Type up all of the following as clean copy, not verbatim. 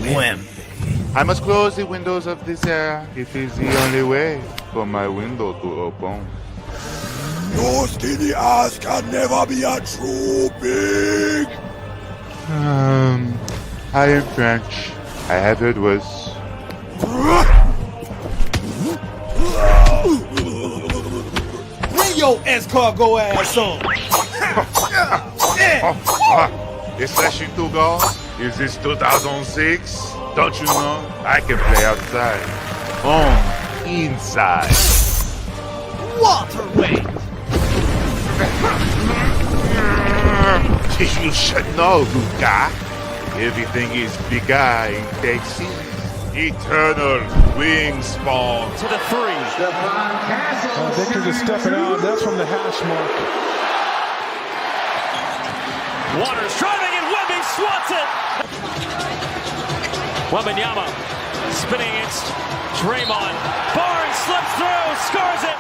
Wemby. I must close the windows of this area. It is the only way for my window to open. Your skinny ass can never be a true big. I am French. I have heard worse. Bring your escargot ass on. Is slashing two goals? Is this 2006? Don't you know? I can play outside. Home. Inside. Welterweight. You should know, Luka. Everything is bigger in Texas. Eternal wingspan. To the three. Victor just stepping out. That's from the hash mark. Waters driving and Wemby swats it. Wembanyama spinning against Draymond. Barnes slips through, scores it.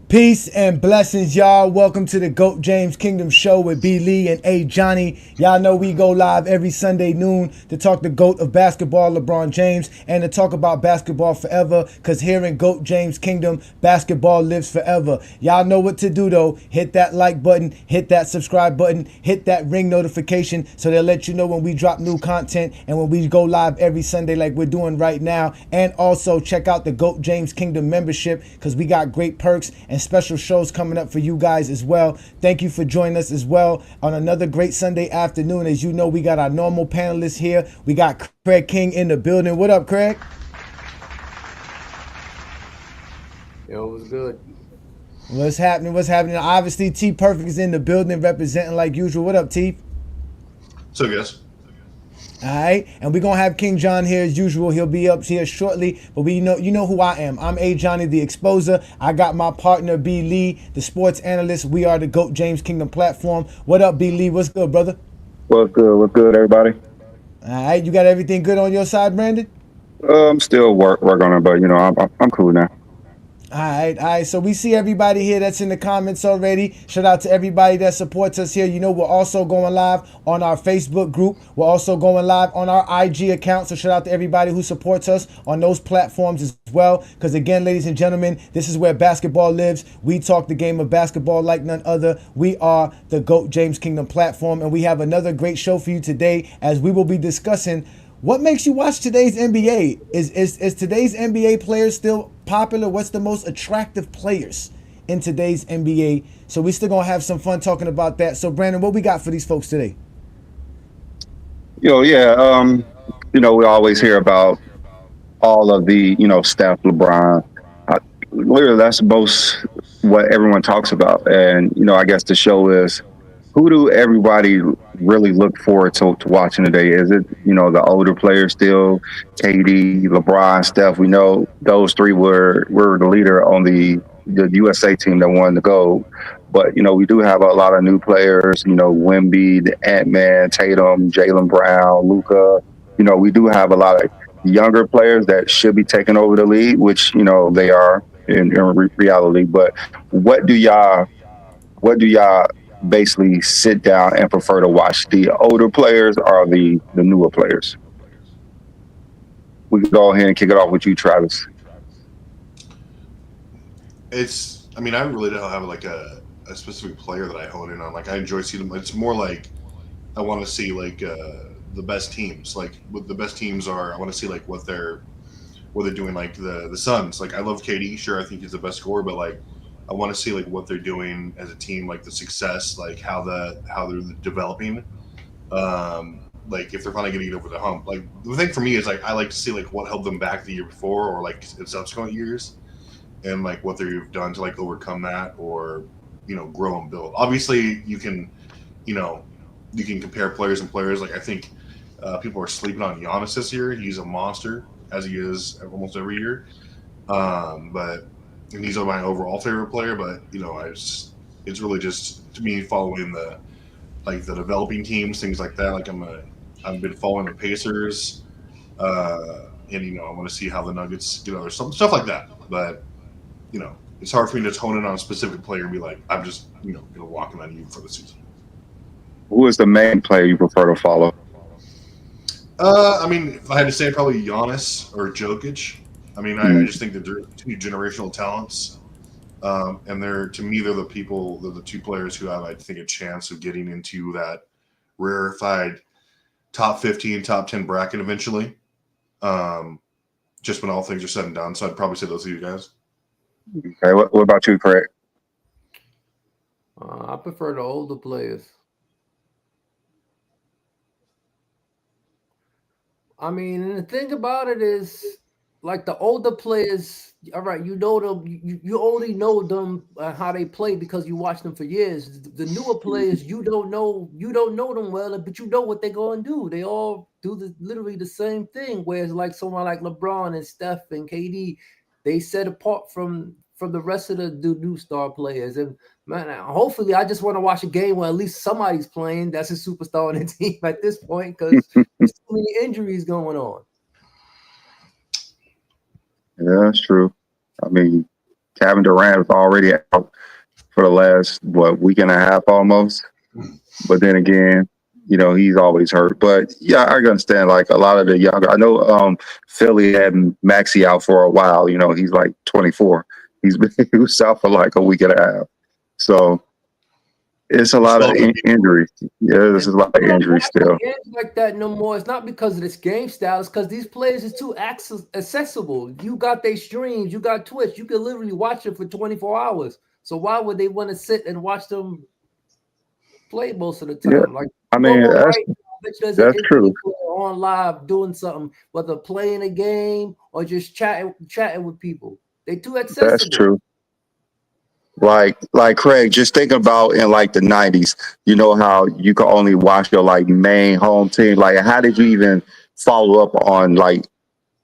Peace and blessings, y'all. Welcome to the GOAT James Kingdom Show with B. Lee and A. Johnny. Y'all know we go live every Sunday noon to talk the GOAT of basketball, LeBron James, and to talk about basketball forever, because here in GOAT James Kingdom, basketball lives forever. Y'all know what to do, though. Hit that like button, hit that subscribe button, hit that ring notification so they'll let you know when we drop new content and when we go live every Sunday like we're doing right now. And also check out the GOAT James Kingdom membership, because we got great perks and special shows coming up for you guys as well. Thank you for joining us as well on another great Sunday afternoon. As you know, we got our normal panelists here. We got Craig King in the building. What up, Craig? Yo, what's good? What's happening? What's happening? Obviously, T Perfect is in the building representing like usual. What up, T? So, guys. All right, and we're gonna have King John here as usual. He'll be up here shortly, but you know who I am. I'm A. Johnny, the Exposer. I got my partner B. Lee, the sports analyst. We are the GOAT James Kingdom platform. What up, B. Lee? What's good, brother? What's good? What's good, everybody? All right, you got everything good on your side, Brandon? I'm still work on it, but I'm cool now. All right. So we see everybody here that's in the comments already. Shout out to everybody that supports us here. You know, we're also going live on our Facebook group. We're also going live on our IG account. So shout out to everybody who supports us on those platforms as well. Because again, ladies and gentlemen, this is where basketball lives. We talk the game of basketball like none other. We are the GOAT James Kingdom platform. And we have another great show for you today, as we will be discussing what makes you watch today's NBA. Is today's NBA players still popular? What's the most attractive players in today's NBA? So we still gonna have some fun talking about that. So Brandon, what we got for these folks today? We always hear about all of the, Steph, LeBron. Literally, that's most what everyone talks about. And, I guess the show is, who do everybody really look forward to watching today? Is it, the older players still, KD, LeBron, Steph? We know those three were the leader on the USA team that won the gold. But, we do have a lot of new players, Wemby, the Ant-Man, Tatum, Jaylen Brown, Luka. We do have a lot of younger players that should be taking over the league, which, they are in reality. But what do y'all basically sit down and prefer to watch, the older players or the newer players? We can go ahead and kick it off with you, Travis. I really don't have like a specific player that I hone in on. Like, I enjoy seeing them. It's more like I want to see like the best teams. Like, what the best teams are, I want to see like what they're doing. Like the Suns. Like, I love KD. Sure, I think he's the best scorer, but like I want to see like what they're doing as a team, like the success, like how they're developing. Like if they're finally getting over the hump. Like the thing for me is like I like to see like what held them back the year before or like in subsequent years, and like what they've done to like overcome that or grow and build. Obviously, you can compare players and players. Like I think people are sleeping on Giannis this year. He's a monster as he is almost every year. And he's my overall favorite player. But it's really just to me following the developing teams, things like that. Like I've been following the Pacers, and I want to see how the Nuggets, some stuff like that. But it's hard for me to hone in on a specific player and be like, I'm just walking on you for the season. Who is the main player you prefer to follow? I mean, if I had to say, probably Giannis or Jokic. I mean, I just think that they're two generational talents, and they're the two players who have, I think, a chance of getting into that rarefied top 15, top 10 bracket eventually. Just when all things are said and done. So I'd probably say those two guys. Okay, what about you, Craig? I prefer the older players. I mean, and the thing about it is, like the older players, all right, you know them, you only know them how they play because you watch them for years. The newer players, you don't know them well, but you know what they're going to do. They all do literally the same thing. Whereas like someone like LeBron and Steph and KD, they set apart from the rest of the new star players. And man, hopefully I just want to watch a game where at least somebody's playing that's a superstar on the team at this point, because there's too many injuries going on. Yeah, that's true. I mean, Kevin Durant is already out for the last, week and a half almost. But then again, he's always hurt. But yeah, I understand like a lot of the younger, I know Philly had Maxey out for a while. He's like 24. He was out for like a week and a half. So it's a lot of injuries. Yeah, there's a lot of injuries still. Games like that no more. It's not because of this game style. It's because these players is too accessible. You got their streams. You got Twitch. You can literally watch it for 24 hours. So why would they want to sit and watch them play most of the time? Yeah. Like, I mean, that's true. On live doing something, whether playing a game or just chatting with people. They too accessible. That's true. Like Craig, just think about in like the 90s, how you could only watch your like main home team. Like, how did you even follow up on like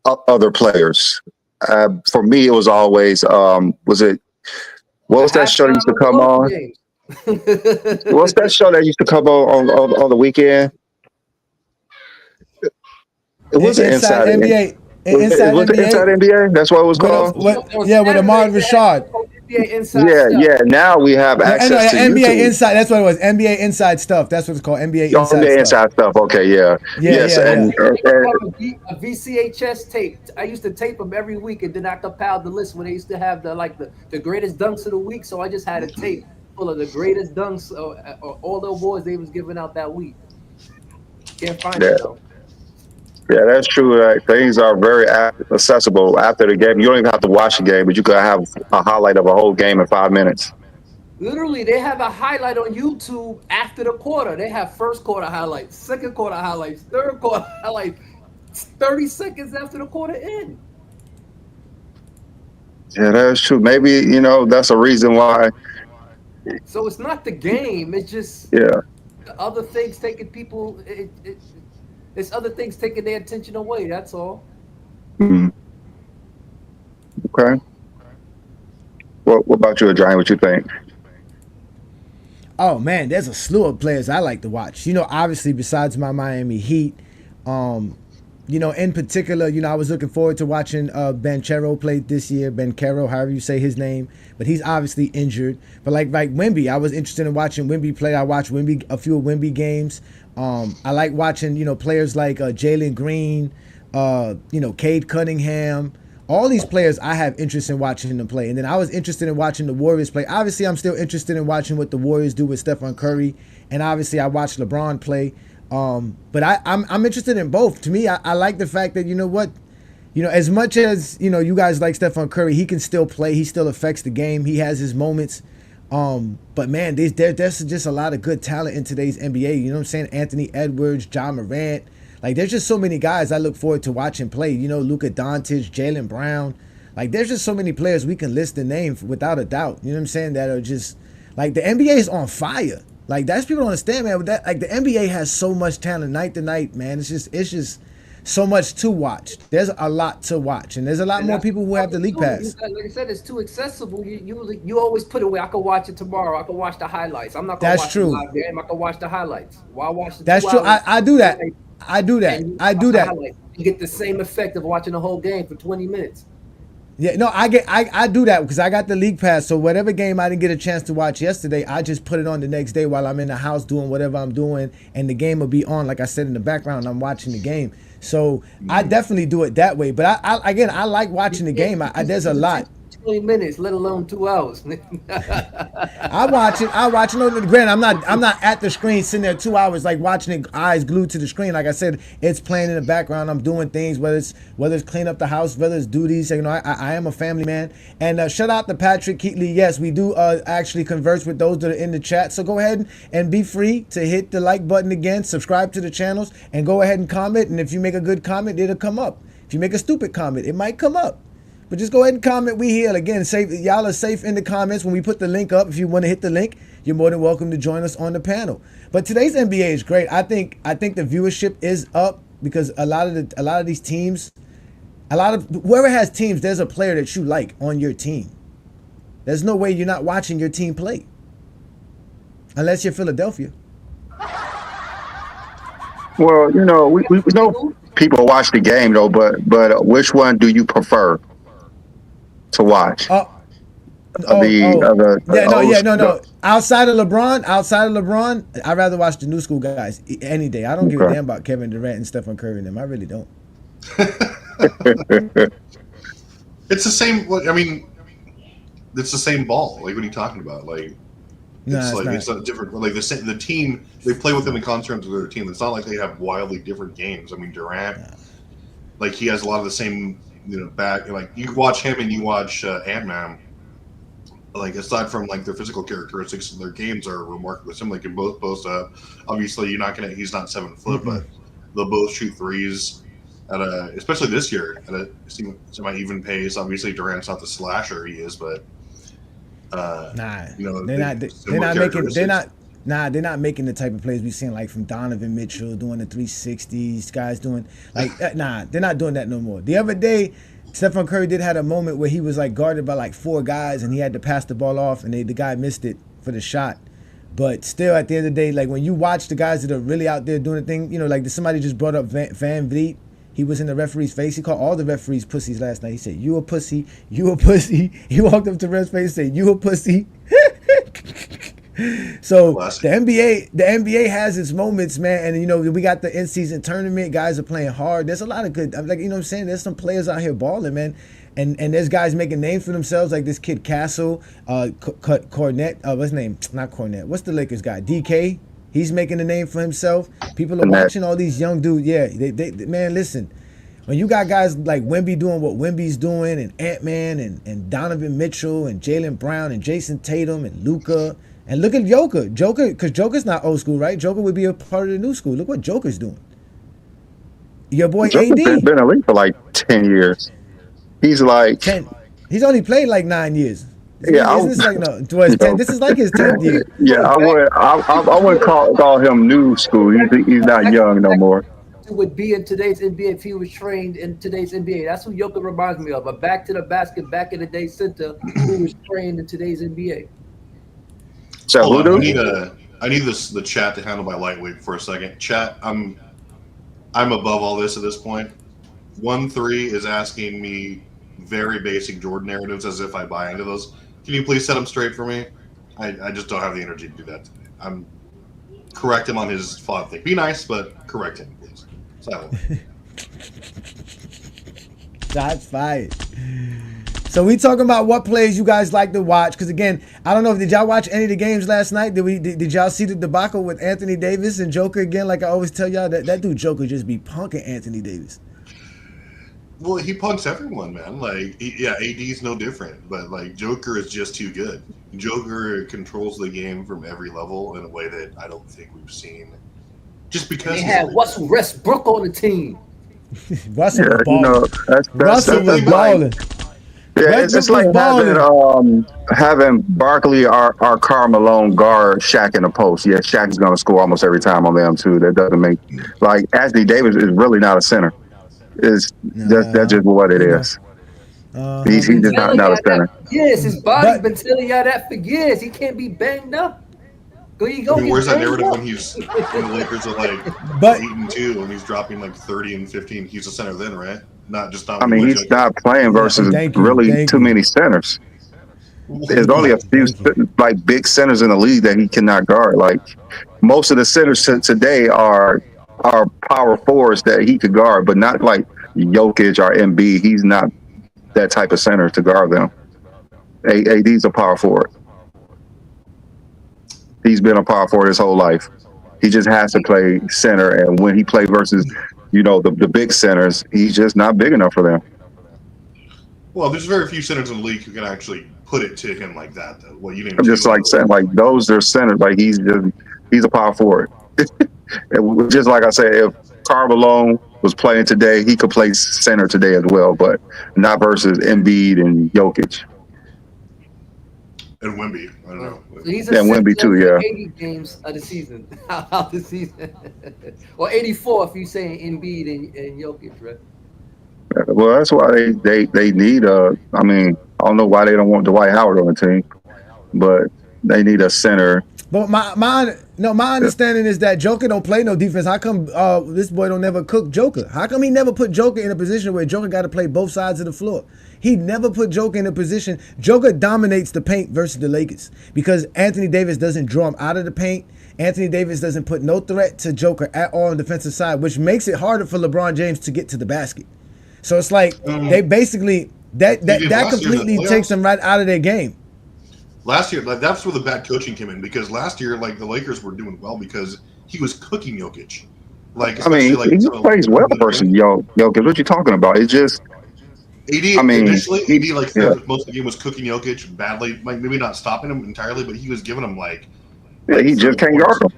other players? For me, it was always, what was that show that used to come on? What's that show that used to come on the weekend? It wasn't Inside NBA. Inside NBA? That's what it was called? With Ahmad Rashad. Yeah. Now we have access to NBA YouTube. Inside. That's what it was. NBA Inside Stuff. That's what it's called. NBA Inside NBA Inside Stuff. Okay, yeah. Yes. And a VCHS tape. I used to tape them every week, and then I compiled the list when they used to have the greatest dunks of the week. So I just had a tape full of the greatest dunks, all the awards they was giving out that week. Can't find it though. Yeah, that's true. Things are very accessible after the game. You don't even have to watch the game, but you could have a highlight of a whole game in 5 minutes. Literally, they have a highlight on YouTube after the quarter. They have first quarter highlights, second quarter highlights, third quarter highlights, 30 seconds after the quarter end. Yeah, that's true. Maybe, that's a reason why. So it's not the game. It's just other things taking people. It's other things taking their attention away. That's all. Mm-hmm. Okay. What about you, Adrian? What you think? Oh man, there's a slew of players I like to watch. Obviously besides my Miami Heat, in particular, I was looking forward to watching Banchero play this year. Banchero, however you say his name, but he's obviously injured. But like Wemby, I was interested in watching Wemby play. I watched a few Wemby games. I like watching, players like Jalen Green, Cade Cunningham. All these players I have interest in watching them play. And then I was interested in watching the Warriors play. Obviously, I'm still interested in watching what the Warriors do with Stephen Curry. And obviously, I watched LeBron play. But I'm interested in both. To me, I like the fact that, you know, as much as, you know, you guys like Stephen Curry, he can still play. He still affects the game. He has his moments. But man, there's just a lot of good talent in today's NBA. You know what I'm saying? Anthony Edwards, John Morant. Like, there's just so many guys I look forward to watching play. You know, Luka Doncic, Jaylen Brown. Like, there's just so many players we can list the name without a doubt. You know what I'm saying? That are just, like, the NBA is on fire. Like, that's people don't understand, man. With that, like, the NBA has so much talent night to night, man. It's just so much to watch. There's a lot to watch, and there's a lot more people who have the league pass. Like I said, it's too accessible. You always put it away. I can watch it tomorrow. I can watch the highlights. I'm not gonna watch the live game. I can watch the highlights. Why watch the That's true. I do that. I do that. I do that. You get the same effect of watching the whole game for 20 minutes. Yeah, no, I do that because I got the league pass. So whatever game I didn't get a chance to watch yesterday, I just put it on the next day while I'm in the house doing whatever I'm doing, and the game will be on. Like I said, in the background, I'm watching the game. So I definitely do it that way. But I like watching the game. There's a lot. 20 minutes, let alone 2 hours. I watch it. No, granted, I'm not at the screen sitting there 2 hours like watching it, eyes glued to the screen. Like I said, it's playing in the background. I'm doing things, whether it's clean up the house, whether it's duties. You know, I am a family man. And shout out to Patrick Keatley. Yes, we do actually converse with those that are in the chat. So go ahead and be free to hit the like button again, subscribe to the channels, and go ahead and comment. And if you make a good comment, it'll come up. If you make a stupid comment, it might come up. But just go ahead and comment. We here. Again, y'all are safe in the comments when we put the link up. If you want to hit the link, you're more than welcome to join us on the panel. But today's NBA is great. I think the viewership is up because a lot of these teams, whoever has teams, there's a player that you like on your team. There's no way you're not watching your team play. Unless you're Philadelphia. Well, you know, we know people watch the game though, but which one do you prefer to watch? No. Outside of LeBron, I'd rather watch the new school guys any day. I don't give a damn about Kevin Durant and Stephen Curry and them. I really don't. It's the same. I mean, it's the same ball. Like, what are you talking about? Like, it's not different. Like the team, they play within the construct of their team. It's not like they have wildly different games. I mean, Durant, like, he has a lot of the same, you know, back. Like, you watch him and you watch Ant-Man. Like, aside from like their physical characteristics, their games are remarkably similar. They can both post up. Obviously, he's not 7 foot, but they'll both shoot threes at especially this year at a semi-even pace. Obviously, Durant's not the slasher he is, but you know, they're not making the type of plays we've seen like from Donovan Mitchell doing the 360s, guys doing like they're not doing that no more. The other day, Stephen Curry did had a moment where he was like guarded by like 4 guys and he had to pass the ball off and the guy missed it for the shot. But still, at the end of the day, like when you watch the guys that are really out there doing the thing, you know, like somebody just brought up Van Vliet. He was in the referee's face. He called all the referees pussies last night. He said, "You a pussy. You a pussy." He walked up to ref's face and said, "You a pussy." So the NBA has its moments, man. And, you know, we got the in-season tournament. Guys are playing hard. There's a lot of good, like, you know what I'm saying? There's some players out here balling, man. And there's guys making names for themselves, like this kid Castle, Cornette. What's his name? Not Cornette. What's the Lakers guy? DK. He's making a name for himself. People are watching all these young dudes. Yeah, they man, listen. When you got guys like Wemby doing what Wemby's doing, and Ant-Man, and Donovan Mitchell, and Jaylen Brown, and Jason Tatum, and Luka, and look at Joker, because Joker's not old school, right? Joker would be a part of the new school. Look what Joker's doing. Your boy Joker's AD. Been in the league for like 10 years. He's like 10. He's only played like 9 years. Yeah, this is like his 10th year. Yeah, I wouldn't call him new school. He's not young no more. Would be in today's NBA if he was trained in today's NBA. That's who Jokic reminds me of. A back to the basket, back in the day center who was trained in today's NBA. So I need the chat to handle my lightweight for a second. Chat, I'm above all this at this point. 1-3 is asking me very basic Jordan narratives as if I buy into those. Can you please set them straight for me? I just don't have the energy to do that today. Correct him on his flawed thing. Be nice, but correct him, please. Silent. Shots fired. So we talking about what plays you guys like to watch, because again, I don't know, did y'all watch any of the games last night? Did y'all see the debacle with Anthony Davis and Joker again? Like I always tell y'all, that dude Joker just be punking Anthony Davis. Well, he punks everyone, man. Like, AD's no different, but like Joker is just too good. Joker controls the game from every level in a way that I don't think we've seen. Just because they had Russell Westbrook on the team. Russell was You balling. know, Russell was like, balling. yeah, it's Westbrook like was having Barkley or Karl Malone guard Shaq in the post. Yeah, Shaq is going to score almost every time on them too. That doesn't make like Anthony Davis is really not a center. That's just what it is. He's just not a center. Yes, his body's been telling y'all that for years. He can't be banged up. Where's that narrative when the Lakers are like 8-2 and he's dropping like 30 and 15? He's a center then, right? Not just. I mean, he's not playing versus really too many centers. There's only a few like big centers in the league that he cannot guard. Like most of the centers today are power forwards that he could guard, but not like Jokic or Embiid. He's not that type of center to guard them. AD's a power forward. He's been a power forward his whole life. He just has to play center, and when he plays versus, the big centers, he's just not big enough for them. Well, there's very few centers in the league who can actually put it to him like that, though. Well, you didn't. I'm just like saying, like those are centers. Like he's a power forward. And just like I said, if Karl Malone was playing today, he could play center today as well, but not versus Embiid and Jokic. And Wemby, I don't know. So he's Wemby too, yeah. 80 games of the season. How the season? Or 84 if you say Embiid and Jokic, right? Well, that's why they need I mean, I don't know why they don't want Dwight Howard on the team, but they need a center. But my understanding is that Joker don't play no defense. How come this boy don't never cook Joker? How come he never put Joker in a position where Joker got to play both sides of the floor? He never put Joker in a position. Joker dominates the paint versus the Lakers because Anthony Davis doesn't draw him out of the paint. Anthony Davis doesn't put no threat to Joker at all on the defensive side, which makes it harder for LeBron James to get to the basket. So it's like they basically that completely takes them right out of their game. Last year, like that's where the bad coaching came in because last year, like the Lakers were doing well because he was cooking Jokic. Like, I mean, he plays well versus Jokic. What you talking about? It's just. Initially, most of the game was cooking Jokic badly. Like maybe not stopping him entirely, but he was giving him like. Yeah, he just can't guard him.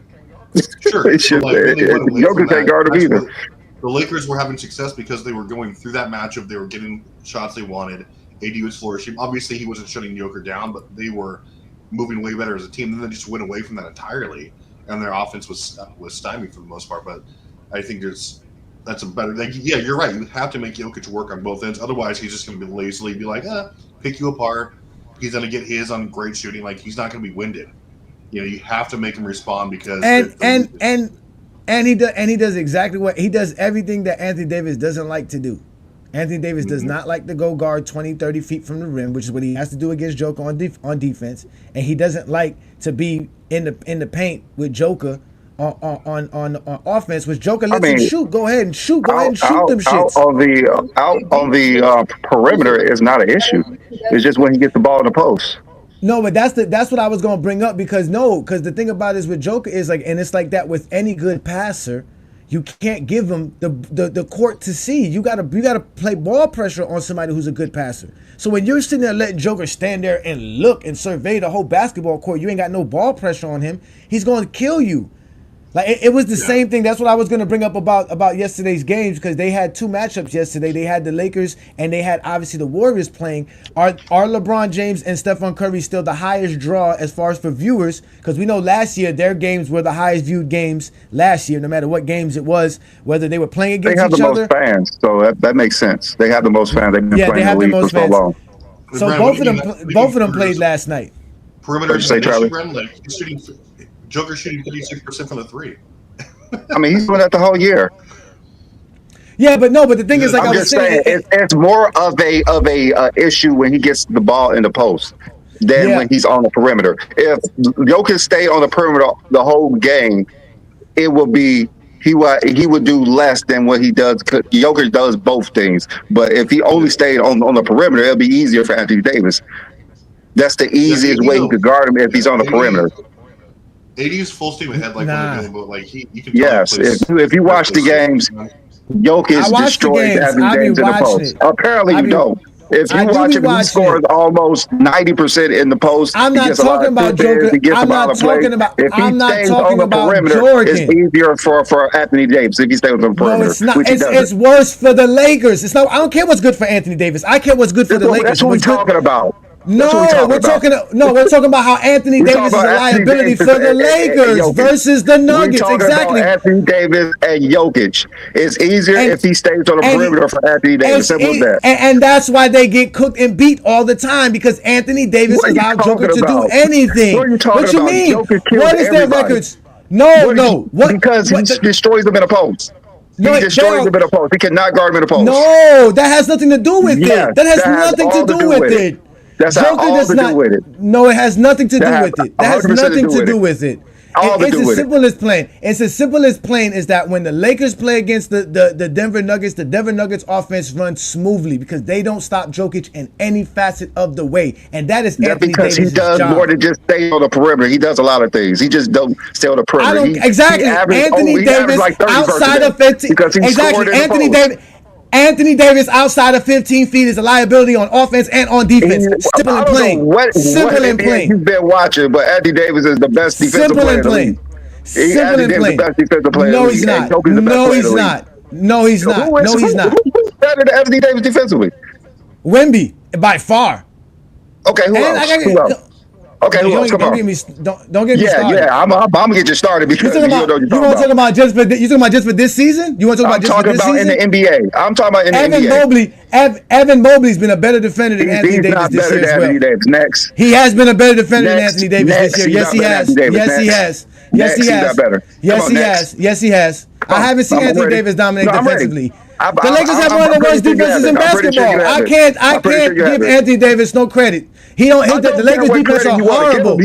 Sure, Jokic can't guard him either. The Lakers were having success because they were going through that matchup. They were getting shots they wanted. AD was flourishing. Obviously, he wasn't shutting Joker down, but they were moving way better as a team. And then they just went away from that entirely, and their offense was stymied for the most part. But I think that's a better. Like, yeah, you're right. You have to make Jokic work on both ends. Otherwise, he's just going to be lazily be like, pick you apart. He's going to get his on great shooting. Like he's not going to be winded. You have to make him respond because and he does exactly what he does. Everything that Anthony Davis doesn't like to do. Anthony Davis does not like to go guard 20, 30 feet from the rim, which is what he has to do against Joker on defense. And he doesn't like to be in the paint with Joker on offense, which Joker lets him shoot. Go ahead and shoot. Go ahead and shoot them shits. Out on the perimeter is not an issue. It's just when he gets the ball in the post. No, but that's what I was gonna bring up because the thing about it is with Joker is like, and it's like that with any good passer, you can't give him the court to see. You gotta play ball pressure on somebody who's a good passer. So when you're sitting there letting Joker stand there and look and survey the whole basketball court, you ain't got no ball pressure on him. He's gonna kill you. Like it was the same thing. That's what I was going to bring up about yesterday's games because they had two matchups yesterday. They had the Lakers and they had obviously the Warriors playing. Are LeBron James and Stephen Curry still the highest draw as far as for viewers? Because we know last year their games were the highest viewed games last year, no matter what games it was, whether they were playing against each other. They have the most fans, so that makes sense. They have the most fans. They've been playing the league for so long. So both of them played last night. Perimeter, like he's shooting. Joker shooting 36% from the three. I mean, he's doing that the whole year. Yeah, but the thing is, like I'm just saying, it's more of a issue when he gets the ball in the post than when he's on the perimeter. If Jokic stayed on the perimeter the whole game, it would be he would do less than what he does. Jokic does both things, but if he only stayed on the perimeter, it'll be easier for Anthony Davis. That's the easiest way he could guard him if he's on the perimeter. AD's full steam ahead, like when they're doing, but like you can. Yes, if you watch the games, Jokic destroys Anthony Davis in the post. Apparently you don't. If you watch him, he scores almost 90% in the post. I'm not talking about Jokic. I'm not talking about. I'm not talking about Jordan. It's easier for Anthony Davis if he stays on the perimeter. No, it's not. It's worse for the Lakers. It's not. I don't care what's good for Anthony Davis. I care what's good for the Lakers. That's what we're talking about. No, we're talking about how Anthony Davis is a liability for the Lakers versus the Nuggets. Exactly. About Anthony Davis and Jokic. It's easier if he stays on the perimeter for Anthony Davis. Simple as that. And that's why they get cooked and beat all the time because Anthony Davis allowed Jokic to do anything. What are you talking about? What you mean? What is their records? Because he destroys them in a post. He destroys them in a post. He cannot guard them in a post. No, that has nothing to do with it. That has nothing to do with it. That's all to do with it. No, it has nothing to do with it. That has nothing to do with it. It's as simple as plain. It's as simple as plain is that when the Lakers play against the Denver Nuggets offense runs smoothly because they don't stop Jokic in any facet of the way, and that is Anthony Davis' because he does more than just stay on the perimeter. He does a lot of things. He just don't stay on the perimeter. Anthony Davis outside of 15. Exactly. Anthony Davis outside of 15 feet is a liability on offense and on defense. Simple and plain. Simple and plain. You've been watching, but Anthony Davis is the best defensive player in the league. Simple and plain. The best defensive player no, he's not. No, he's not. No, he's not. No, he's not. Who's better than Anthony Davis defensively? Wemby, by far. Okay, who else? Okay, who else? Come on. Don't get me started. Yeah, I'm gonna get you started because you want to talk about just for this season? You want to talk about just for this season? I'm talking about in the NBA. I'm talking about in the NBA. Evan Mobley's been a better defender than Anthony Davis this year as well. Next. He has been a better defender than Anthony Davis this year. Yes, he has. Yes, he has. Yes, he has. Yes, he has. Yes, he has. I haven't seen Anthony Davis dominate defensively. The Lakers have one of the worst defenses in basketball. I can't give Anthony Davis no credit. He don't hit the Lakers defense are horrible.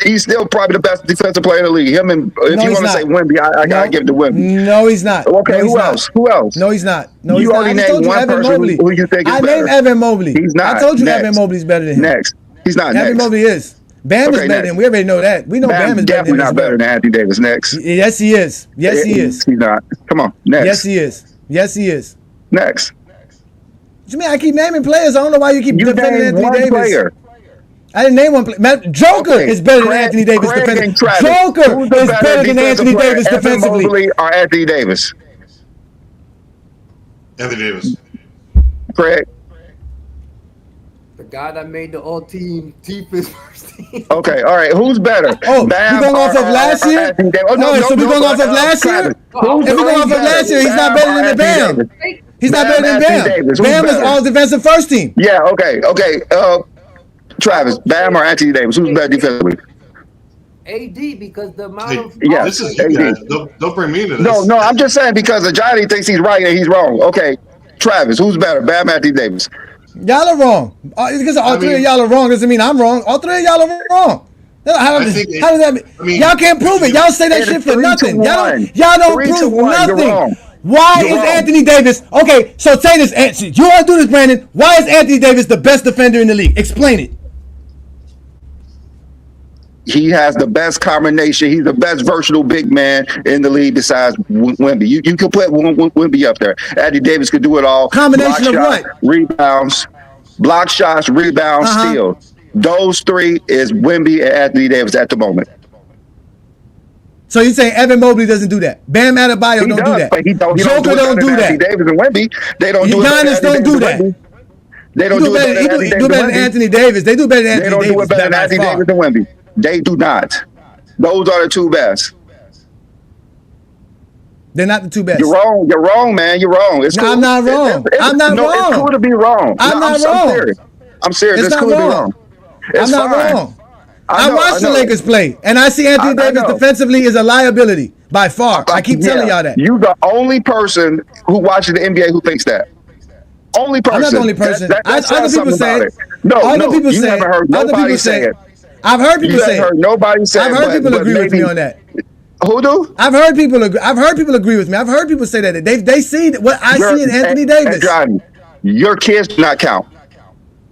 He's still probably the best defensive player in the league. Him and if you want to say Wemby, I gotta give it to Wemby. No, he's not. Okay, who else? Who else? No, he's not. No, he's not. I told you Evan Mobley. Who you think is better? I named Evan Mobley. He's not. I told you Evan Mobley's better than him. Next. He's not next. Evan Mobley is. Bam is better than him. We already know that. We know Bam is better than him. Definitely not better than Anthony Davis. Next. Yes, he is. Yes, he is. He's not. Come on. Next. Yes, he is. Yes, he is. Next. What you mean? I keep naming players. I don't know why you keep defending Anthony Davis. Player. I didn't name one player. Joker is better than Anthony Davis defensively. Joker is better than Anthony Davis defensively. Mobley or Anthony Davis? Anthony Davis. Craig. The guy that made the all-team defense first team. Okay, all right. Who's better? Oh, Bam we going off of last year? So we going off of last year? If we going off of last year, he's not better than the Bam. He's not better than Bam. Bam is all defensive first team. Yeah, okay. Travis, Bam or Anthony Davis? Who's better defensively? AD, because the amount of this is you guys. Don't bring me into this. No, I'm just saying because Johnny thinks he's right and he's wrong. Okay, Travis, who's better, Bam or Anthony Davis? Y'all are wrong. Because all three of y'all are wrong doesn't mean I'm wrong. All three of y'all are wrong. How does that mean? Y'all can't prove it. Y'all say that shit for nothing. Y'all don't prove nothing. Why is Anthony Davis? Okay, so say this. You want to do this, Brandon? Why is Anthony Davis the best defender in the league? Explain it. He has the best combination. He's the best versatile big man in the league besides Wemby. You can put Wemby up there. Anthony Davis could do it all. Combination of what? Rebounds, block shots, rebounds, steals. Those three is Wemby and Anthony Davis at the moment. So you're saying Evan Mobley doesn't do that? Bam Adebayo don't do that. Joker don't do that. Davis and Wemby, they don't do it. Giannis don't do that. They don't do it. He do better than Anthony Davis. They do better than Anthony Davis. They don't do it better than Anthony Davis and Wemby. They do not. Those are the two best. They're not the two best. You're wrong. You're wrong, man. You're wrong. It's cool. I'm not wrong. I'm not wrong. It's cool to be wrong. I'm not wrong. I'm serious. It's cool to be wrong. I'm not wrong. I watched the Lakers play, and I see Anthony Davis defensively is a liability by far. I keep telling y'all that. You're the only person who watches the NBA who thinks that. Only person. I'm not the only person. Other people say it. Other people say it. Other people say it. I've heard people say it. Nobody say it. I've heard people agree with me on that. Who do? I've heard people agree. I've heard people agree with me. I've heard people say that they see what I see in Anthony Davis. Johnny, your kids do not count.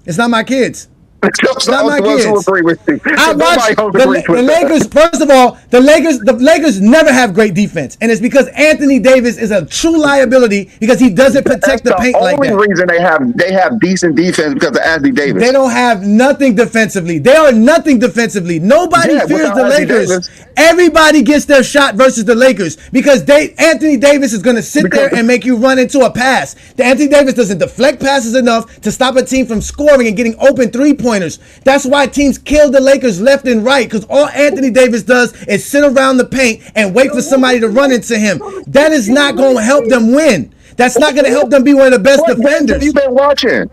It's not my kids. Not my Who kids. agree with you. I watch the Lakers. First of all, the Lakers never have great defense, and it's because Anthony Davis is a true liability because he doesn't protect the paint like that. The only reason they have decent defense because of Anthony Davis. They don't have nothing defensively. They are nothing defensively. Nobody fears the Lakers. Everybody gets their shot versus the Lakers because Anthony Davis is going to sit there and make you run into a pass. Anthony Davis doesn't deflect passes enough to stop a team from scoring and getting open three-pointers. That's why teams kill the Lakers left and right because all Anthony Davis does is sit around the paint and wait for somebody to run into him. That is not going to help them win. That's not going to help them be one of the best defenders. What have you been watching?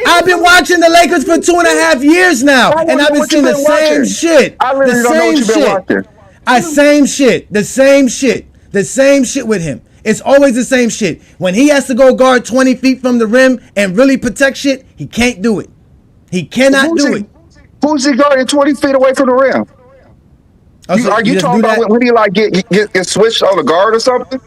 I've been watching the Lakers for 2.5 years now, and I've been seeing the same shit. I literally don't know what you've been watching. The same shit with him. It's always the same shit. When he has to go guard 20 feet from the rim and really protect shit, he can't do it. He cannot do it. Who's he guarding 20 feet away from the rim? Are you talking about when he get switched on a guard or something?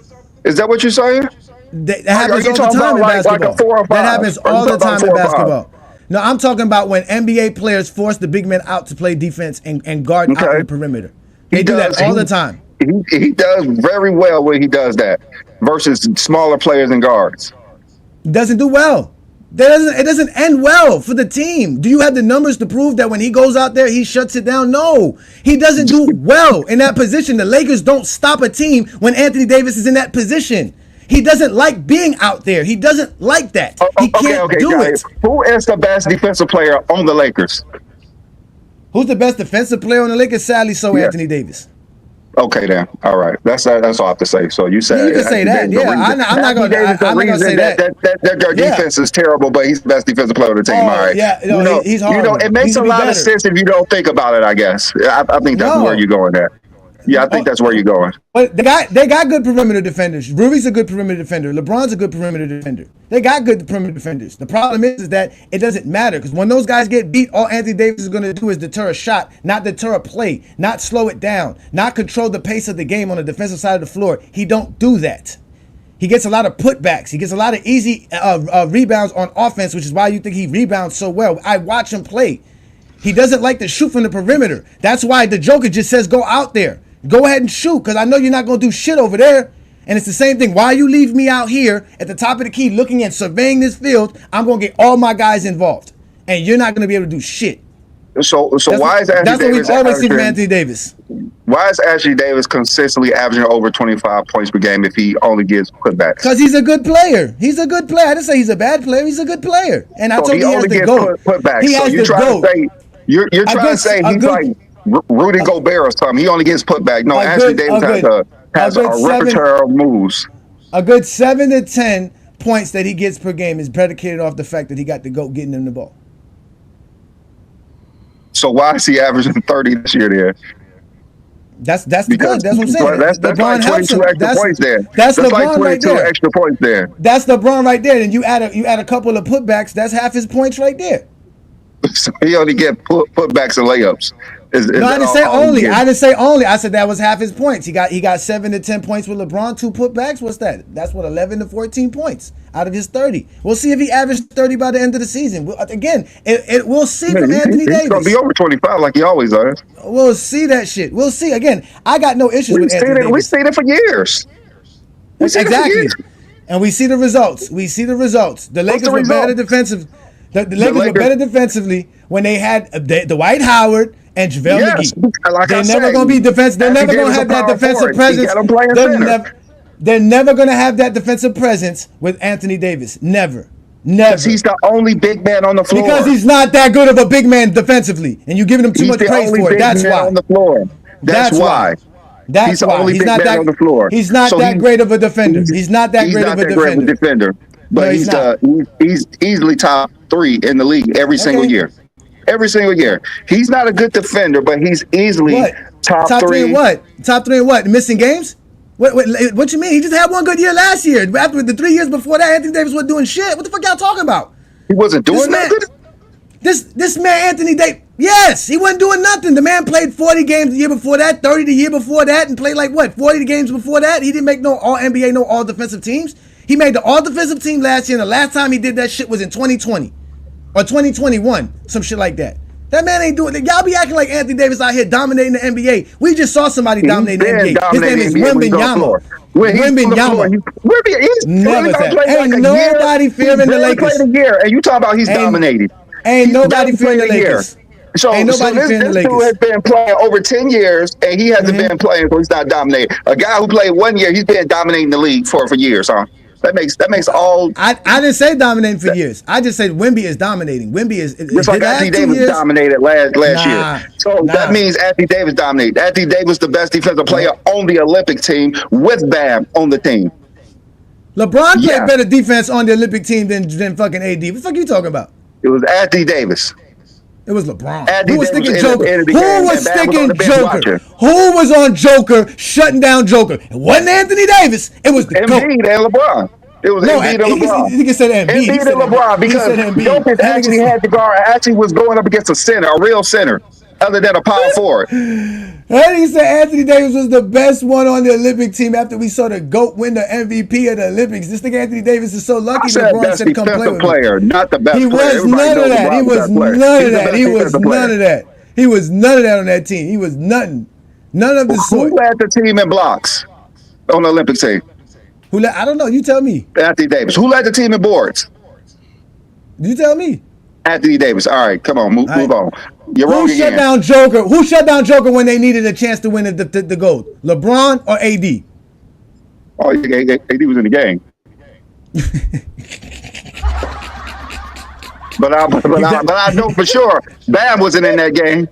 Is that what you're saying? That happens all the time in basketball. That happens all the time in basketball. No, I'm talking about when NBA players force the big men out to play defense and guard out on the perimeter. They do that all the time. He does very well when he does that versus smaller players and guards. Doesn't do well. It doesn't end well for the team. Do you have the numbers to prove that when he goes out there, he shuts it down? No. He doesn't do well in that position. The Lakers don't stop a team when Anthony Davis is in that position. He doesn't like being out there. He doesn't like that. He can't do it. Who is the best defensive player on the Lakers? Who's the best defensive player on the Lakers? Sadly, Anthony Davis. Okay, then. All right. That's all I have to say. So you said you can say that. Yeah, I'm not going to say that. Their defense is terrible, but he's the best defensive player on the team. All right. Yeah, he's hard. It makes a lot of sense if you don't think about it, I guess. I think that's where you're going at. Yeah, I think that's where you're going. But they got good perimeter defenders. Ruby's a good perimeter defender. LeBron's a good perimeter defender. They got good perimeter defenders. The problem is that it doesn't matter because when those guys get beat, all Anthony Davis is going to do is deter a shot, not deter a play, not slow it down, not control the pace of the game on the defensive side of the floor. He don't do that. He gets a lot of putbacks. He gets a lot of easy rebounds on offense, which is why you think he rebounds so well. I watch him play. He doesn't like to shoot from the perimeter. That's why the Jokic just says go out there. Go ahead and shoot because I know you're not going to do shit over there. And it's the same thing. Why you leave me out here at the top of the key looking and surveying this field, I'm going to get all my guys involved. And you're not going to be able to do shit. So why is Anthony Davis? That's what we've always seen from Anthony Davis. Why is Anthony Davis consistently averaging over 25 points per game if he only gets putbacks? Because he's a good player. He's a good player. I didn't say he's a bad player. He's a good player. And I told you he has the GOAT. He has the GOAT. You're trying to say he's like Rudy Gobert or something. He only gets putback. No, Anthony Davis has a repertoire of moves. A good 7 to 10 points that he gets per game is predicated off the fact that he got the GOAT getting him the ball. So why is he averaging 30 this year there? That's what I'm saying. That's like 22 extra points there. That's LeBron like 22 right extra points there. That's LeBron right there. And you add a couple of putbacks. That's half his points right there. So he only get putbacks and layups. No, I didn't say only. I didn't say only. I said that was half his points. He got 7 to 10 points with LeBron, 2 putbacks. What's that? That's 11 to 14 points out of his 30. We'll see if he averaged 30 by the end of the season. We'll see from Anthony Davis. He's gonna be over 25 like he always does. We'll see that shit. We'll see. Again, I got no issues with Anthony Davis. We've seen it for years. Exactly. And we see the results. The Lakers were better defensive. The Lakers were better defensively when they had Dwight Howard and JaVale McGee. They're never going to be defensive. They're never going to have that defensive presence. They're never going to have that defensive presence with Anthony Davis. Never. Because he's the only big man on the floor. Because he's not that good of a big man defensively, and you're giving him too much praise for it. That's why. On the floor. That's why. That's why. He's not that on the floor. He's not that great of a defender. He's not that great of a defender. But he's easily top 3 in the league every single year. Every single year. He's not a good defender, but he's easily top 3 in what? Top 3 in what? Missing games? What you mean? He just had one good year last year. After the 3 years before that, Anthony Davis wasn't doing shit. What the fuck y'all talking about? He wasn't doing nothing? This man, Anthony Davis, yes, he wasn't doing nothing. The man played 40 games the year before that, 30 the year before that, and played 40 games before that. He didn't make no All-NBA, no All-Defensive teams. He made the All-Defensive team last year, and the last time he did that shit was in 2020. or 2021, some shit like that. That man ain't doing it. Y'all be acting like Anthony Davis out here dominating the NBA. We just saw somebody dominating the NBA. His name is Wemby. He's never ain't nobody fearing the Lakers. Played a year, and you talk about he's dominating. Ain't nobody fearing the Lakers. So this dude has been playing over 10 years, and he hasn't been playing, so he's not dominating. A guy who played 1 year, he's been dominating the league for years, huh? That makes all. I didn't say dominating for years. I just said Wemby is dominating. Wemby is just like Anthony Davis dominated last year. So that means Anthony Davis dominated. Anthony Davis the best defensive player on the Olympic team with Bam on the team. LeBron played better defense on the Olympic team than fucking AD. What the fuck are you talking about? It was Anthony Davis. It was LeBron. Who was sticking Joker? Who was on Joker, shutting down Joker? It wasn't Anthony Davis. It was the Embiid and LeBron. It was Embiid and LeBron. He said Embiid. Embiid and LeBron because Jokic actually had the guard. Actually was going up against a center, a real center, other than a power forward. And he said Anthony Davis was the best one on the Olympic team after we saw the GOAT win the MVP of the Olympics. This nigga Anthony Davis is so lucky LeBron said come play with player, not the best player. He was none of that. He was none of that. He was none of that. He was none of that on that team. He was nothing. None of the sort. Who led the team in blocks on the Olympic team? I don't know. You tell me. Anthony Davis. Who led the team in boards? You tell me. Anthony Davis. All right, come on, move on. You're wrong again. Who shut down Joker when they needed a chance to win the gold? LeBron or AD? Oh, AD was in the game. but I know for sure Bam wasn't in that game.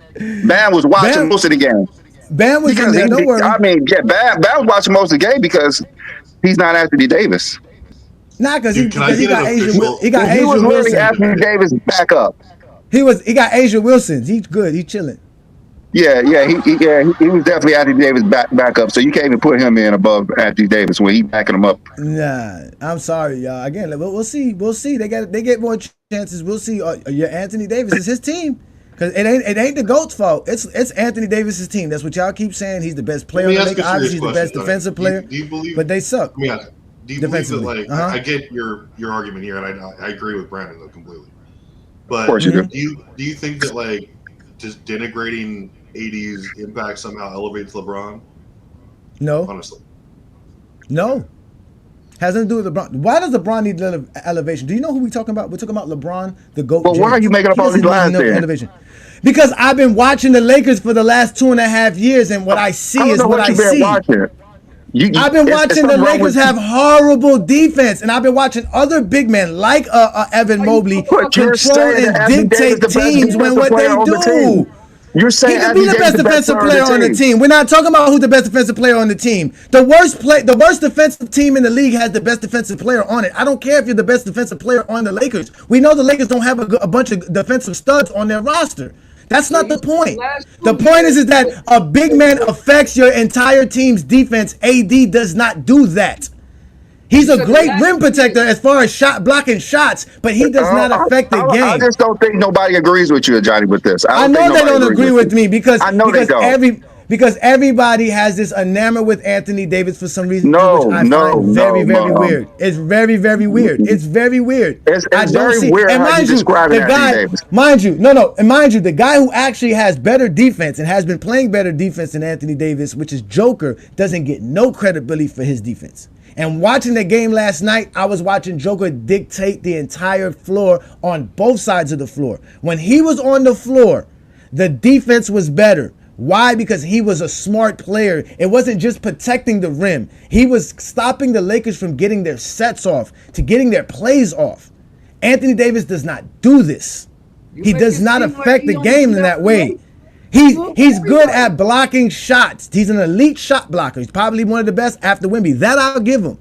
Bam was watching most of the game. Bam was in there. Don't worry. I mean, Bam was watching most of the game because he's not Anthony Davis. Nah, because he got Asia. He was literally Anthony Davis backup. He got Asia Wilson. He's good. He's chilling. Yeah. He was definitely Anthony Davis backup. So you can't even put him in above Anthony Davis when he backing him up. Nah, I'm sorry, y'all. Again, we'll see. They get more chances. We'll see. Your Anthony Davis is his team. Because it ain't the GOAT's fault. It's Anthony Davis's team. That's what y'all keep saying. He's the best player in the league. Obviously, he's the best defensive player. Do you believe? But they suck. Yeah. Do you believe that? I get your argument here, and I agree with Brandon though completely. But of course you do you think that just denigrating AD's impact somehow elevates LeBron? No. Honestly. No. Has nothing to do with LeBron. Why does LeBron need elevation? Do you know who we're talking about? We're talking about LeBron, the GOAT. Well, why are you making up all these lies then? Elevation. Because I've been watching the Lakers for the last 2.5 years, and what I see is what I see. I've been watching the Lakers have horrible defense, and I've been watching other big men like Evan Mobley control and dictate teams when what they do. You're saying he could be the best defensive player on the team. We're not talking about who's the best defensive player on the team. The worst defensive team in the league has the best defensive player on it. I don't care if you're the best defensive player on the Lakers. We know the Lakers don't have a bunch of defensive studs on their roster. That's not the point. The point is that a big man affects your entire team's defense. AD does not do that. He's a great rim protector as far as blocking shots, but he does not affect the game. I just don't think nobody agrees with you, Johnny, with this. I know they don't agree with me because they don't. Because everybody has this enamel with Anthony Davis for some reason. No, which I find very weird. It's very, very weird. It's very weird. It's very weird how you describe Anthony Davis. Mind you, the guy who actually has better defense and has been playing better defense than Anthony Davis, which is Joker, doesn't get no credibility for his defense. And watching the game last night, I was watching Joker dictate the entire floor on both sides of the floor. When he was on the floor, the defense was better. Why? Because he was a smart player. It wasn't just protecting the rim. He was stopping the Lakers from getting their sets off, to getting their plays off. Anthony Davis does not do this. He does not affect the game in that way. He's good at blocking shots. He's an elite shot blocker. He's probably one of the best after Wemby. That I'll give him.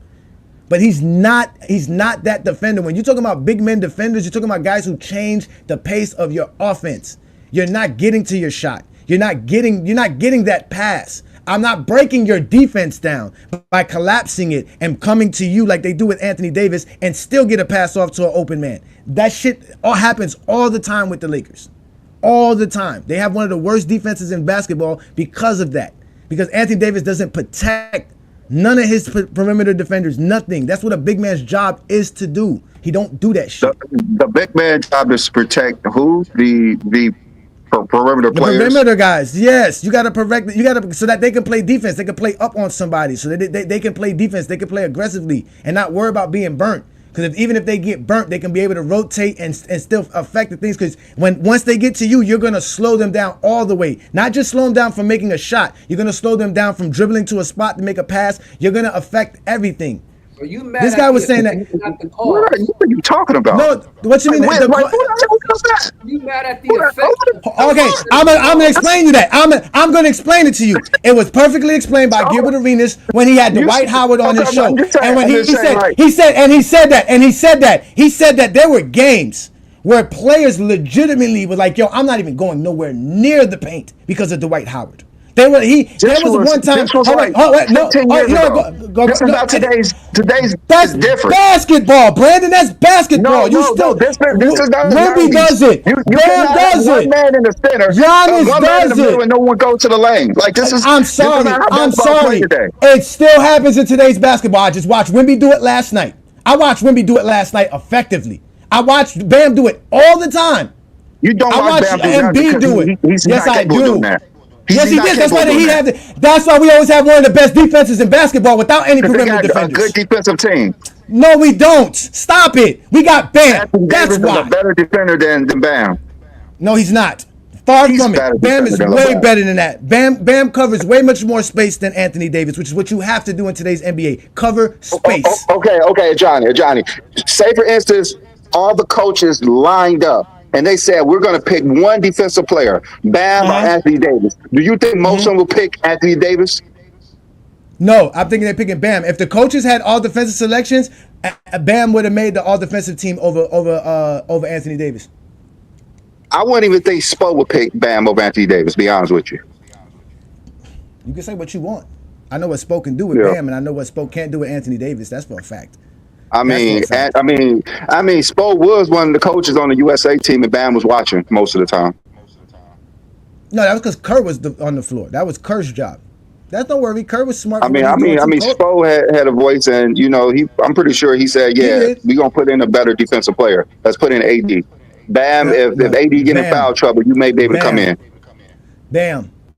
But he's not that defender. When you're talking about big men defenders, you're talking about guys who change the pace of your offense. You're not getting to your shot. You're not getting that pass. I'm not breaking your defense down by collapsing it and coming to you like they do with Anthony Davis and still get a pass off to an open man. That shit all happens all the time with the Lakers. All the time. They have one of the worst defenses in basketball because of that. Because Anthony Davis doesn't protect None of his perimeter defenders, nothing. That's what a big man's job is to do. He don't do that shit. The big man job is to protect who? The perimeter players. The perimeter guys, yes. You gotta protect. You gotta so that they can play defense. They can play up on somebody. So they can play defense. They can play aggressively and not worry about being burnt. Because even if they get burnt, they can be able to rotate and still affect the things. Because once they get to you, you're gonna slow them down all the way. Not just slow them down from making a shot. You're gonna slow them down from dribbling to a spot to make a pass. You're gonna affect everything. Are you mad this guy was saying that. What are you talking about? No, what you mean? You mad at the effect? Okay, I'm gonna explain you that. I'm gonna explain it to you. It was perfectly explained by Gilbert Arenas when he had Dwight Howard on his show, and when he said that there were games where players legitimately were like, "Yo, I'm not even going nowhere near the paint because of Dwight Howard." There was one time. This was not today's. That's different. Basketball, Brandon. That's basketball. This is not. Wemby does it. Bam does it. One man in the center. Giannis one man in does the middle it. And no one goes to the lane. Like this is. I'm sorry. It still happens in today's basketball. I just watched Wemby do it last night. Effectively. I watched Bam do it all the time. You don't watch Bam Embiid do it. Yes, I do. Yes, he did. That's why that's why we always have one of the best defenses in basketball without any perimeter defenders. A good defensive team. No, we don't. Stop it. We got Bam. That's why. He's a better defender than Bam. No, he's not. Far from it. Bam is way better than that. Bam covers way much more space than Anthony Davis, which is what you have to do in today's NBA. Cover space. Okay, Johnny. Say for instance, all the coaches lined up. And they said, we're going to pick one defensive player, Bam or Anthony Davis. Do you think most of them will pick Anthony Davis? No, I'm thinking they're picking Bam. If the coaches had all defensive selections, Bam would have made the all defensive team over Anthony Davis. I wouldn't even think Spo would pick Bam over Anthony Davis, to be honest with you. You can say what you want. I know what Spo can do with Bam, and I know what Spo can't do with Anthony Davis. That's for a fact. I mean, Spo was one of the coaches on the USA team, and Bam was watching most of the time. No, that was because Kerr was on the floor. That was Kerr's job. That's no worry. Kerr was smart. Spo had a voice, and I'm pretty sure he said, "Yeah, we're gonna put in a better defensive player. Let's put in AD. Bam, if AD get in foul trouble, you may be able to come in."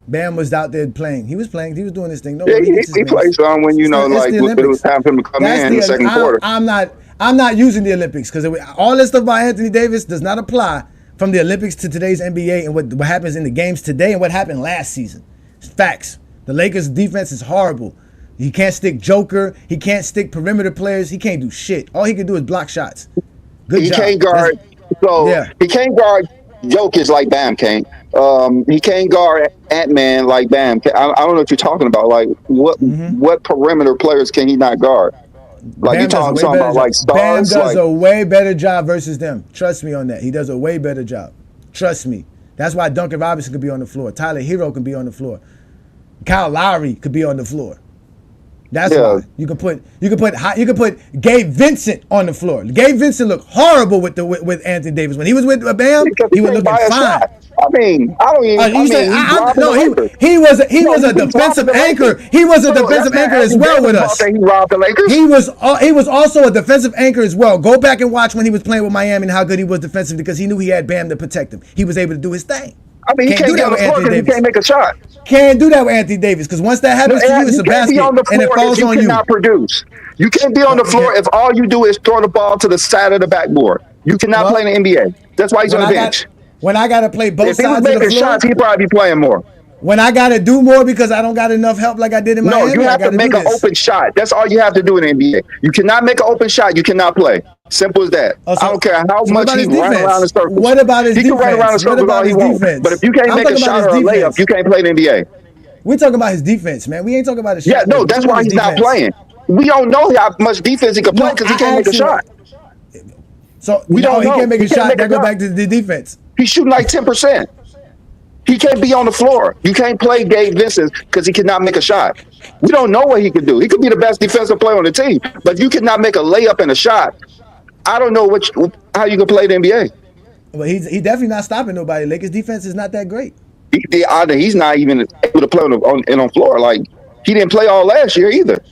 Bam was out there playing. He was playing. He was doing this thing. He plays some when it was time for him to come in the second quarter. I'm not using the Olympics because all this stuff about Anthony Davis does not apply from the Olympics to today's NBA and what happens in the games today and what happened last season. It's facts. The Lakers' defense is horrible. He can't stick Joker. He can't stick perimeter players. He can't do shit. All he can do is block shots. Good job. Can't guard. He can't guard Jokic like Bam can't. He can't guard Ant-Man like Bam. I don't know what you're talking about. Like what perimeter players can he not guard? Like you talking about like stars. Bam does a way better job versus them. Trust me on that. He does a way better job. Trust me. That's why Duncan Robinson could be on the floor. Tyler Hero can be on the floor. Kyle Lowry could be on the floor. That's why you can put Gabe Vincent on the floor. Gabe Vincent looked horrible with Anthony Davis when he was with Bam. He was looking fine. He was a defensive anchor. He was a defensive anchor as well with us. He robbed the Lakers. He was also a defensive anchor as well. Go back and watch when he was playing with Miami and how good he was defensively because he knew he had Bam to protect him. He was able to do his thing. He can't do that with Anthony Davis. He can't make a shot. Can't do that with Anthony Davis because once that happens to you, it's a basket and it falls on you. You cannot produce. You can't be on the floor if all you do is throw the ball to the side of the backboard. You cannot play in the NBA. That's why he's on the bench. When I got to play both sides of the floor. If he was making shots, he'd probably be playing more. When I got to do more because I don't got enough help like I did in Miami. No, you have to make an open shot. That's all you have to do in the NBA. You cannot make an open shot. You cannot play. Simple as that. I don't care how much he runs around in circles. What about his defense? He can run around in circles all he wants. But if you can't make a shot or a layup, you can't play in the NBA. We're talking about his defense, man. We ain't talking about his shot. Yeah, no, that's why he's not playing. We don't know how much defense he can play because he can't make a shot. So we don't know. He can't make a shot. That go back to the defense. He's shooting like 10%. He can't be on the floor. You can't play Gabe Vincent because he cannot make a shot. We don't know what he can do. He could be the best defensive player on the team, but if you cannot make a layup and a shot, I don't know how you can play the NBA. Well, he's definitely not stopping nobody. Lakers defense is not that great. He's not even able to play on floor. Like he didn't play all last year either.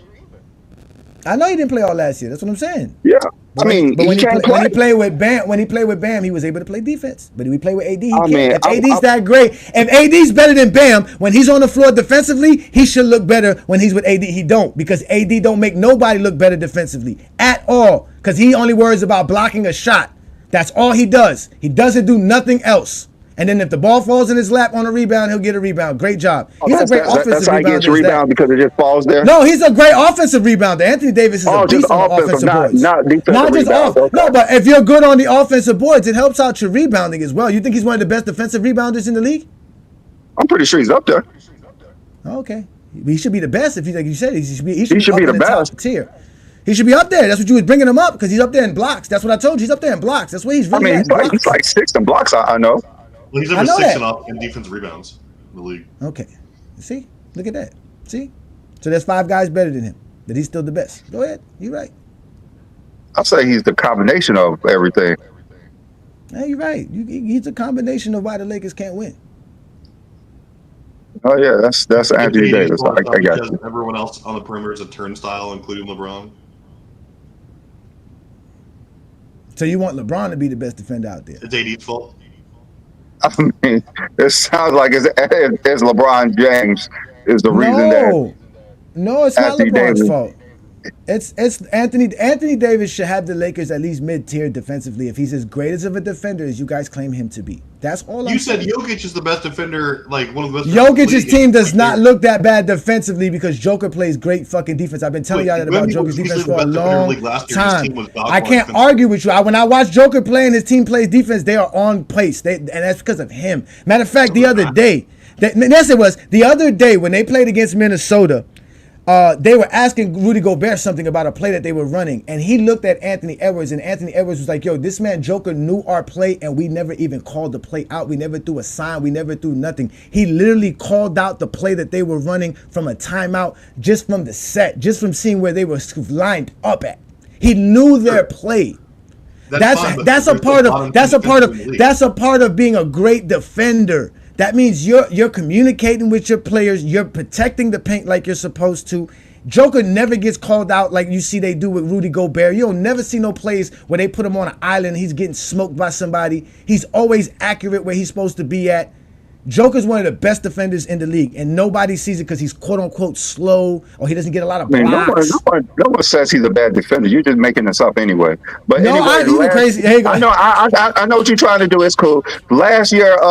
I know he didn't play all last year. That's what I'm saying. Yeah. But when he played with Bam, he was able to play defense. But when he played with AD, he can't. If AD's that great, if AD's better than Bam, when he's on the floor defensively, he should look better when he's with AD. He don't, because AD don't make nobody look better defensively at all, because he only worries about blocking a shot. That's all he does. He doesn't do nothing else. And then if the ball falls in his lap on a rebound, he'll get a rebound. Great job. He's a great offensive rebounder. That's how he gets rebound, because it just falls there? No, he's a great offensive rebounder. Anthony Davis is a beast on the offensive boards. Not just off. Okay. No, but if you're good on the offensive boards, it helps out your rebounding as well. You think he's one of the best defensive rebounders in the league? I'm pretty sure he's up there. Okay. He should be the best. If you like you said, he should be the best top tier. He should be up there. That's what you was bringing him up, because he's up there in blocks. That's what I told you. He's up there in blocks. That's where he's really at. He's like 6th in blocks, I know. Well, he's number 6 in defensive rebounds in the league. Okay. See? Look at that. See? So there's 5 guys better than him, but he's still the best. Go ahead. You're right. I'll say he's the combination of everything. Hey, you're right. He's a combination of why the Lakers can't win. Oh, yeah. That's Anthony Davis. I got you. Everyone else on the perimeter is a turnstile, including LeBron. So you want LeBron to be the best defender out there? It's AD's fault. I mean, it sounds like it's LeBron James is the reason that. No, it's Anthony not LeBron's Davis. fault. It's Anthony Davis should have the Lakers at least mid-tier defensively if he's as great as of a defender as you guys claim him to be. That's all I'm saying. You said Jokic is the best defender, like one of the best. Jokic's team does not look that bad defensively because Joker plays great fucking defense. I've been telling y'all that about Joker's defense for a long time. I can't argue with you. When I watch Joker play and his team plays defense, they are on pace. And that's because of him. Matter of fact, the other day when they played against Minnesota, they were asking Rudy Gobert something about a play that they were running, and he looked at Anthony Edwards, and Anthony Edwards was like, yo, this man Joker knew our play, and we never even called the play out. We never threw a sign. We never threw nothing. He literally called out the play that they were running from a timeout, just from the set, just from seeing where they were lined up at. He knew their play. That's a part of being a great defender. That means you're communicating with your players. You're protecting the paint like you're supposed to. Joker never gets called out like you see they do with Rudy Gobert. You'll never see no plays where they put him on an island and he's getting smoked by somebody. He's always accurate where he's supposed to be at. Joker's one of the best defenders in the league, and nobody sees it because he's quote-unquote slow or he doesn't get a lot of blocks. No one says he's a bad defender. You're just making this up anyway. But no, anyway, crazy. I know what you're trying to do. It's cool. Last year,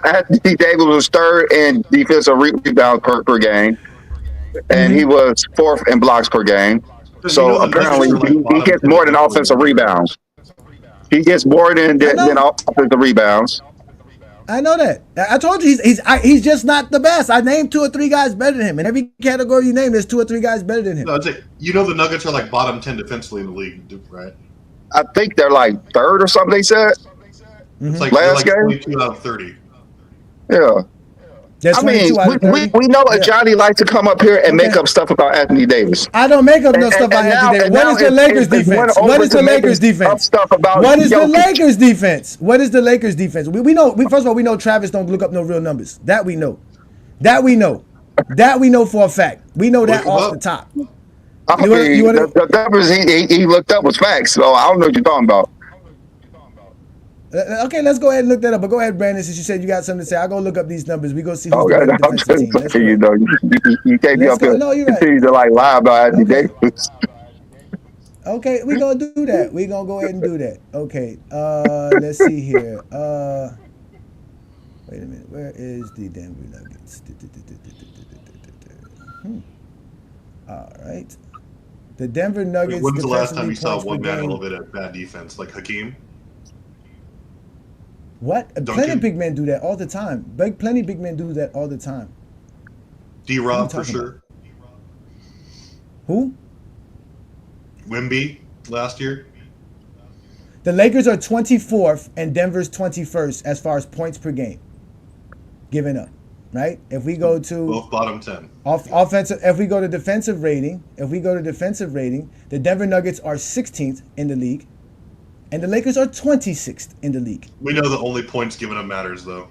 Anthony Davis was 3rd in defensive rebounds per game, and he was 4th in blocks per game. So apparently, he gets more than offensive rebounds. He gets more than offensive rebounds. I know that. I told you he's just not the best. I named 2 or 3 guys better than him. In every category you name, there's 2 or 3 guys better than him. No, the Nuggets are like bottom 10 defensively in the league, right? I think they're like 3rd or something. They said it's like last game 22 out of 30. Yeah. I mean, we know Johnny likes to come up here and make up stuff about Anthony Davis. I don't make up no stuff about Anthony Davis. What is the Lakers defense? What is the Lakers defense? What is the Lakers defense? What is the Lakers defense? We know. First of all, we know Travis don't look up no real numbers. That we know. That we know for a fact. We know that off the top. The numbers he looked up was facts. So I don't know what you're talking about. Okay, let's go ahead and look that up. But go ahead, Brandon, since you said you got something to say. I'll go look up these numbers. We go see who's the better defensive team. You can't be up here continue to lie about Anthony Davis. Okay, we're going to do that. We're going to go ahead and do that. Okay, let's see here. Wait a minute. Where is the Denver Nuggets? All right. The Denver Nuggets. When's the last time you saw one man elevate at bad defense, like Hakeem? What? Plenty of big men do that all the time. Plenty of big men do that all the time. D-Rob for sure. About? Who? Wemby last year. The Lakers are 24th and Denver's 21st as far as points per game given up. Right? If we go to both bottom 10. Offensive, if we go to defensive rating, the Denver Nuggets are 16th in the league. And the Lakers are 26th in the league. We know the only points given up matters, though.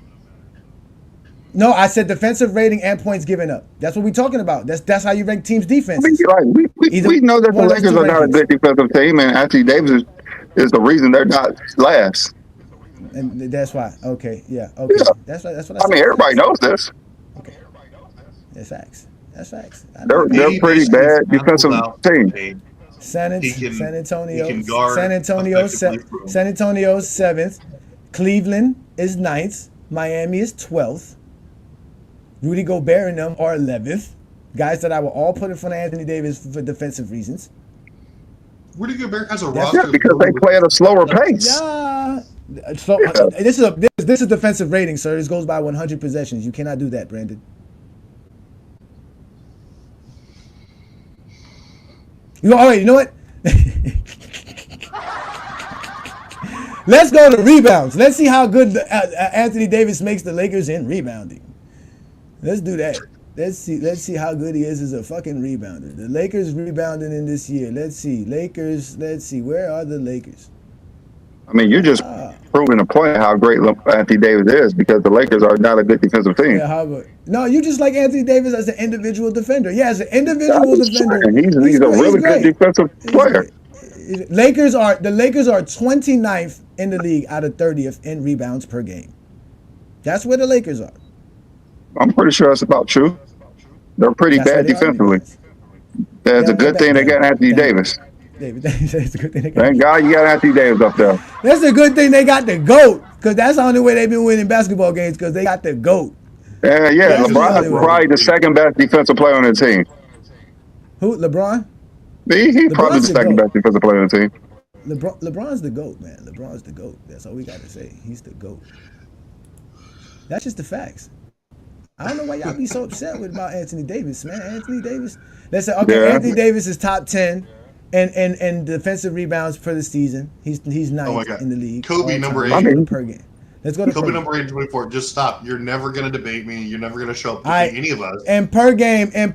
No, I said defensive rating and points given up. That's what we're talking about. That's how you rank teams' I mean, defenses. we know that the one of those Lakers two are not a rankings. good defensive team, and Anthony Davis is the reason they're not last. And that's why. Okay, yeah, okay. Yeah. That's what I I said. mean, everybody knows this. Okay. That's facts. That's facts. They're AD pretty basically bad canceled defensive out team. Cade. San He can Antonio, guard San Antonio, effectively from- San Antonio's 7th. Cleveland is 9th. Miami is 12th. Rudy Gobert and them are 11th. Guys that I will all put in front of Anthony Davis for defensive reasons. Rudy Gobert has a Yeah, roster Because they play at a slower pace. Yeah. So this is defensive rating, sir. This goes by 100 possessions. You cannot do that, Brandon. You know what? Let's go to rebounds. Let's see how good Anthony Davis makes the Lakers in rebounding. Let's do that. Let's see how good he is as a fucking rebounder. The Lakers rebounding in this year. Let's see. Where are the Lakers? I mean, you're just proving the point how great Anthony Davis is because the Lakers are not a good defensive team. Yeah, how about? No, you just like Anthony Davis as an individual defender. Yeah, as an individual defender. He's a really good defensive player. The Lakers are 29th in the league out of 30th in rebounds per game. That's where the Lakers are. I'm pretty sure that's about true. They're pretty bad defensively. That's a good thing they got Anthony Davis. That's a good thing they got. Thank God you got Anthony Davis up there. That's a good thing they got the GOAT, because that's the only way they've been winning basketball games, because they got the GOAT. Yeah, LeBron is probably the second best defensive player on the team. Who? LeBron? He's probably the second best defensive player on the team. LeBron's the GOAT, man. LeBron's the GOAT. That's all we got to say. He's the GOAT. That's just the facts. I don't know why y'all be so upset about Anthony Davis, man. Anthony Davis. Let's say, okay, Anthony Davis is top 10 and defensive rebounds for the season. He's ninth in the league. Kobe number 8 per game. Let's go to Kobe number 8 and 24. Just stop. You're never gonna debate me. You're never gonna show up to any of us. And per game, he's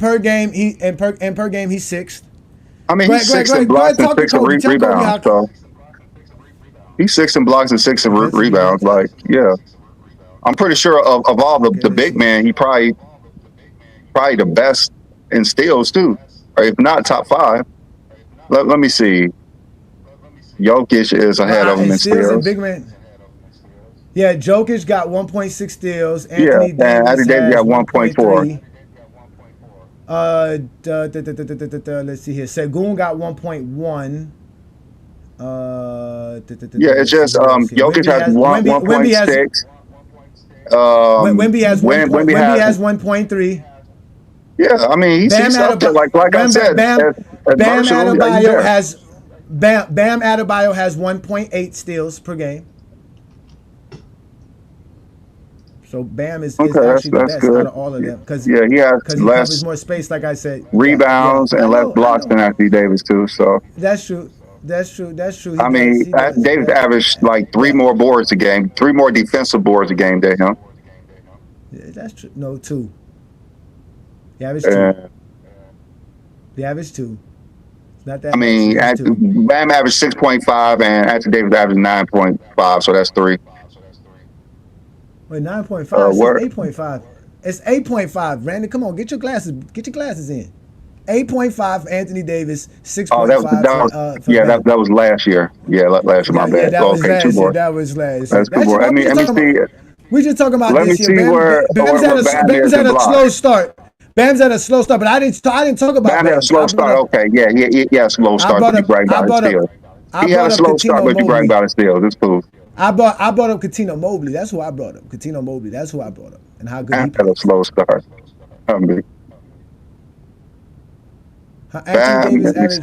sixth. I mean, he's sixth in blocks and sixth in rebounds. So he's sixth in blocks and sixth in rebounds. Like, yeah. I'm pretty sure of all the big men, he probably the best in steals too, or if not top 5. Let me see. Jokic is ahead of him in steals. Big man. Yeah, Jokic got 1.6 steals. Anthony Davis got 1.4. Let's see here. Segun got 1.1. Yeah, it's just Jokic has 1.6. Wemby has 1.3. Yeah, I mean he's up there. Like I said, Bam Adebayo has 1.8 steals per game. So Bam is actually the best out of all of them because he has less covers more space. Like I said, rebounds and less blocks than Anthony Davis too. So that's true. I mean, Davis averaged like 3 more boards a game, 3 more defensive boards a game than him. Yeah, that's true. No, 2. He averaged 2. He averaged 2. It's not that. I mean, Bam averaged 6.5 and Anthony Davis averaged 9.5, so that's 3. Wait, 9.5. It's 8.5. It's 8.5. Brandon, come on, get your glasses in. 8.5 for Anthony Davis, 6.5 that was last year. Yeah, last year, my bad. That was last year. That was last year. That's good. Let me see. We just talking about Let this me see year. Bam's had a slow start. Bam's had a slow start, but I didn't talk about Bam had a slow start. Okay, yeah, he had a slow start, but he bragged about his steals. He had a slow start, but he bragged about his steals. It's cool. I brought up Coutinho Mobley. That's who I brought up. Coutinho Mobley. That's who I brought up. And how good he played. Had a slow start. Anthony Davis averaged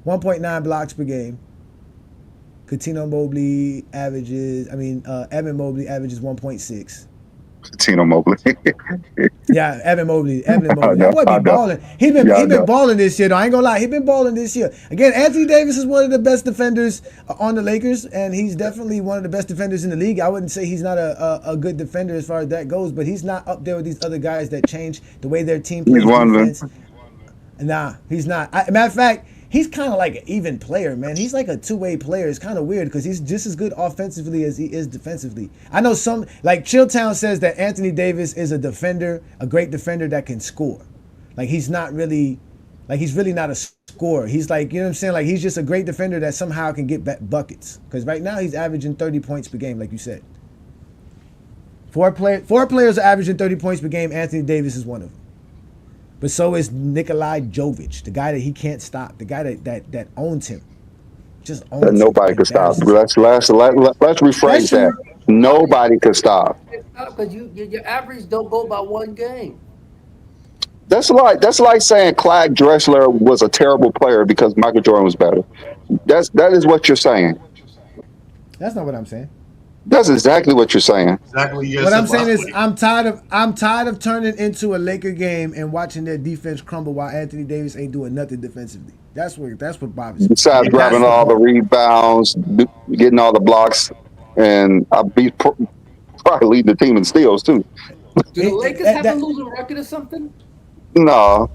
1.9 blocks per game. Coutinho Mobley averages, Evan Mobley averages 1.6. Coutinho Mobley. Yeah, Evan Mobley. That boy be balling. He been balling this year, though. I ain't gonna lie. He been balling this year. Again, Anthony Davis is one of the best defenders on the Lakers, and he's definitely one of the best defenders in the league. I wouldn't say he's not a good defender as far as that goes, but he's not up there with these other guys that change the way their team plays defense. Nah, he's not. Matter of fact, he's kind of like an even player, man. He's like a two-way player. It's kind of weird because he's just as good offensively as he is defensively. I know some, like Chilltown says that Anthony Davis is a defender, a great defender that can score. Like he's not really, like he's really not a scorer. He's like, you know what I'm saying? Like he's just a great defender that somehow can get buckets. Because right now he's averaging 30 points per game, like you said. Four players are averaging 30 points per game. Anthony Davis is one of them. But so is Nikolai Jokic, the guy that he can't stop, the guy that owns him. Just owns him. Nobody could stop. Let's rephrase that. Nobody could stop. Because your average don't go by one game. That's like saying Clyde Drexler was a terrible player because Michael Jordan was better. That is what you're saying. That's not what I'm saying. That's exactly what you're saying. Exactly. What I'm saying is I'm tired of turning into a Laker game and watching their defense crumble while Anthony Davis ain't doing nothing defensively. That's what bothers me. Besides grabbing all the rebounds, getting all the blocks, and I'll be probably leading the team in steals too. Do the Lakers have a losing record or something? No.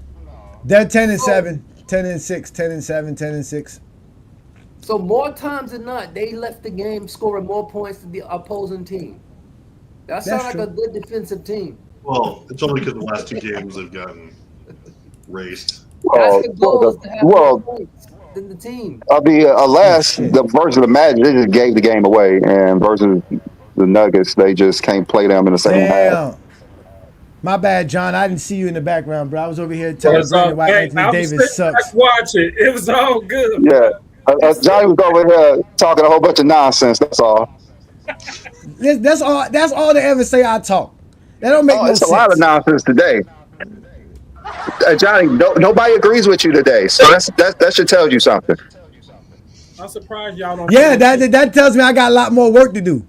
They're 10-7, 10-6, 10-7, 10-6. So more times than not, they left the game scoring more points than the opposing team. That sounds like a good defensive team. Well, it's only because the last two games have gotten raced. That's the goal, is to have more points than the team. I mean, unless the versus the Magic, they just gave the game away, and versus the Nuggets, they just can't play them in the second half. My bad, John. I didn't see you in the background, bro. I was over here telling Brandon why Anthony Davis sucks. Watch it. It was all good. Yeah. Johnny was over here talking a whole bunch of nonsense. That's all. That's all they ever say. I talk. That don't make no sense. It's a lot of nonsense today. Johnny, nobody agrees with you today, so that should tell you something. I'm surprised y'all don't. Yeah, that tells me I got a lot more work to do.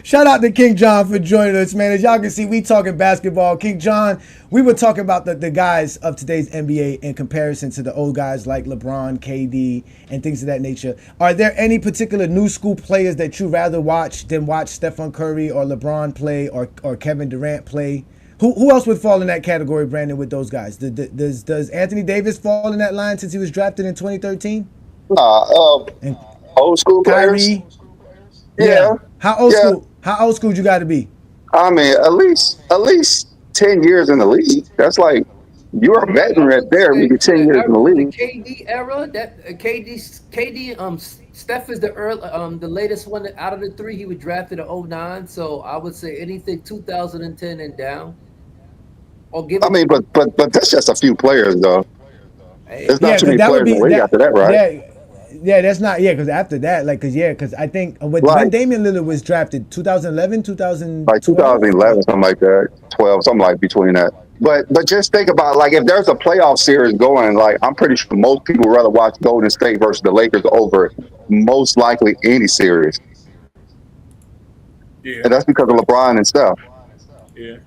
Shout out to King John for joining us, man. As y'all can see, we talking basketball. King John, we were talking about the guys of today's NBA in comparison to the old guys like LeBron, KD, and things of that nature. Are there any particular new school players that you rather watch than watch Stephen Curry or LeBron play or Kevin Durant play? Who else would fall in that category, Brandon, with those guys? Does Anthony Davis fall in that line since he was drafted in 2013? Old school players? Kyrie? Yeah. How old school you got to be? I mean, at least 10 years in the league. That's like you're a veteran right there. We get 10 years in the league. The KD era, Steph is the latest one out of the three. He was drafted in 2009, so I would say anything 2010 and down. Or give. I mean, but that's just a few players though. There's not too many players in the league after that, right? Yeah, that's not, because after that, because I think when Damian Lillard was drafted, 2011, 2012? Like 2011, something like that, 12, something like between that. But just think about, like, if there's a playoff series going, like, I'm pretty sure most people would rather watch Golden State versus the Lakers over most likely any series. Yeah. And that's because of LeBron and Steph. Yeah.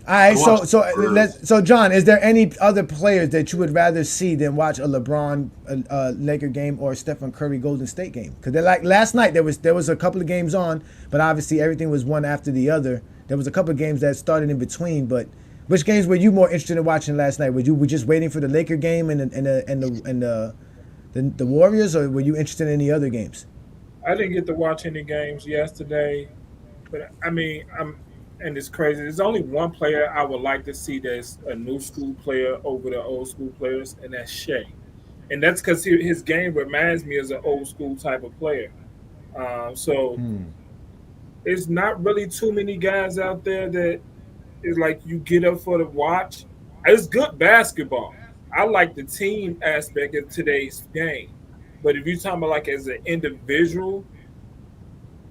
All right, so John, is there any other players that you would rather see than watch a LeBron Laker game or a Stephen Curry Golden State game? Because like last night there was a couple of games on, but obviously everything was one after the other. There was a couple of games that started in between, but which games were you more interested in watching last night? Were you just waiting for the Laker game and the Warriors, or were you interested in any other games? I didn't get to watch any games yesterday, but I mean and it's crazy. There's only one player I would like to see that's a new school player over the old school players, and that's Shea. And that's because his game reminds me as an old school type of player. There's not really too many guys out there that is like you get up for the watch. It's good basketball. I like the team aspect of today's game. But if you're talking about like as an individual,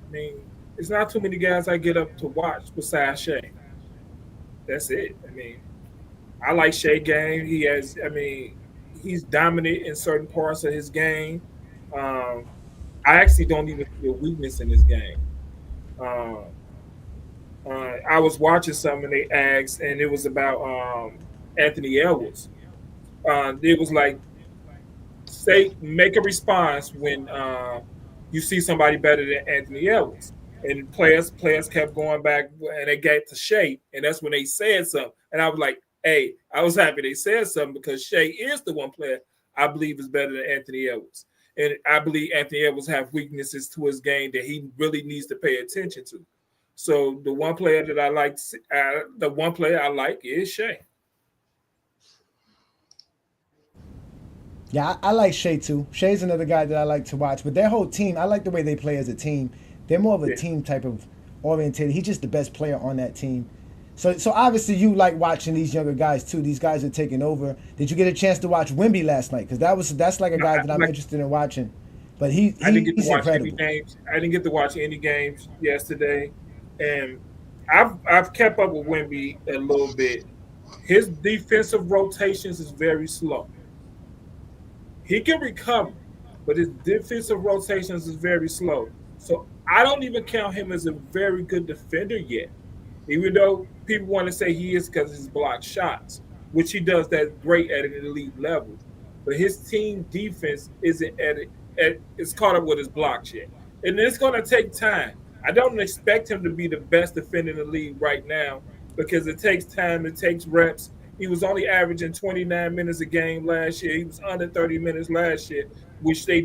I mean, it's not too many guys I get up to watch besides Shea. That's it. I mean, I like Shea game. He's dominant in certain parts of his game. I actually don't even see a weakness in his game. I was watching some and they asked, and it was about Anthony Edwards. It was like, make a response when you see somebody better than Anthony Edwards. And players kept going back, and they got to Shea, and that's when they said something. And I was like, hey, I was happy they said something because Shea is the one player I believe is better than Anthony Edwards. And I believe Anthony Edwards have weaknesses to his game that he really needs to pay attention to. So the one player that I like is Shea. Yeah, I like Shea too. Shea's another guy that I like to watch. But their whole team, I like the way they play as a team. They're more of a team type of oriented. He's just the best player on that team. So obviously you like watching these younger guys too. These guys are taking over. Did you get a chance to watch Wemby last night? Because that's like a guy that I'm interested in watching. But he's incredible. I didn't get to watch any games yesterday, and I've kept up with Wemby a little bit. His defensive rotations is very slow. He can recover, but his defensive rotations is very slow. So I don't even count him as a very good defender yet, even though people want to say he is because of his block shots, which he does that great at an elite level. But his team defense isn't it's caught up with his blocks yet. And it's going to take time. I don't expect him to be the best defender in the league right now because it takes time, it takes reps. He was only averaging 29 minutes a game last year. He was under 30 minutes last year, which they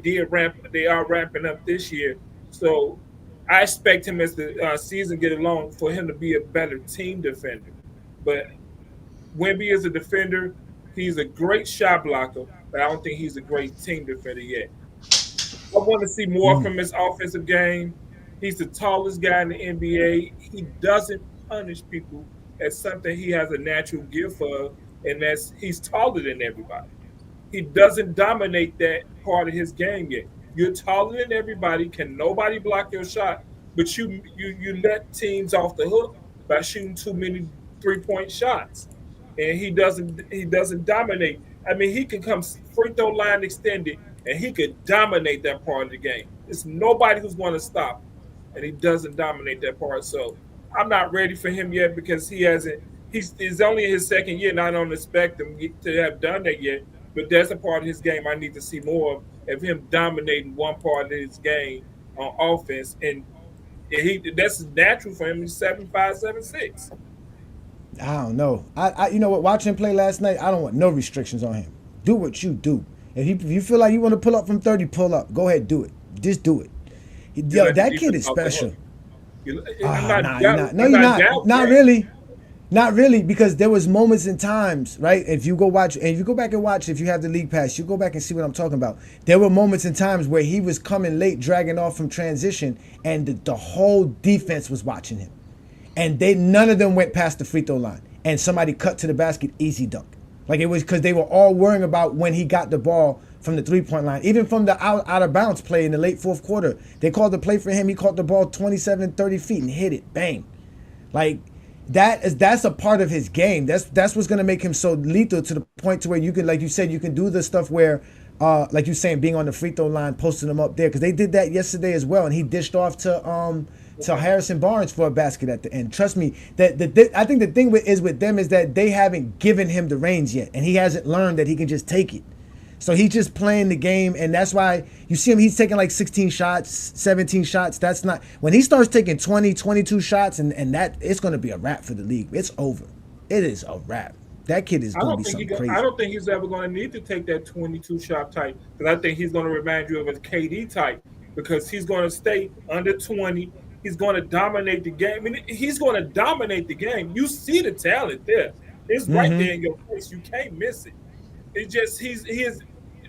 are ramping up this year. So I expect him as the season get along for him to be a better team defender. But Wemby is a defender. He's a great shot blocker, but I don't think he's a great team defender yet. I want to see more from his offensive game. He's the tallest guy in the NBA. He doesn't punish people. That's something he has a natural gift of, and that's he's taller than everybody. He doesn't dominate that part of his game yet. You're taller than everybody. Can nobody block your shot? But you let teams off the hook by shooting too many 3-point shots, and he doesn't dominate. I mean, he can come free throw line extended, and he could dominate that part of the game. There's nobody who's going to stop him, and he doesn't dominate that part. So I'm not ready for him yet because he's only in his second year, and I don't expect him to have done that yet. But that's a part of his game I need to see more of him dominating one part of his game on offense, and that's natural for him. He's 7'5", 7'6". I don't know. I you know what? Watching him play last night, I don't want no restrictions on him. Do what you do. If you feel like you want to pull up from 30, pull up. Go ahead, do it. Just do it. Yo, that kid is special. No, you're not. Not really. Not really, because there was moments and times, right? If you go back and watch, if you have the league pass, you go back and see what I'm talking about. There were moments and times where he was coming late, dragging off from transition, and the whole defense was watching him. And none of them went past the free throw line. And somebody cut to the basket, easy dunk. Like it was because they were all worrying about when he got the ball from the 3-point line. Even from the out of bounds play in the late fourth quarter, they called the play for him. He caught the ball 27, 30 feet and hit it. Bang. Like that's a part of his game. That's what's gonna make him so lethal to the point to where you can, like you said, you can do the stuff where like you're saying, being on the free throw line, posting them up there, because they did that yesterday as well, and he dished off to Harrison Barnes for a basket at the end. Trust me, I think the thing with them is that they haven't given him the reins yet, and he hasn't learned that he can just take it. So he's just playing the game, and that's why you see him, he's taking like 16 shots, 17 shots. That's not, when he starts taking 20, 22 shots, and that, it's going to be a wrap for the league. It's over. It is a wrap. That kid is going to be something crazy. I don't think he's ever going to need to take that 22-shot type, because I think he's going to remind you of a KD type, because he's going to stay under 20. He's going to dominate the game. I mean, he's going to dominate the game. You see the talent there. It's right there in your face. You can't miss it. It's just he is,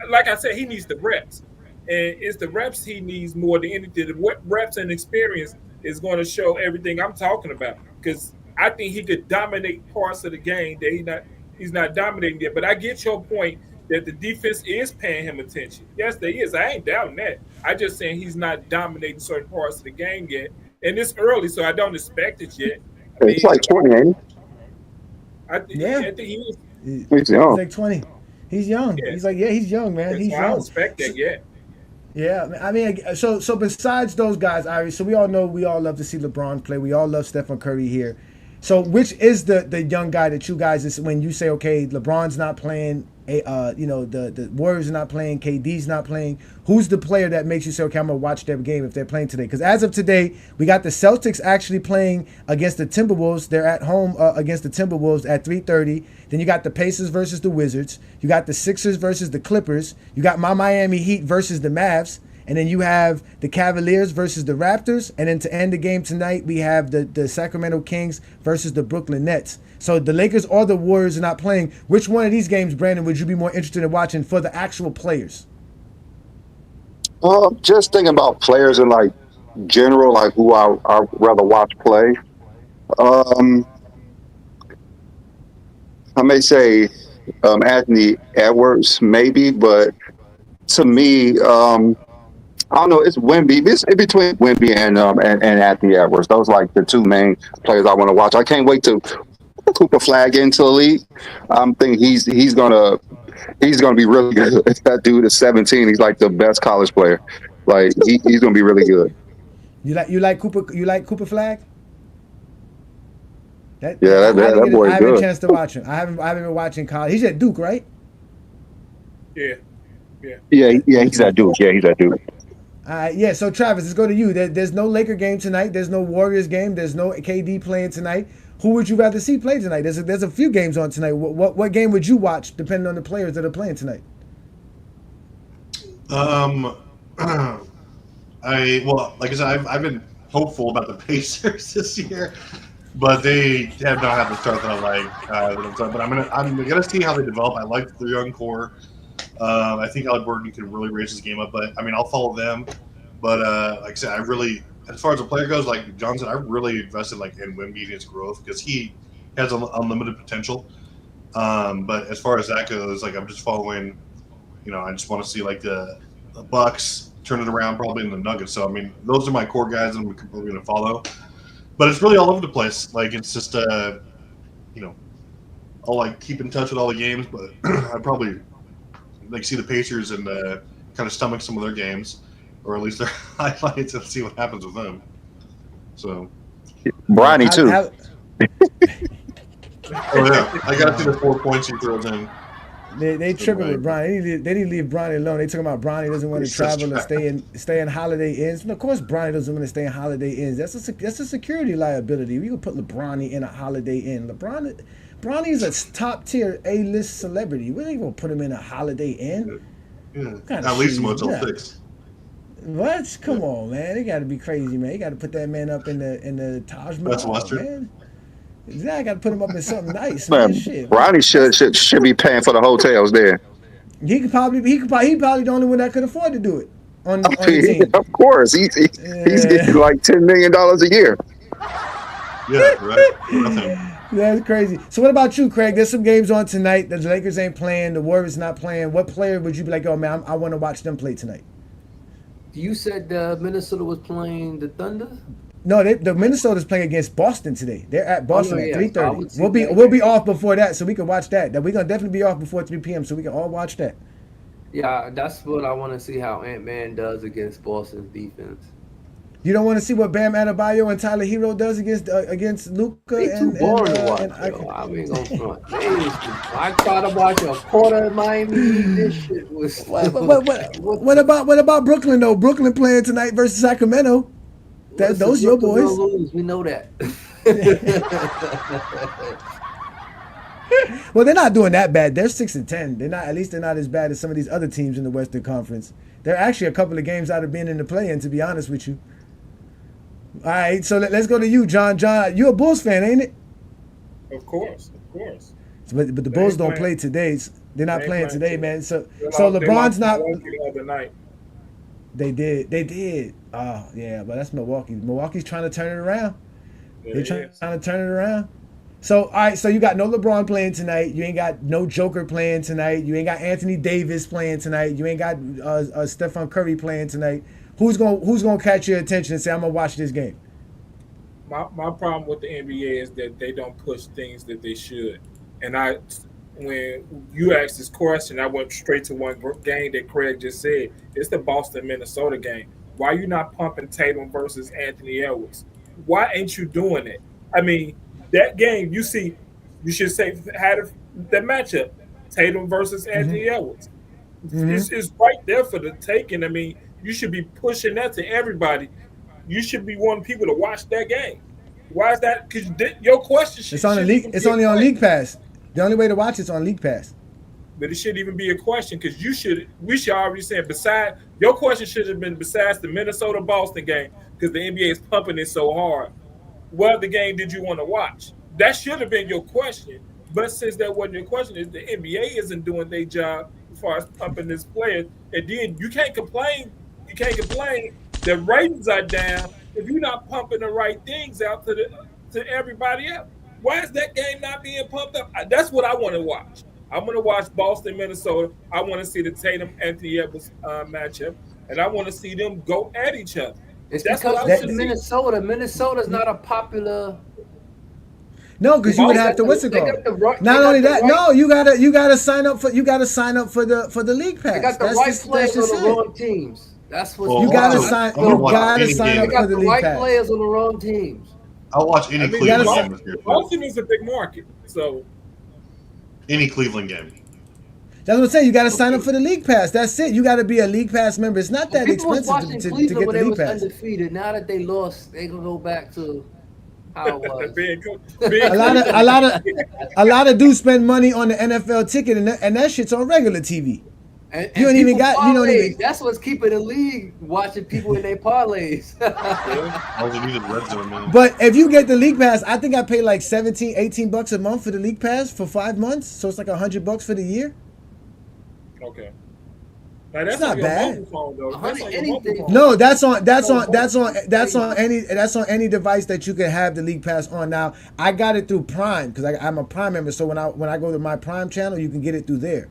like I said, he needs the reps. And it's the reps he needs more than anything. The reps and experience is going to show everything I'm talking about. Because I think he could dominate parts of the game that he's not dominating yet. But I get your point that the defense is paying him attention. Yes, they is. I ain't doubting that. I just saying he's not dominating certain parts of the game yet. And it's early, so I don't expect it yet. It's like 20, ain't he? I think he is. He's young. He's like 20. He's young. Yeah. He's like, yeah, he's young, man. He's young. I don't expect that yet. Yeah, I mean, so besides those guys, Irie, so we all know we all love to see LeBron play. We all love Stephen Curry here. So which is the young guy that you guys, when you say, okay, LeBron's not playing, the Warriors are not playing, KD's not playing. Who's the player that makes you say, okay, I'm gonna watch their game if they're playing today? Because as of today, we got the Celtics actually playing against the Timberwolves. They're at home against the Timberwolves at 3:30. Then you got the Pacers versus the Wizards. You got the Sixers versus the Clippers. You got my Miami Heat versus the Mavs. And then you have the Cavaliers versus the Raptors. And then to end the game tonight, we have the Sacramento Kings versus the Brooklyn Nets. So the Lakers or the Warriors are not playing. Which one of these games, Brandon, would you be more interested in watching for the actual players? Just thinking about players in like general, like who I rather watch play. I may say Anthony Edwards, maybe, but to me, I don't know. It's Wemby. It's in between Wemby and Anthony Edwards. Those are like the two main players I want to watch. I can't wait to Cooper Flag into the league. I'm thinking he's gonna be really good. That dude is 17. He's like the best college player. Like he's gonna be really good. You like Cooper Flag? That boy is I haven't good. a chance to watch him. I haven't been watching college. He's at Duke, right? Yeah. He's at Duke. Yeah, he's at Duke. Yeah, so Travis, let's go to you. There's no Laker game tonight. There's no Warriors game. There's no KD playing tonight. Who would you rather see play tonight? There's a few games on tonight. What game would you watch depending on the players that are playing tonight? Like I said, I've been hopeful about the Pacers this year, but they have not had the start that I like. But I'm gonna see how they develop. I like the young core. I think Halliburton can really raise his game up, but I mean, I'll follow them. But like I said, as far as a player goes, like Johnson, I really invested in Wemby and his growth because he has unlimited potential. But as far as that goes, I'm just following. I just want to see the Bucks turn it around, probably in the Nuggets. So I mean, those are my core guys, and we're probably going to follow. But it's really all over the place. It's just I'll keep in touch with all the games, but I probably see the Pacers and kind of stomach some of their games, or at least their highlights, and see what happens with them. So, Bronny too. Oh yeah, I got to see the 4 points he throws in. They tripping with Bronny. They didn't leave Bronny alone. They talking about Bronny doesn't want to travel and stay in Holiday Inns. Of course, Bronny doesn't want to stay in Holiday Inns. That's a security liability. We could put LeBronny in a Holiday Inn. Bronny is a top tier A-list celebrity. We ain't gonna put him in a Holiday Inn. Yeah. At least Motel 6. What? Come on, man. They got to be crazy, man. You got to put that man up in the Taj Mahal, That's Western. Man. Yeah, I got to put him up in something nice, man. Shit, Bronny should be paying for the hotels there. He probably the only one that could afford to do it on the team. Of course, he's getting like $10 million a year. Yeah, right. Nothing. That's crazy. So what about you, Craig? There's some games on tonight. The Lakers ain't playing. The Warriors not playing. What player would you be like, oh, man, I want to watch them play tonight? You said Minnesota was playing the Thunder? No, the Minnesota's playing against Boston today. They're at Boston at 3:30. We'll be off before that, so we can watch that. We're going to definitely be off before 3 p.m., so we can all watch that. Yeah, that's what I want to see, how Ant-Man does against Boston's defense. You don't want to see what Bam Adebayo and Tyler Hero does against Luka? They too boring to watch. I ain't gonna front. I tried to watch a quarter of Miami. This shit was. What about Brooklyn though? Brooklyn playing tonight versus Sacramento. Those your boys. Lose. We know that. Well, they're not doing that bad. They're 6-10. They're not. At least they're not as bad as some of these other teams in the Western Conference. They're actually a couple of games out of being in the play-in, to be honest with you. All right, so let's go to you, John. John, you're a Bulls fan, ain't it? Of course. But the Bulls don't play today. They're not playing today, man. So LeBron's not. The other night. They did. Oh yeah, but that's Milwaukee. Milwaukee's trying to turn it around. They're trying to turn it around. So all right, so you got no LeBron playing tonight. You ain't got no Joker playing tonight. You ain't got Anthony Davis playing tonight. You ain't got Stephen Curry playing tonight. Who's gonna catch your attention and say, I'm gonna watch this game? My problem with the NBA is that they don't push things that they should. And when you asked this question, I went straight to one game that Craig just said. It's the Boston-Minnesota game. Why are you not pumping Tatum versus Anthony Edwards? Why ain't you doing it? I mean, that game, you should say, had that matchup. Tatum versus Anthony Edwards. It's right there for the taking. I mean, you should be pushing that to everybody. You should be wanting people to watch that game. Why is that? Because your question should. It's on the league. It's only on League Pass. The only way to watch it's on League Pass. But it shouldn't even be a question because we should already say besides your question should have been besides the Minnesota Boston game because the NBA is pumping it so hard. What other game did you want to watch? That should have been your question. But since that wasn't your question, is the NBA isn't doing their job as far as pumping this player, and then you can't complain. You can't complain. The ratings are down if you're not pumping the right things out to everybody else. Why is that game not being pumped up? That's what I want to watch. I'm going to watch Boston, Minnesota. I want to see the Tatum Anthony Edwards matchup, and I want to see them go at each other. It's because it's Minnesota. Minnesota's not a popular. No, because you would have to. What's it called? Not only that, no, you gotta sign up for the league pass. They got the right players on the wrong teams. That's what you gotta sign. You gotta sign up for the league pass. Right players on the wrong teams. I'll watch any Cleveland game. Boston is a big market, so any Cleveland game. That's what I'm saying. You got to sign up for the league pass. That's it. You got to be a league pass member. It's not that expensive to get the league pass. Undefeated. Now that they lost, they gonna go back to how it was. a lot of dudes spend money on the NFL ticket, and that shit's on regular TV. And you don't even got. You don't even. That's what's keeping the league watching people in their parlays. But if you get the league pass, I think I pay like $17-$18 a month for the league pass for 5 months. So it's like $100 for the year. Okay. Now that's not bad. Phone, no, that's on any device that you can have the league pass on. Now I got it through Prime because I'm a Prime member. So when I go to my Prime channel, you can get it through there.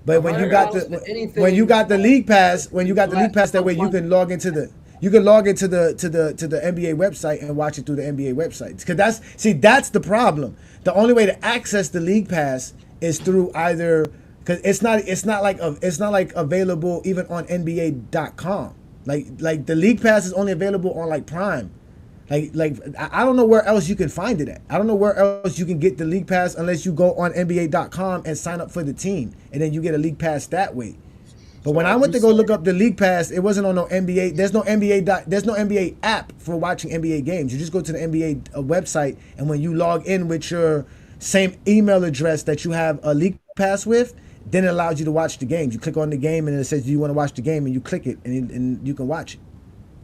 But when you got the league pass, that way you can log into the NBA website and watch it through the NBA website. Because that's the problem. The only way to access the league pass is through either. Because it's not like available even on NBA.com. Like the league pass is only available on like Prime. Like I don't know where else you can find it at. I don't know where else you can get the league pass unless you go on NBA.com and sign up for the team, and then you get a league pass that way. But when I went to go look up the league pass, it wasn't on no NBA. There's no NBA app for watching NBA games. You just go to the NBA website, and when you log in with your same email address that you have a league pass with, then it allows you to watch the games. You click on the game and it says, do you want to watch the game? And you click it and you can watch it.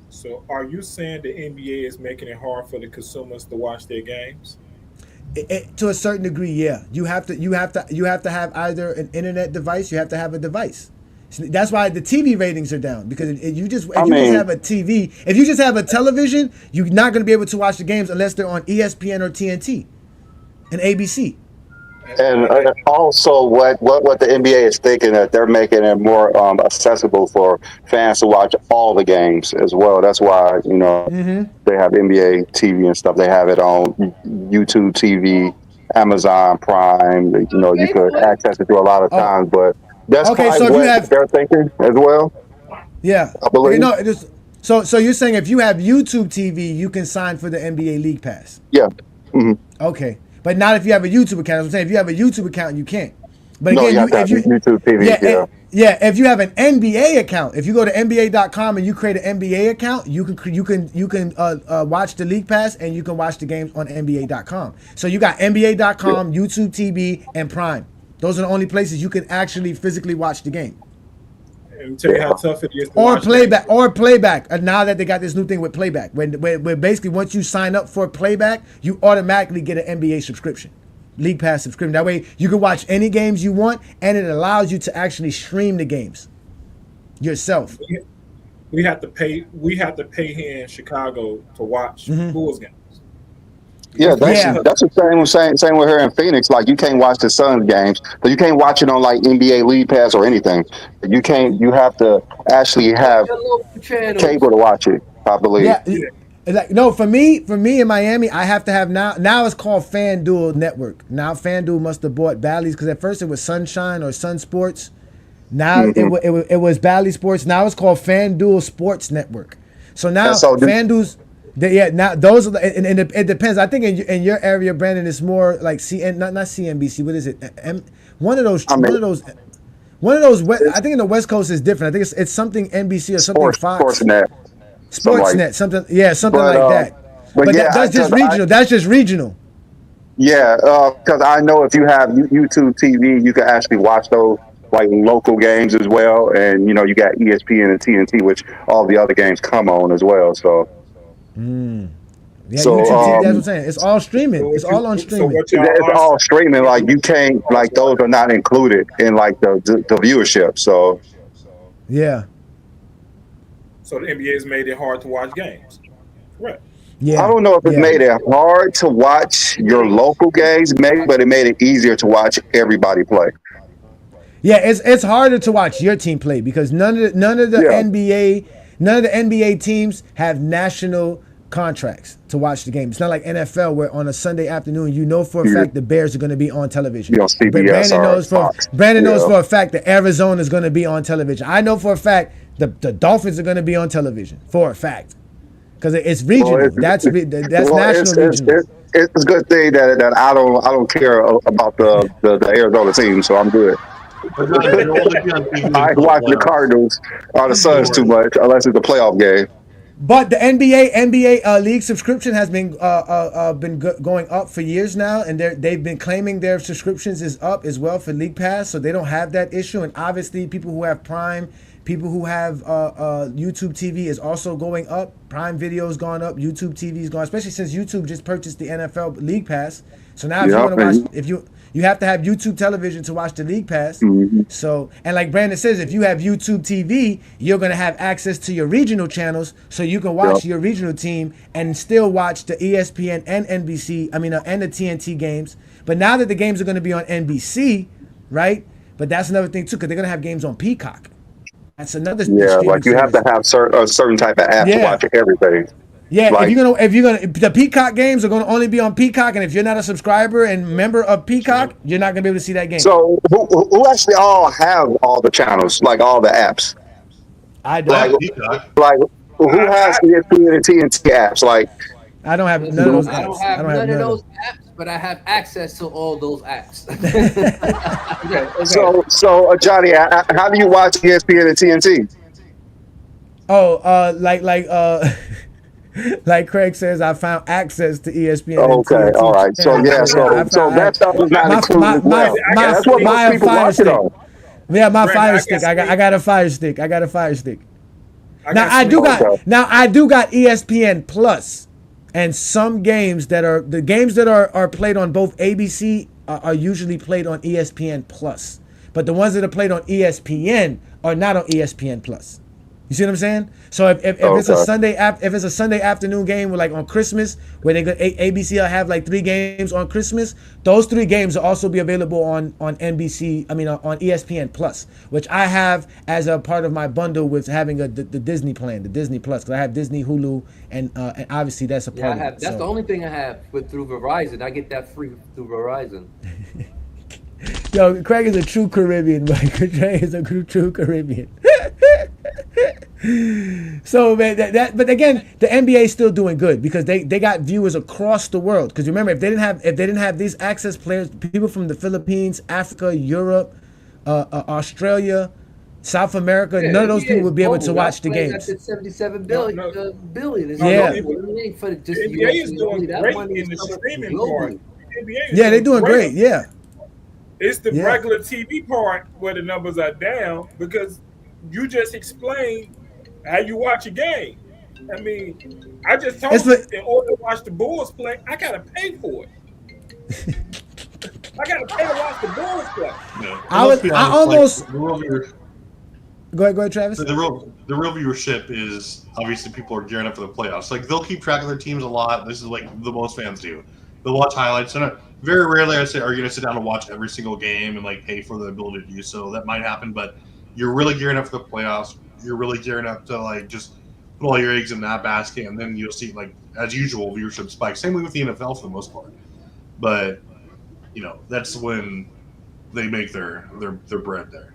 So are you saying the NBA is making it hard for the consumers to watch their games? To a certain degree, yeah. You have to have either an internet device, you have to have a device. That's why the TV ratings are down, because if you just have a TV, if you just have a television, you're not going to be able to watch the games unless they're on ESPN or TNT and ABC. And also, what the NBA is thinking, that they're making it more accessible for fans to watch all the games as well. That's why they have NBA TV and stuff. They have it on YouTube TV, Amazon Prime. You could access it through a lot of times, but that's kind of what they're thinking as well. Yeah, I believe. So you're saying if you have YouTube TV, you can sign for the NBA League Pass? Yeah. Mm-hmm. Okay. But not if you have a YouTube account. I'm saying if you have a YouTube account, you can't. But again, you have YouTube TV. If you have an NBA account, if you go to NBA.com and you create an NBA account, you can watch the League Pass and you can watch the games on NBA.com. So you got NBA.com, YouTube TV, and Prime. Those are the only places you can actually physically watch the game. And tell you how tough it is. Or playback. Now that they got this new thing with playback, where basically once you sign up for playback, you automatically get an NBA subscription, League Pass subscription. That way you can watch any games you want, and it allows you to actually stream the games yourself. We have to pay here in Chicago to watch Bulls games. Yeah, that's the same with her in Phoenix. Like, you can't watch the Suns games, but you can't watch it on like NBA League Pass or anything. You can't. You have to actually have cable to watch it, I believe. Yeah. For me in Miami, I have to have now it's called FanDuel Network. Now FanDuel must have bought Bally's, because at first it was Sunshine or Sun Sports. Now it was Bally Sports. Now it's called FanDuel Sports Network. So now FanDuel's. Now those are and it depends. I think in your area, Brandon, it's more like not CNBC. What is it? One of those. I mean, I think in the West Coast is different. I think it's something NBC or something Fox. Sportsnet. Sportsnet, something like that. But yeah, that's just regional. That's just regional. Yeah, because I know if you have YouTube TV, you can actually watch those like local games as well, and you know you got ESPN and TNT, which all the other games come on as well. So, Yeah, so YouTube TV, that's what I'm saying. It's all streaming. It's all on streaming. It's all streaming. Like you can't, like those are not included in like the viewership. So, yeah. So the NBA has made it hard to watch games. Right. Yeah. I don't know if it's made it hard to watch your local games, maybe, but it made it easier to watch everybody play. Yeah, it's harder to watch your team play because none of the NBA teams have national contracts to watch the game. It's not like NFL where on a Sunday afternoon you know for a fact the Bears are going to be on television. Brandon knows for a fact that Arizona is going to be on television. I know for a fact the Dolphins are going to be on television for a fact. Because it's regional. That's national regional. It's a good thing that I don't care about the Arizona team, so I'm good. I watch the Cardinals or the Suns too much unless it's a playoff game. But the NBA league subscription has been going up for years now, and they've been claiming their subscriptions is up as well for League Pass, so they don't have that issue. And obviously, people who have Prime. People who have YouTube TV is also going up. Prime Video's gone up. YouTube TV's gone, especially since YouTube just purchased the NFL League Pass. So now, if you want to watch, you have to have YouTube television to watch the League Pass. Mm-hmm. So, and like Brandon says, if you have YouTube TV, you're gonna have access to your regional channels, so you can watch your regional team and still watch the ESPN and NBC. And the TNT games. But now that the games are gonna be on NBC, right? But that's another thing too, because they're gonna have games on Peacock. That's another. Yeah, like you have to have a certain type of app to watch everything. Yeah, like, if you're gonna, the Peacock games are gonna only be on Peacock, and if you're not a subscriber and member of Peacock, you're not gonna be able to see that game. So who actually all have all the channels, like all the apps? I don't. Like who has ESPN and TNT apps? Like I don't have none of those apps. I don't have none of those apps, but I have access to all those apps. Okay. So Johnny, how do you watch ESPN and TNT? Like Craig says, I found access to ESPN. Okay, all right. So so that stuff is not included. That's what most people watch it on. Yeah, my Fire Stick. I got a Fire Stick. Now I do got ESPN Plus. And some games that are played on both ABC are usually played on ESPN Plus, but the ones that are played on ESPN are not on ESPN Plus. You see what I'm saying? So if it's a Sunday afternoon game, like on Christmas, where ABC will have like 3 games on Christmas, those 3 games will also be available on NBC. On ESPN Plus, which I have as a part of my bundle with having the Disney plan, the Disney Plus, because I have Disney, Hulu, and obviously that's a part of it. That's the only thing I have through Verizon. I get that free through Verizon. Yo, Craig is a true Caribbean, man. Craig is a true Caribbean. So, man, but again, the NBA is still doing good because they got viewers across the world. Because remember, if they didn't have these access players, people from the Philippines, Africa, Europe, Australia, South America, none of those people would be able to watch the games. That's 77 billion. Yeah. The NBA is doing great in the streaming part. Yeah, they're doing great. Yeah. It's the regular TV part where the numbers are down because you just explained how you watch a game. I mean, I just told you in order to watch the Bulls play, I gotta pay for it. I gotta pay to watch the Bulls play. Go ahead, Travis. The real viewership is obviously people are gearing up for the playoffs. Like they'll keep track of their teams a lot. This is like the most fans do. They'll watch highlights. And very rarely, are you gonna sit down and watch every single game and like pay for the ability to do so. That might happen, but you're really gearing up for the playoffs. You're really gearing up to like just put all your eggs in that basket, and then you'll see like as usual viewership spike. Same way with the NFL for the most part. But that's when they make their bread there.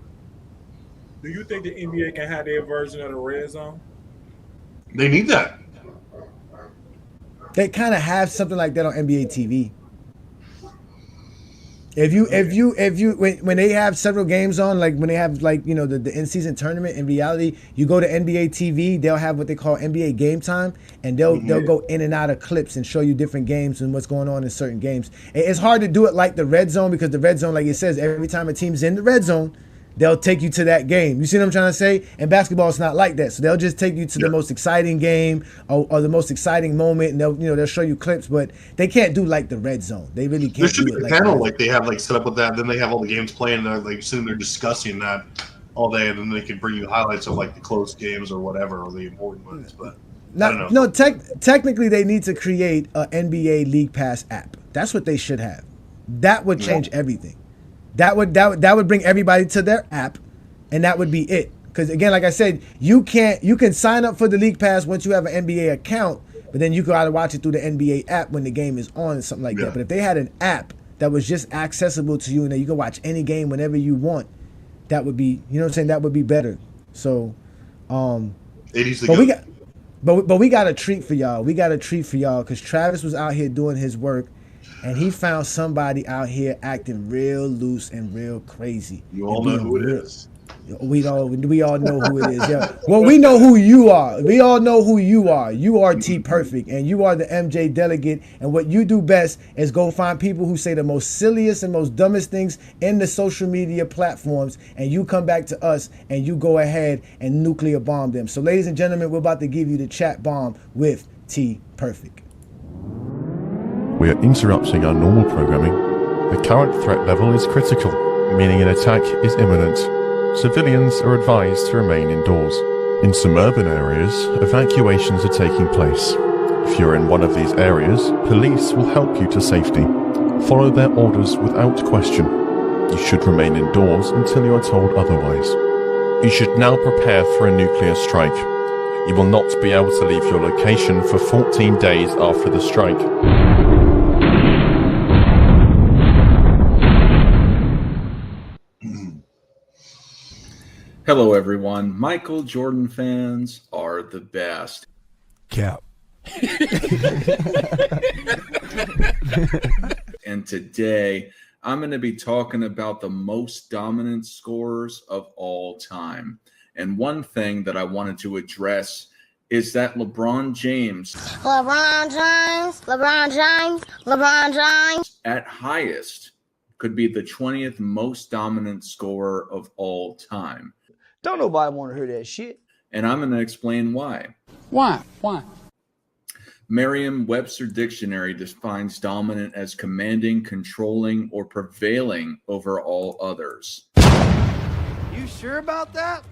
Do you think the NBA can have their version of the red zone? They need that. They kind of have something like that on NBA TV. If you when they have several games on, like when they have like the in season tournament, in reality, you go to NBA TV, they'll have what they call NBA Game Time, and they'll go in and out of clips and show you different games and what's going on in certain games. It's hard to do it like the red zone, because the red zone, like it says, every time a team's in the red zone, they'll take you to that game. You see what I'm trying to say? And basketball is not like that. So they'll just take you to the most exciting game or the most exciting moment, and they'll show you clips, but they can't do like the red zone. They really can't. There should do be it a like panel like they have like set up with that. Then they have all the games playing, and they're like sitting there discussing that all day, and then they can bring you highlights of like the close games or whatever, or the important ones. But I don't know. No, technically they need to create a NBA League Pass app. That's what they should have. That would change everything. That would bring everybody to their app, and that would be it. Because again, like I said, you can sign up for the League Pass once you have an NBA account, but then you gotta watch it through the NBA app when the game is on and something like that. But if they had an app that was just accessible to you and that you can watch any game whenever you want, that would be, that would be better. So, but we got a treat for y'all. We got a treat for y'all because Travis was out here doing his work. And he found somebody out here acting real loose and real crazy. You all know who it is. We all know who it is. Yeah. Well, we know who you are. We all know who you are. You are T Perfect, and you are the MJ delegate. And what you do best is go find people who say the most silliest and most dumbest things in the social media platforms, and you come back to us and you go ahead and nuclear bomb them. So, ladies and gentlemen, we're about to give you the chat bomb with T Perfect. We are interrupting our normal programming. The current threat level is critical, meaning an attack is imminent. Civilians are advised to remain indoors. In some urban areas, evacuations are taking place. If you're in one of these areas, police will help you to safety. Follow their orders without question. You should remain indoors until you are told otherwise. You should now prepare for a nuclear strike. You will not be able to leave your location for 14 days after the strike. Hello, everyone. Michael Jordan fans are the best. Cap. And today, I'm going to be talking about the most dominant scorers of all time. And one thing that I wanted to address is that LeBron James at highest could be the 20th most dominant scorer of all time. Don't nobody want to hear that shit. And I'm going to explain why. Why? Merriam-Webster Dictionary defines dominant as commanding, controlling, or prevailing over all others. You sure about that?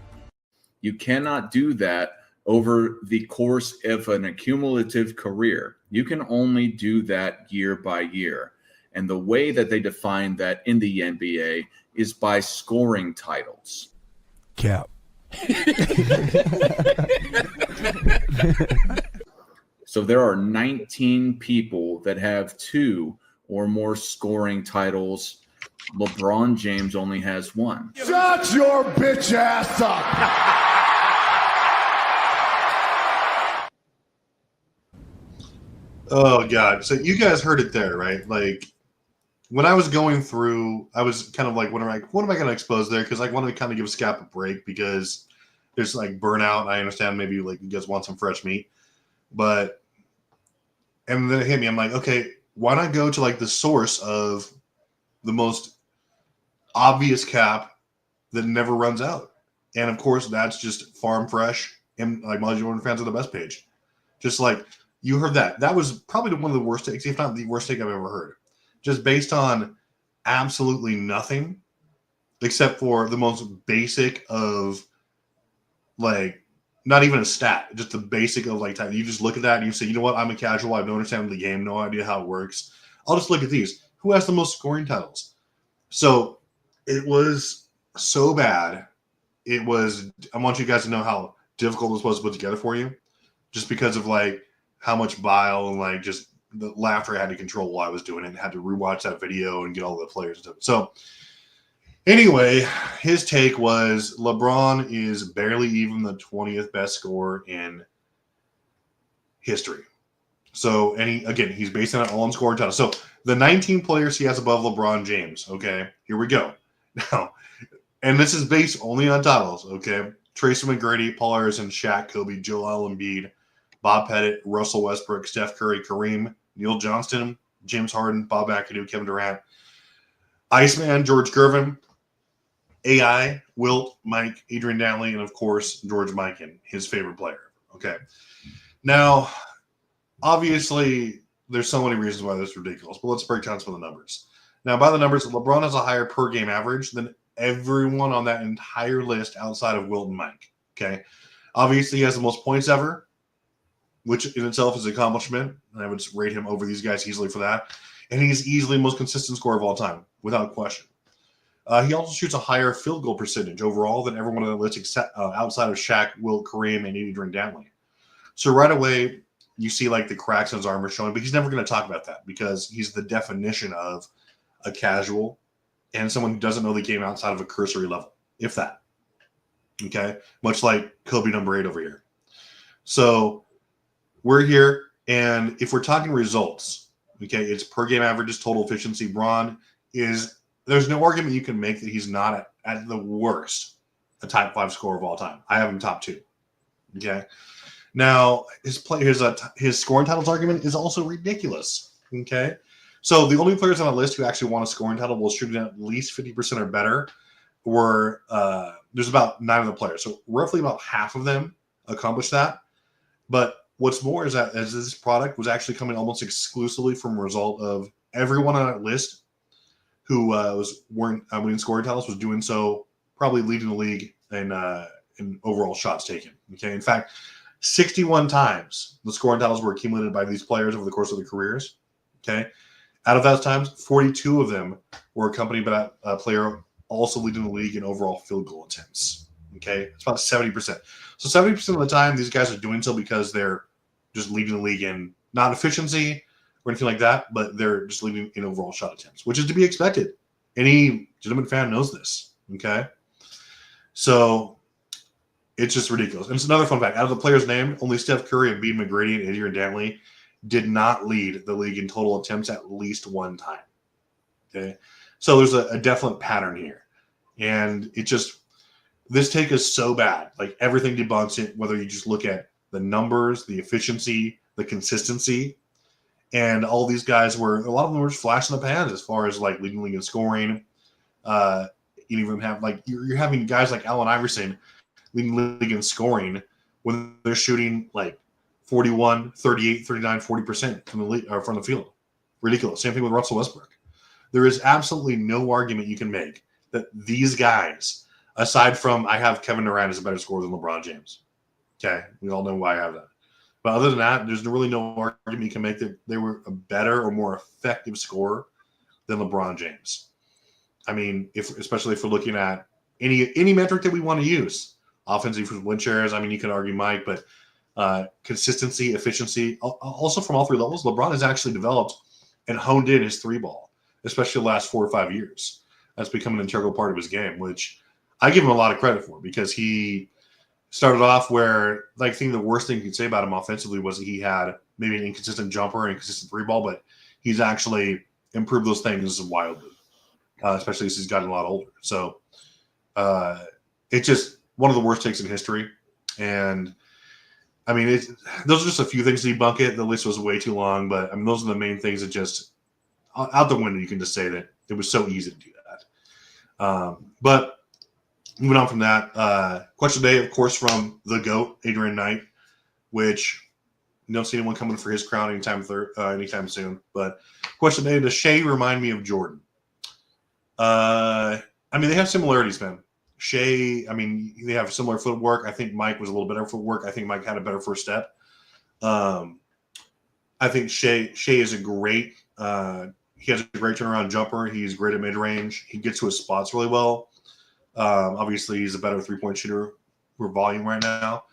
You cannot do that over the course of an accumulative career. You can only do that year by year. And the way that they define that in the NBA is by scoring titles. Cap. So there are 19 people that have 2 or more scoring titles. LeBron James only has 1. Shut your bitch ass up. Oh God! So you guys heard it there, right? Like when I was going through, I was kind of like, what am I going to expose there? Because I wanted to kind of give Scap a break because there's like burnout. I understand maybe like you guys want some fresh meat, but and then it hit me. I'm like, okay, why not go to like the source of the most obvious cap that never runs out? And of course, that's just Farm Fresh and like Michael Jordan fans are the best page. Just like you heard that. That was probably one of the worst takes, if not the worst take I've ever heard. Just based on absolutely nothing except for the most basic of like not even a stat, just the basic of like time. You just look at that and you say, you know what, I'm a casual, I have no understanding of the game, no idea how it works. I'll just look at these. Who has the most scoring titles? So it was so bad. It was, I want you guys to know how difficult it was to put together for you, just because of like how much bile and like just the laughter I had to control while I was doing it, and had to rewatch that video and get all the players and stuff. So anyway, his take was LeBron is barely even the 20th best scorer in history. So, he's based on it all on scoring totals. So, the 19 players he has above LeBron James. Okay, here we go. Now, and this is based only on totals. Okay, Tracy McGrady, Paul Anderson, Shaq, Kobe, Joel Embiid, Bob Pettit, Russell Westbrook, Steph Curry, Kareem, Neil Johnston, James Harden, Bob McAdoo, Kevin Durant, Iceman, George Gervin, AI, Wilt, Mike, Adrian Dantley, and of course George Mikan, his favorite player. Okay, now obviously there's so many reasons why this is ridiculous, but let's break down some of the numbers. Now, by the numbers, LeBron has a higher per game average than everyone on that entire list outside of Wilt and Mike. Okay, obviously he has the most points ever, which in itself is an accomplishment, and I would rate him over these guys easily for that. And he's easily the most consistent scorer of all time, without question. He also shoots a higher field goal percentage overall than everyone on the list except, outside of Shaq, Wilt, Kareem, and Adrian Dantley. So right away, you see like the cracks in his armor showing, but he's never going to talk about that because he's the definition of a casual and someone who doesn't know the game outside of a cursory level, if that. Okay? Much like Kobe number 8 over here. So we're here, and if we're talking results, okay, it's per game averages, total efficiency. Bron is, there's no argument you can make that he's not at the worst a top 5 scorer of all time. I have him top 2. Okay. Now his scoring titles argument is also ridiculous. Okay. So the only players on the list who actually won a scoring title while shooting at least 50% or better were there's about 9 of the players. So roughly about half of them accomplished that. But what's more is that as this product was actually coming almost exclusively from a result of everyone on that list who weren't winning scoring titles was doing so, probably leading the league in overall shots taken. Okay, in fact, 61 times the scoring titles were accumulated by these players over the course of their careers. Okay, out of those times, 42 of them were accompanied by a player also leading the league in overall field goal attempts. Okay, it's about 70%. So 70% of the time, these guys are doing so because they're just leading the league in not efficiency or anything like that, but they're just leading in overall shot attempts, which is to be expected. Any legitimate fan knows this. Okay, so it's just ridiculous. And it's another fun fact: out of the players named, only Steph Curry, Embiid, McGrady, and Adrian Dantley did not lead the league in total attempts at least one time. Okay, so there's a definite pattern here, and it just. This take is so bad. Like everything debunks it, whether you just look at the numbers, the efficiency, the consistency. And all these guys were, a lot of them were just flash in the pans as far as like leading the league in scoring. You even have like, you're having guys like Allen Iverson leading the league in scoring when they're shooting like 41, 38, 39, 40% from the league, or from the field. Ridiculous. Same thing with Russell Westbrook. There is absolutely no argument you can make that these guys, aside from I have Kevin Durant as a better scorer than LeBron James. Okay, we all know why I have that. But other than that, there's really no argument you can make that they were a better or more effective scorer than LeBron James. I mean, especially if we're looking at any metric that we want to use, offensive win shares. I mean, you can argue Mike, but consistency, efficiency, also from all 3 levels, LeBron has actually developed and honed in his 3-ball, especially the last 4 or 5 years. That's become an integral part of his game, which I give him a lot of credit for because he started off where, like, I think the worst thing you could say about him offensively was that he had maybe an inconsistent jumper and inconsistent 3-ball, but he's actually improved those things wildly, especially as he's gotten a lot older. So it's just one of the worst takes in history. And, I mean, those are just a few things to debunk it. The list was way too long, but, I mean, those are the main things that just, out the window, you can just say that it was so easy to do that. But moving on from that, question today, of course, from the GOAT, Adrian Knight, which you don't see anyone coming for his crown anytime soon. But question today, does Shea remind me of Jordan? I mean, they have similarities, man. Shea, I mean, they have similar footwork. I think Mike was a little better footwork. I think Mike had a better first step. I think Shea is a great he has a great turnaround jumper. He's great at mid-range. He gets to his spots really well. Obviously, he's a better 3-point shooter for volume right now.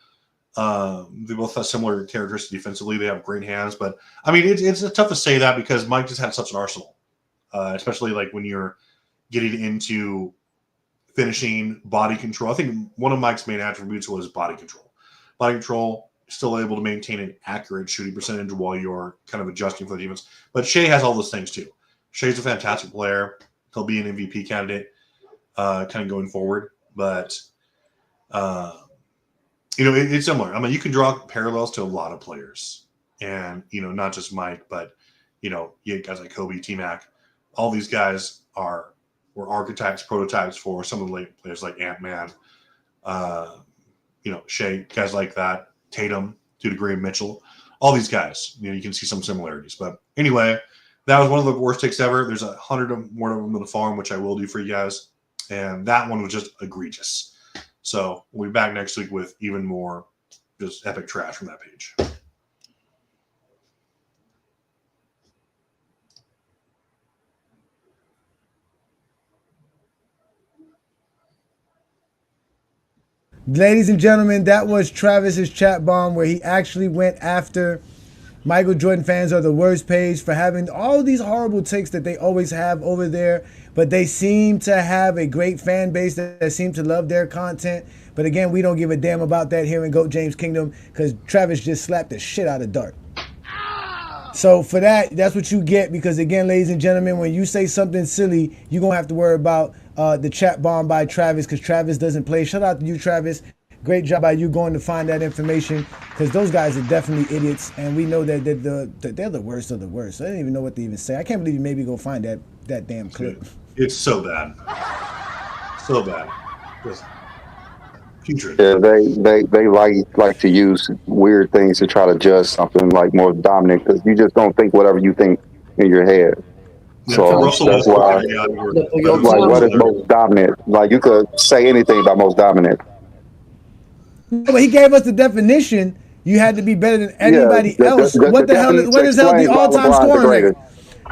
They both have similar characteristics defensively. They have great hands. But, I mean, it's tough to say that because Mike just had such an arsenal, especially like when you're getting into finishing, body control. I think one of Mike's main attributes was body control. Body control, still able to maintain an accurate shooting percentage while you're kind of adjusting for the defense. But Shea has all those things too. Shea's a fantastic player. He'll be an MVP candidate kind of going forward. But, it's similar. I mean, you can draw parallels to a lot of players. And, not just Mike, but, you have guys like Kobe, T-Mac. All these guys were archetypes, prototypes for some of the late players like Ant-Man, Shea, guys like that, Tatum, to a degree, Mitchell, all these guys. You can see some similarities. But anyway, that was one of the worst takes ever. There's 100 more of them to the farm, which I will do for you guys. And that one was just egregious. So we'll be back next week with even more just epic trash from that page. Ladies and gentlemen, that was Travis's chat bomb where he actually went after Michael Jordan fans are the worst page for having all these horrible takes that they always have over there, but they seem to have a great fan base that seem to love their content. But again, we don't give a damn about that here in GOAT James Kingdom because Travis just slapped the shit out of Dart. So for that's what you get, because again, ladies and gentlemen, when you say something silly, you're going to have to worry about the chat bomb by Travis, because Travis doesn't play. Shout out to you, Travis. Great job by you going to find that information, because those guys are definitely idiots, and we know that they're the worst of the worst. I didn't even know what to even say. I can't believe you made me go find that damn clip. It's so bad. So bad. Just putrid. Yeah, they like to use weird things to try to judge something like more dominant, because you just don't think whatever you think in your head. So that's why, like, what is most dominant? Like, you could say anything about most dominant. But he gave us the definition. You had to be better than anybody else. What the hell is the all-time scoring record?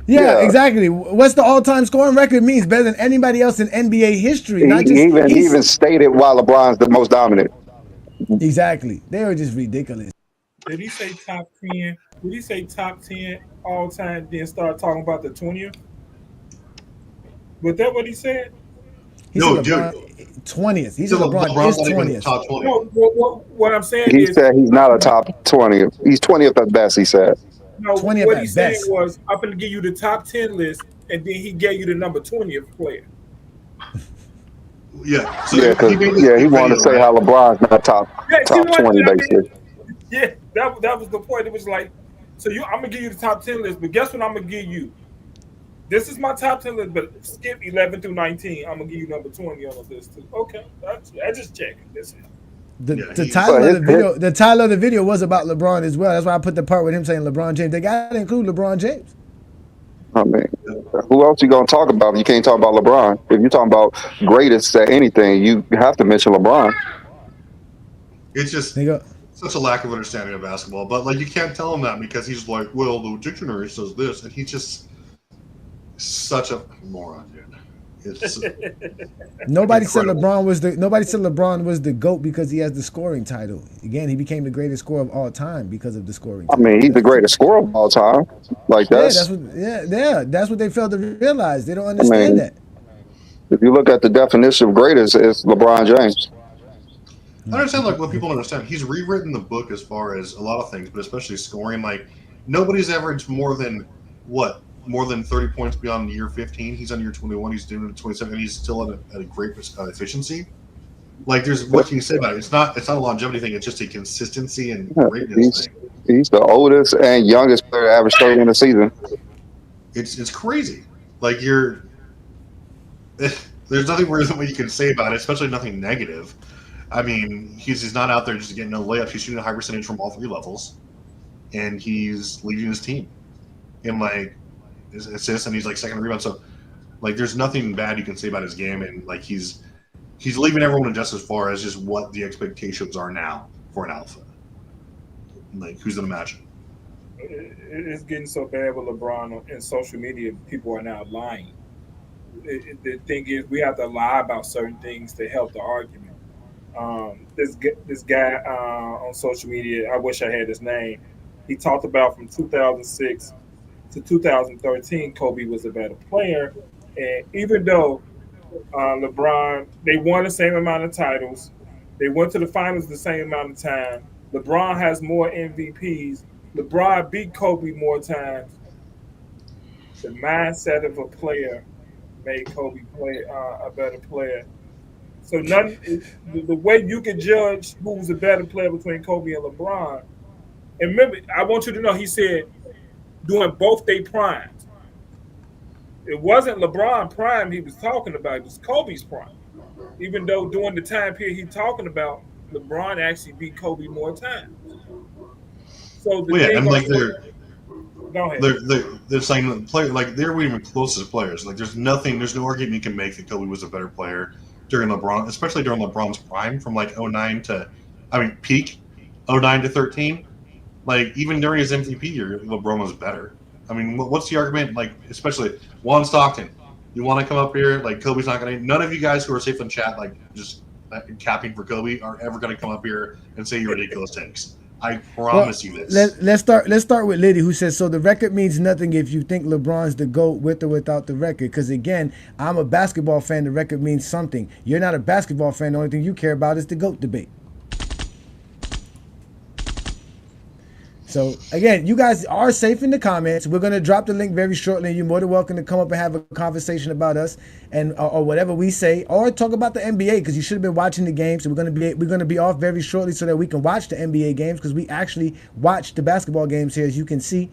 Yeah, exactly. What's the all-time scoring record means? Better than anybody else in NBA history. He even stated why LeBron's the most dominant. Exactly. They were just ridiculous. Did he say top 10? Did he say top 10 all time, then start talking about the 20th? Was that what he said? He said LeBron 20th. He said LeBron is 20th. Top 20. No, what I'm saying is... He said he's not a top 20th. He's 20th at best, he said. No, what he said was, I'm going to give you the top 10 list, and then he gave you the number 20th player. Yeah. So he wanted to say how LeBron's not top 20, basically. Yeah, that was the point. It was like, so I'm going to give you the top 10 list, but guess what I'm going to give you? This is my top 10 list, but skip 11 through 19. I'm going to give you number 20 on the list, too. Okay, I just checking. That's it. The title of the video was about LeBron as well. That's why I put the part with him saying LeBron James. They got to include LeBron James. I mean, who else you gonna talk about if you can't talk about LeBron? If you're talking about greatest at anything, you have to mention LeBron. It's just such a lack of understanding of basketball. But like, you can't tell him that because he's like, well, the dictionary says this, and he's just such a moron, dude. Nobody said LeBron was the GOAT because he has the scoring title. Again, he became the greatest scorer of all time because of the scoring title. I mean, he's the greatest scorer of all time. Like that's what they failed to realize. They don't understand that. If you look at the definition of greatest, it's LeBron James. I understand like what people understand. He's rewritten the book as far as a lot of things, but especially scoring. Like, nobody's averaged more than 30 points beyond year 15. He's on year 21. He's doing it at 27, and he's still at a great efficiency. Like, there's what can you say about it? It's not a longevity thing. It's just a consistency and greatness thing. He's the oldest and youngest player to average 30 in a season. It's crazy. Like, there's nothing really you can say about it, especially nothing negative. I mean, he's not out there just getting no layups. He's shooting a high percentage from all three levels, and he's leading his team in like his assists, and he's like second rebound. So, like, there's nothing bad you can say about his game, and like he's leaving everyone just as far as just what the expectations are now for an alpha. Like, who's gonna match him? It's getting so bad with LeBron and social media. People are now lying. The thing is, we have to lie about certain things to help the argument. This guy on social media, I wish I had his name. He talked about from 2006 to 2013, Kobe was a better player. And even though LeBron, they won the same amount of titles, they went to the finals the same amount of time, LeBron has more MVPs. LeBron beat Kobe more times. The mindset of a player made Kobe play a better player. So the way you can judge who's a better player between Kobe and LeBron. And remember, I want you to know he said during both their primes. It wasn't LeBron prime he was talking about, it was Kobe's prime. Even though during the time period he's talking about, LeBron actually beat Kobe more times. So the thing and like go ahead. They're saying the player like they're even close to players. Like there's no argument you can make that Kobe was a better player during LeBron, especially during LeBron's prime from like 09 to peak 09 to 13. Like even during his MVP year, LeBron was better. I mean, what's the argument? Like especially Juan Stockton, you want to come up here? Like Kobe's not going to. None of you guys who are safe in chat, like just capping for Kobe, are ever going to come up here and say your ridiculous takes. I promise you this. Let's start with Liddy, who says, so the record means nothing if you think LeBron's the GOAT with or without the record. Because again, I'm a basketball fan. The record means something. You're not a basketball fan. The only thing you care about is the GOAT debate. So again, you guys are safe in the comments. We're gonna drop the link very shortly. You're more than welcome to come up and have a conversation about us and or whatever we say, or talk about the NBA because you should have been watching the games. So we're gonna be off very shortly so that we can watch the NBA games because we actually watch the basketball games here, as you can see.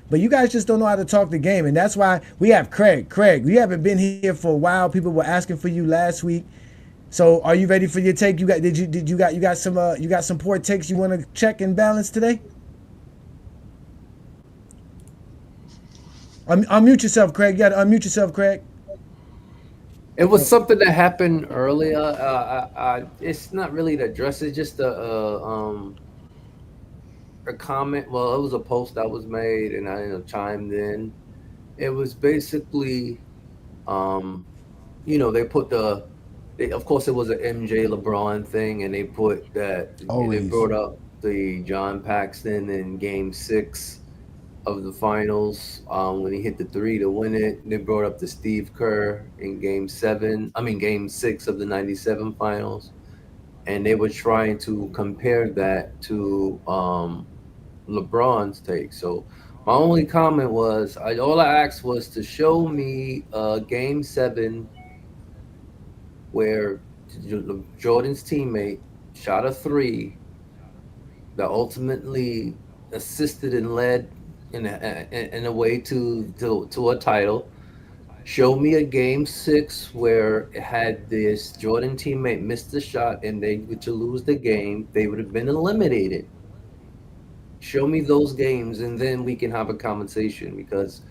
But you guys just don't know how to talk the game, and that's why we have Craig. Craig, you haven't been here for a while. People were asking for you last week. So are you ready for your take? You got some poor takes you want to check and balance today? Unmute yourself, Craig. You got to unmute yourself, Craig. It was something that happened earlier. It's not really to address it, just a comment. Well, it was a post that was made, and I chimed in. It was basically, they put of course, it was an MJ LeBron thing, and they put that. They brought up the John Paxson in Game 6 of the finals when he hit the three to win it. They brought up the Steve Kerr in Game 6 of the 97 finals. And they were trying to compare that to LeBron's take. So my only comment was, all I asked was to show me Game 7 where Jordan's teammate shot a three that ultimately assisted and led in a way to a title. Show me a Game 6 where it had this Jordan teammate miss the shot and they were to lose the game, they would have been eliminated. Show me those games and then we can have a conversation, because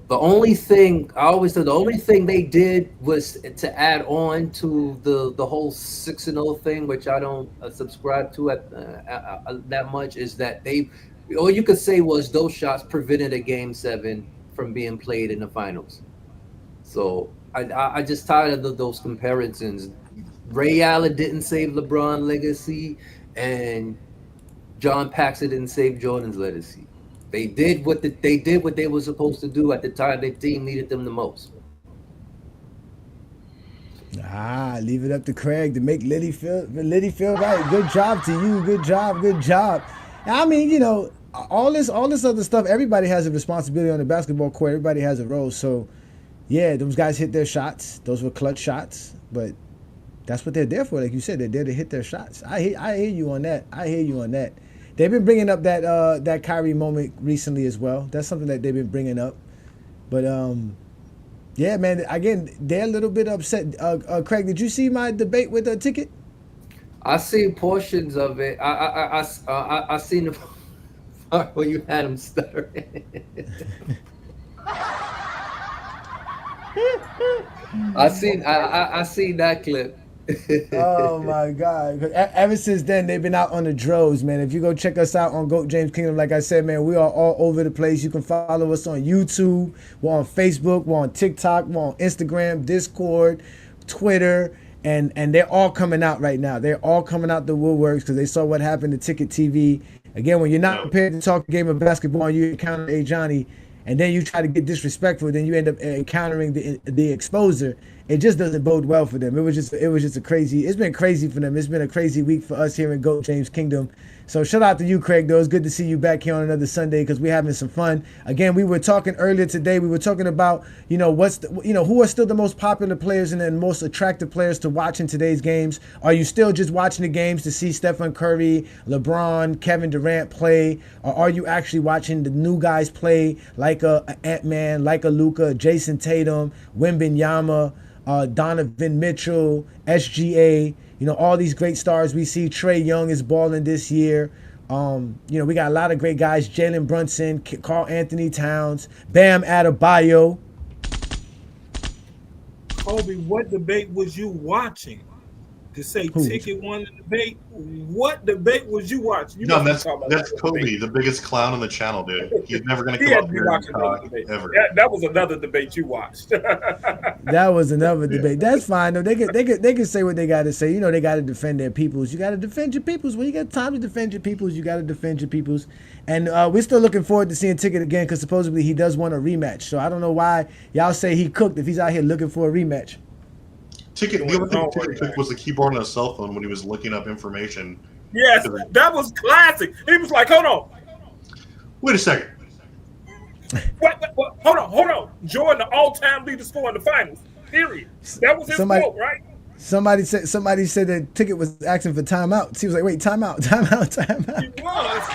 the only thing they did was to add on to the whole 6-0 thing, which I don't subscribe to that much, is that all you could say was those shots prevented a Game 7 from being played in the finals. So I just tired of those comparisons. Ray Allen didn't save LeBron's legacy, and John Paxson didn't save Jordan's legacy. They did what they were supposed to do at the time their team needed them the most. Leave it up to Craig to make Liddy feel right. Good job to you. Good job. I mean, all this other stuff, everybody has a responsibility on the basketball court. Everybody has a role. So, yeah, those guys hit their shots. Those were clutch shots. But that's what they're there for. Like you said, they're there to hit their shots. I hear you on that. They've been bringing up that Kyrie moment recently as well. That's something that they've been bringing up. But, yeah, man, again, they're a little bit upset. Craig, did you see my debate with the ticket? I seen portions of it. I seen the part where you had him stuttering. I seen that clip. Oh my God! Ever since then, they've been out on the droves, man. If you go check us out on GOAT James Kingdom, like I said, man, we are all over the place. You can follow us on YouTube, we're on Facebook, we're on TikTok, we're on Instagram, Discord, Twitter. And they're all coming out right now. They're all coming out the woodworks because they saw what happened to Ticket TV. Again, when you're not prepared to talk a game of basketball and you encounter A. Johnny, and then you try to get disrespectful, then you end up encountering the exposer. It just doesn't bode well for them. It was just a crazy. It's been crazy for them. It's been a crazy week for us here in GOAT James Kingdom. So shout out to you, Craig, though. It's good to see you back here on another Sunday because we're having some fun. Again, we were talking earlier today. We were talking about, who are still the most popular players and the most attractive players to watch in today's games. Are you still just watching the games to see Stephen Curry, LeBron, Kevin Durant play? Or are you actually watching the new guys play like a Ant-Man, like a Luka, Jason Tatum, Wemby, Donovan Mitchell, SGA, all these great stars we see. Trae Young is balling this year. We got a lot of great guys. Jalen Brunson, Karl Anthony Towns, Bam Adebayo. Kobe, what debate was you watching? To say Ticket won the debate, what debate was you watching? That's Kobe, the biggest clown on the channel, dude. He's never going to come up here and talk ever. That was another debate you watched. That was another debate. That's fine though. They can say what they got to say. They got to defend their peoples. You got to defend your peoples. When you got time to defend your peoples, you got to defend your peoples. And we're still looking forward to seeing Ticket again because supposedly he does want a rematch. So I don't know why y'all say he cooked if he's out here looking for a rematch. The only thing Ticket took was the keyboard on his cell phone when he was looking up information. Yes, that was classic. He was like, hold on. Wait a second. What? Hold on. Jordan, the all-time leader scorer in the finals. Period. That was his quote, right? Somebody said that Ticket was asking for timeouts. He was like, wait, timeout. He was.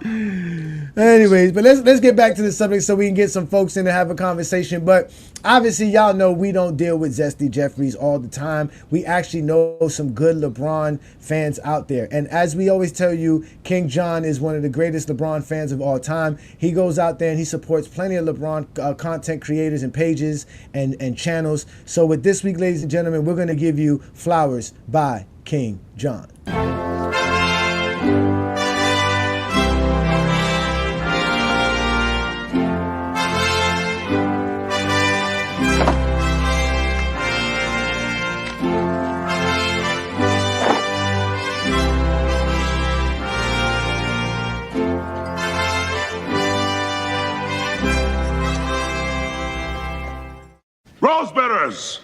Anyways, but let's get back to the subject so we can get some folks in to have a conversation. But obviously, y'all know we don't deal with Zesty Jeffries all the time. We actually know some good LeBron fans out there. And as we always tell you, King John is one of the greatest LeBron fans of all time. He goes out there and he supports plenty of LeBron content creators and pages and channels. So with this week, ladies and gentlemen, we're going to give you Flowers by King John. Rosebetters!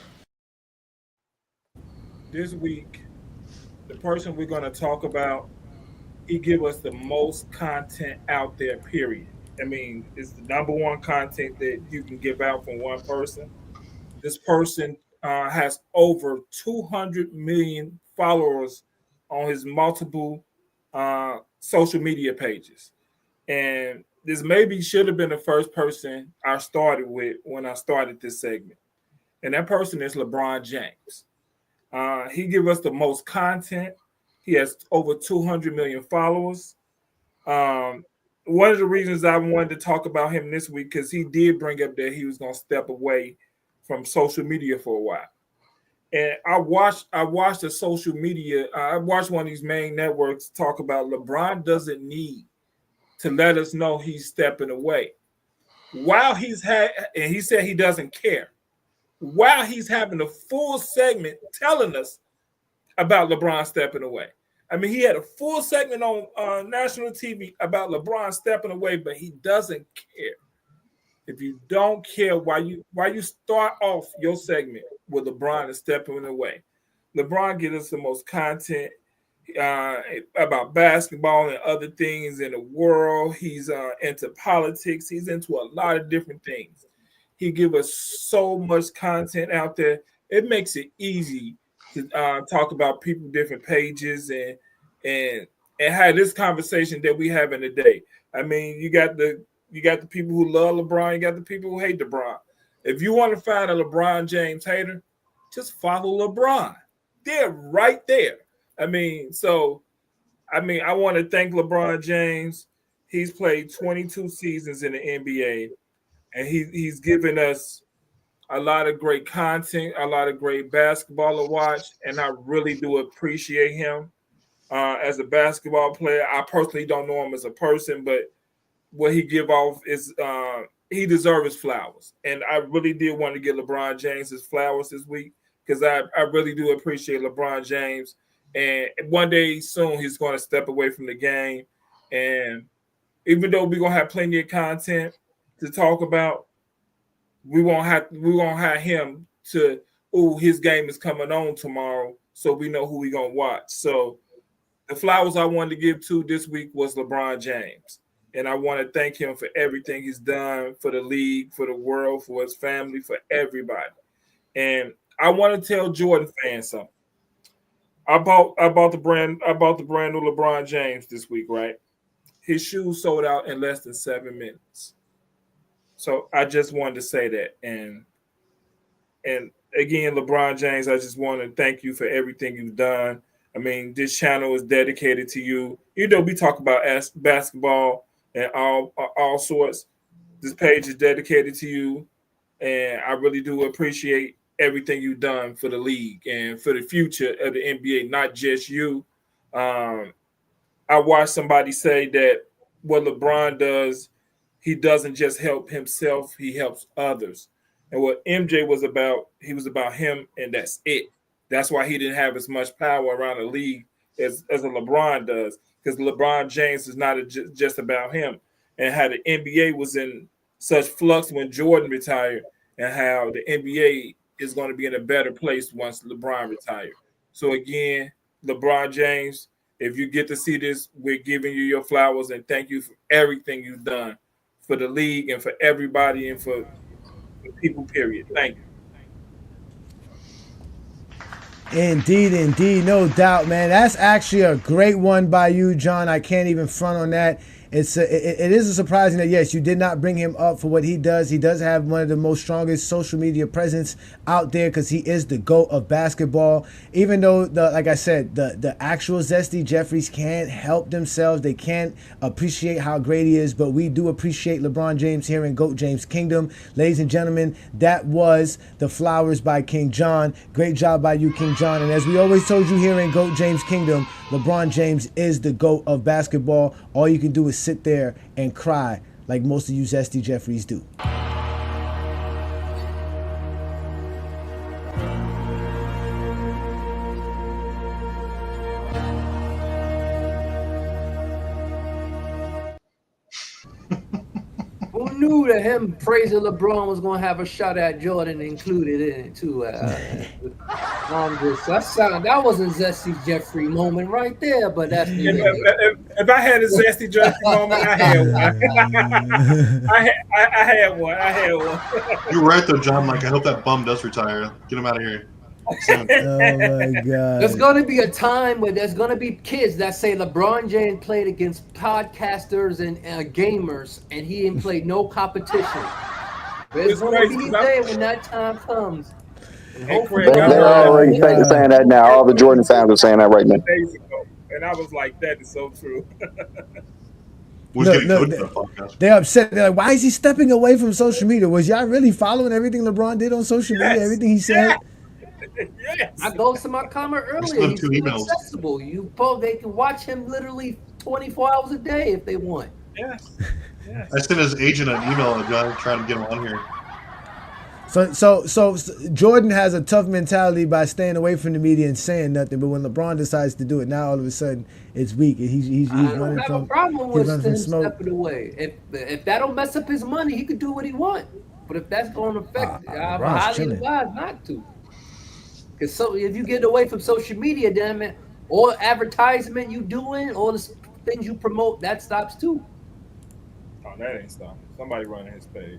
This week, the person we're going to talk about, he give us the most content out there, period. I mean, it's the number one content that you can give out from one person. This person has over 200 million followers on his multiple social media pages. And this maybe should have been the first person I started with when I started this segment. And that person is LeBron James. He gives us the most content. He has over 200 million followers. One of the reasons I wanted to talk about him this week, because he did bring up that he was going to step away from social media for a while. And I watched the social media. I watched one of these main networks talk about LeBron doesn't need to let us know he's stepping away. While he's and he said he doesn't care. While he's having a full segment telling us about LeBron stepping away. I mean, he had a full segment on national TV about LeBron stepping away, but he doesn't care. If you don't care, why you start off your segment with LeBron is stepping away. LeBron gives us the most content about basketball and other things in the world. He's into politics. He's into a lot of different things. He gives us so much content out there. It makes it easy to talk about people, different pages, and have this conversation that we having today. I mean, you got the people who love LeBron, you got the people who hate LeBron. If you want to find a LeBron James hater, just follow LeBron. They're right there. I want to thank LeBron James. He's played 22 seasons in the NBA, and he's given us a lot of great content, a lot of great basketball to watch, and I really do appreciate him as a basketball player. I personally don't know him as a person, but what he give off is he deserves his flowers. And I really did want to give LeBron James his flowers this week because I really do appreciate LeBron James. And one day soon he's going to step away from the game. And even though we're going to have plenty of content to talk about, we won't have him to, his game is coming on tomorrow, so we know who we're going to watch. So the flowers I wanted to give to this week was LeBron James. And I want to thank him for everything he's done for the league, for the world, for his family, for everybody. And I want to tell Jordan fans something. I bought the brand new LeBron James this week, right? His shoes sold out in less than 7 minutes. So I just wanted to say that. And again, LeBron James, I just want to thank you for everything you've done. I mean, this channel is dedicated to you. You know, we talk about basketball and all sorts. This page is dedicated to you. And I really do appreciate everything you've done for the league and for the future of the NBA, not just you. I watched somebody say that what LeBron does, he doesn't just help himself, he helps others. And what MJ was about, he was about him, and that's it. That's why he didn't have as much power around the league as a LeBron does, because LeBron James is not just about him. And how the NBA was in such flux when Jordan retired, and how the NBA is going to be in a better place once LeBron retired. So again, LeBron James, if you get to see this, we're giving you your flowers and thank you for everything you've done for the league and for everybody and for people, period. Thank you. Indeed, no doubt, man. That's actually a great one by you, John. I can't even front on that. It is surprising that, yes, you did not bring him up for what he does. He does have one of the most strongest social media presence out there because he is the GOAT of basketball. Even though, like I said, the actual Zesty Jeffries can't help themselves. They can't appreciate how great he is, but we do appreciate LeBron James here in GOAT James Kingdom. Ladies and gentlemen, that was the flowers by King John. Great job by you, King John. And as we always told you here in GOAT James Kingdom, LeBron James is the GOAT of basketball. All you can do is sit there and cry like most of you Zesty Jeffries do. Who knew that him praising LeBron was going to have a shot at Jordan included in it too? That wasn't Zesty Jeffrey moment right there, but that's if I had a Zesty Jeffrey moment, I had one. I had one. You're right though, John. Like, I hope that bum does retire. Get him out of here. Oh my God. There's going to be a time where there's going to be kids that say LeBron James played against podcasters and gamers and he didn't play no competition. There's going to be a day when that time comes. They're already saying that now. All the Jordan fans are saying that right now. And I was like, that is so true. They're upset. They're like, why is he stepping away from social media? Was y'all really following everything LeBron did on social media? Everything he said? Yes. I go to my comment earlier. He's accessible. They can watch him literally 24 hours a day if they want. Yes. I sent his agent an email, John, trying to get him on here. So Jordan has a tough mentality by staying away from the media and saying nothing. But when LeBron decides to do it, now all of a sudden it's weak. He's running from. I have a problem with him stepping away. If that don't mess up his money, he could do what he wants. But if that's going to affect, I'm highly advised not to. Because if you get away from social media, damn it, or advertisement you doing, or the things you promote, that stops too. Oh, that ain't stopping. Somebody running his page.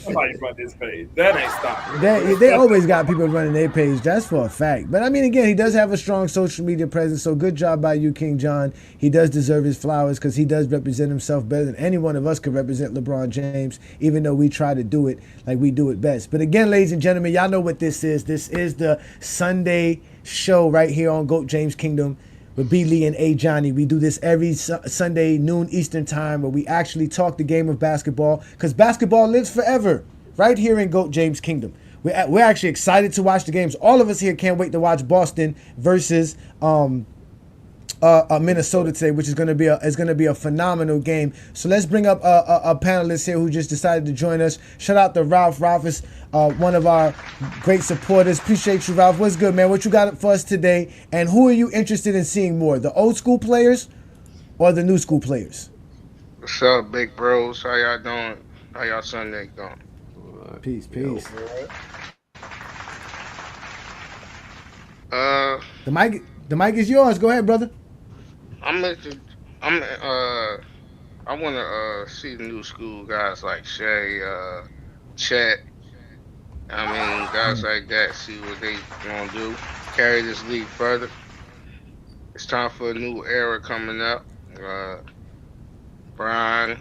Somebody run this page. That ain't stopping. They always got people running their page. That's for a fact. But I mean, again, he does have a strong social media presence. So good job by you, King John. He does deserve his flowers because he does represent himself better than any one of us could represent LeBron James, even though we try to do it like we do it best. But again, ladies and gentlemen, y'all know what this is. This is the Sunday show right here on GOAT James Kingdom with B. Lee and A. Johnny. We do this every Sunday, noon Eastern time, where we actually talk the game of basketball, because basketball lives forever right here in GOAT James Kingdom. We're actually excited to watch the games. All of us here can't wait to watch Boston versus Minnesota today, which is going to be a phenomenal game. So let's bring up a panelist here who just decided to join us. Shout out to Ralph. Ralph is one of our great supporters. Appreciate you, Ralph. What's good, man? What you got for us today? And who are you interested in seeing more, the old school players or the new school players? What's up, big bros? How y'all doing? How y'all Sunday going? Peace. The The mic is yours. Go ahead, brother. I want to see the new school guys like Shea, Chet. I mean, guys like that. See what they gonna do. Carry this league further. It's time for a new era coming up. Brian,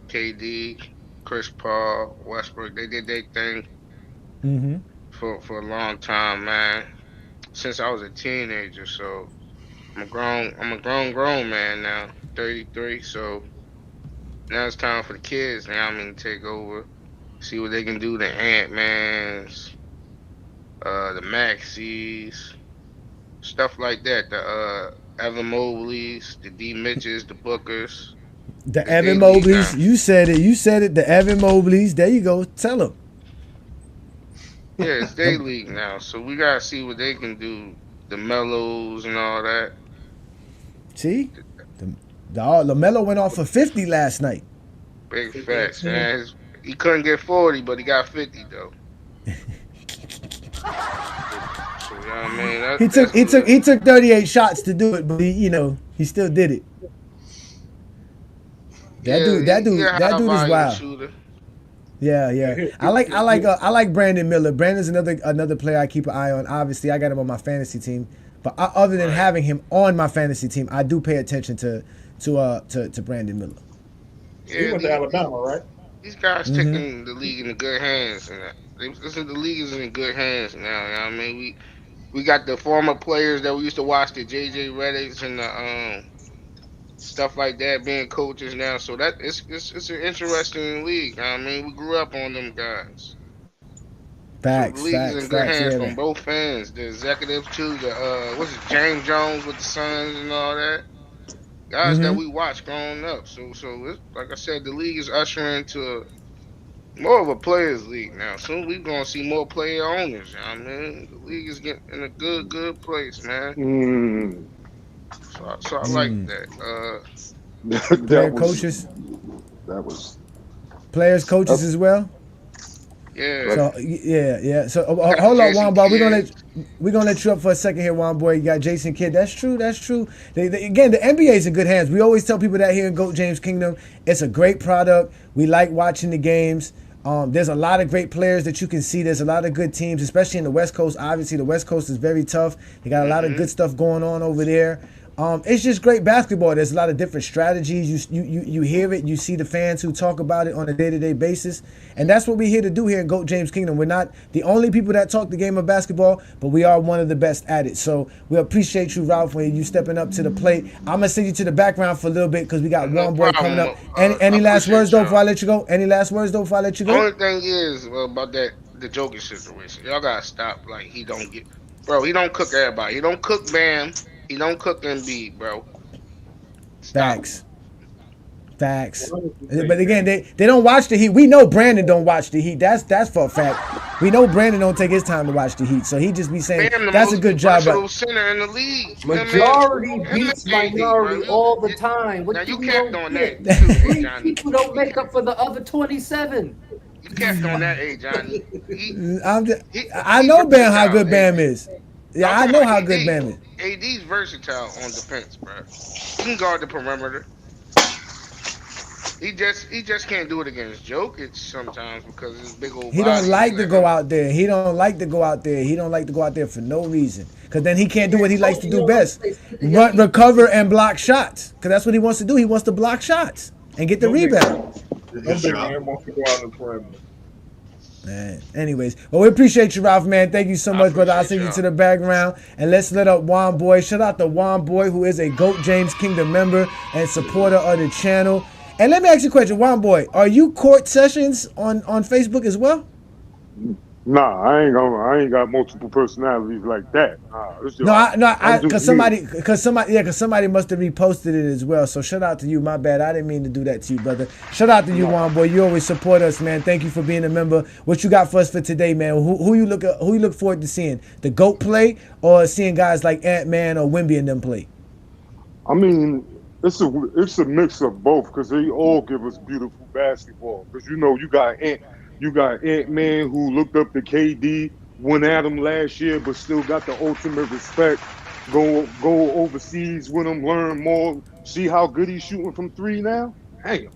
KD, Chris Paul, Westbrook. They did their thing for a long time, man. Since I was a teenager, so I'm a grown man now, 33. So now it's time for the kids. Now I'm gonna take over, see what they can do. The Ant-Mans, the Maxis, stuff like that. The Evan Mobleys, the D Mitches, the Bookers. The Evan Mobleys. You said it. You said it. The Evan Mobleys. There you go. Tell them. Yeah, it's their league now, so we gotta see what they can do. The Mellows and all that. See, LaMelo went off for 50 last night. Big facts, man. He couldn't get 40, but he got 50 though. So, you know what I mean? He took 38 shots to do it, but he still did it. That dude is wild. Shooter. Yeah. I like Brandon Miller. Brandon's another player I keep an eye on. Obviously, I got him on my fantasy team. But other than having him on my fantasy team, I do pay attention to Brandon Miller. Yeah, he went to Alabama, right? These guys taking the league in the good hands, and the league is in good hands now. You know what I mean? We got the former players that we used to watch, the JJ Reddick's and the stuff like that, being coaches now. So that it's an interesting league. You know what I mean? We grew up on them guys. Facts, so the league is in good hands from both fans, the executives too. The James Jones with the Suns and all that. Guys that we watched growing up. So it's, like I said, the league is ushering to more of a players' league now. Soon we're gonna see more player owners. You know what I mean? The league is getting in a good place, man. So I like that. Player coaches. That was players, coaches as well. Yeah. So yeah. So hold on, Juan Boy. We're gonna let you up for a second here, Juan Boy. You got Jason Kidd. That's true. Again, the NBA is in good hands. We always tell people that here in GOAT James Kingdom. It's a great product. We like watching the games. There's a lot of great players that you can see. There's a lot of good teams, especially in the West Coast. Obviously, the West Coast is very tough. They got a lot of good stuff going on over there. It's just great basketball. There's a lot of different strategies. You hear it. You see the fans who talk about it on a day-to-day basis. And that's what we're here to do here in GOAT James Kingdom. We're not the only people that talk the game of basketball, but we are one of the best at it. So we appreciate you, Ralph, when you stepping up to the plate. I'm going to send you to the background for a little bit because we got Juan Boy coming up. Any last words, though, before I let you go? The only thing is about the Jokic situation. Y'all got to stop. Like, he don't cook everybody. He don't cook Bam. He don't cook Embiid, bro. Facts. But again, they don't watch the Heat. We know Brandon don't watch the Heat. That's for a fact. We know Brandon don't take his time to watch the Heat, so he just be saying that's a good job. Center in the league. Majority beats minority all the time. Now you kept on that. People don't make up for the other 27. You kept on that, Johnny. I know Bam how good Bam is. Yeah, I know how good Bam is. AD's versatile on defense, bro. He can guard the perimeter. He just can't do it against Jokic sometimes because his big old. He don't like to go out there. He don't like to go out there for no reason. Because then he can't do what he likes to do best: recover and block shots. Because that's what he wants to do. He wants to block shots and get the rebound. That big man wants to go out on the perimeter. Man. Anyways, well, we appreciate you, Ralph, man. Thank you so much, brother. I'll send you to the background. And let's let up Juan Boy. Shout out to Juan Boy, who is a GOAT James Kingdom member and supporter of the channel. And let me ask you a question, Juan Boy. Are you court sessions on Facebook as well? Nah, I ain't got multiple personalities like that. Because somebody must have reposted it as well. So shout out to you. My bad. I didn't mean to do that to you, brother. Shout out to you, Juan Boy. You always support us, man. Thank you for being a member. What you got for us for today, man? Who you look forward to seeing? The GOAT play or seeing guys like Ant-Man or Wemby and them play? I mean, it's a mix of both because they all give us beautiful basketball. Because you got Ant-Man who looked up to KD, went at him last year, but still got the ultimate respect go overseas with him, learn more, see how good he's shooting from three now. Damn.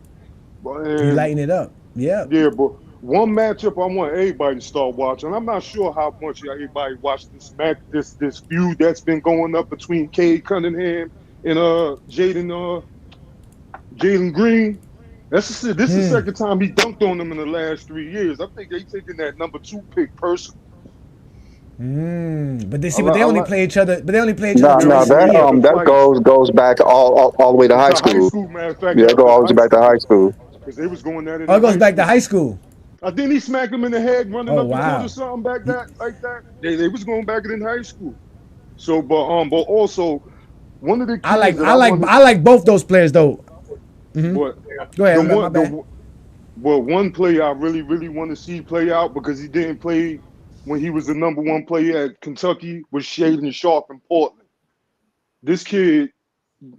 He lighting it up. Yeah. Yeah, but one matchup I want everybody to start watching. I'm not sure how much everybody watched this feud that's been going up between Cade Cunningham and Jalen Green. This is the second time he dunked on them in the last 3 years. I think they taking that number 2 pick personally. But they only play each other. But they only play each other. No, that goes back all the way to high school. Matter of fact, Yeah, it goes all the way back to high school. Because they was going at it. Oh, it goes back to high school. Didn't he smack him in the head running up the court or something like that? They was going back in high school. So, but also one of the kids I like both those players though. Mm-hmm. Go ahead. But one player I really, really want to see play out because he didn't play when he was the number 1 player at Kentucky was Shaedon Sharpe in Portland. This kid,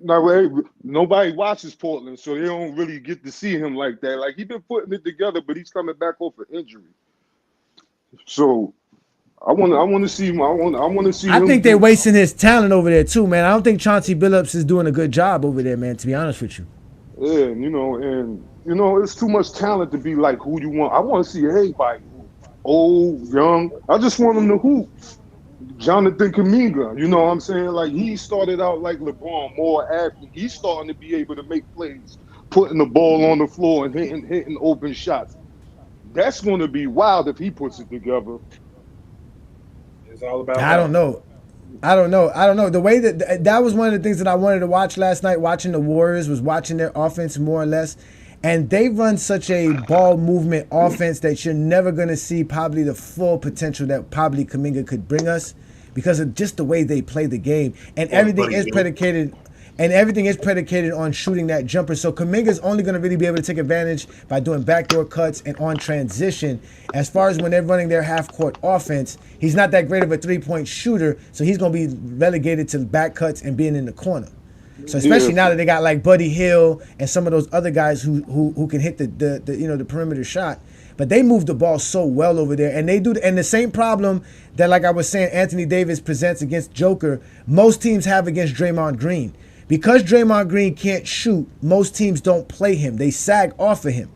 nobody watches Portland, so they don't really get to see him like that. Like, he's been putting it together, but he's coming back off an injury. So I want to see him. I want to see. I think they're wasting his talent over there too, man. I don't think Chauncey Billups is doing a good job over there, man. To be honest with you. Yeah, and it's too much talent to be like who you want. I want to see everybody, old, young. I just want them to hoop. Jonathan Kuminga, you know what I'm saying? Like, he started out like LeBron, more athlete. He's starting to be able to make plays, putting the ball on the floor and hitting open shots. That's going to be wild if he puts it together. It's all about. I don't know. The way that was one of the things that I wanted to watch last night, watching the Warriors, was watching their offense more or less. And they run such a ball movement offense that you're never going to see probably the full potential that probably Kuminga could bring us because of just the way they play the game. And everything is predicated on shooting that jumper. So Kuminga's only going to really be able to take advantage by doing backdoor cuts and on transition. As far as when they're running their half-court offense, he's not that great of a three-point shooter, so he's going to be relegated to back cuts and being in the corner. So especially now that they got like Buddy Hill and some of those other guys who can hit the perimeter shot, but they move the ball so well over there, and they do. And the same problem that, like I was saying, Anthony Davis presents against Joker, most teams have against Draymond Green. Because Draymond Green can't shoot, most teams don't play him. They sag off of him,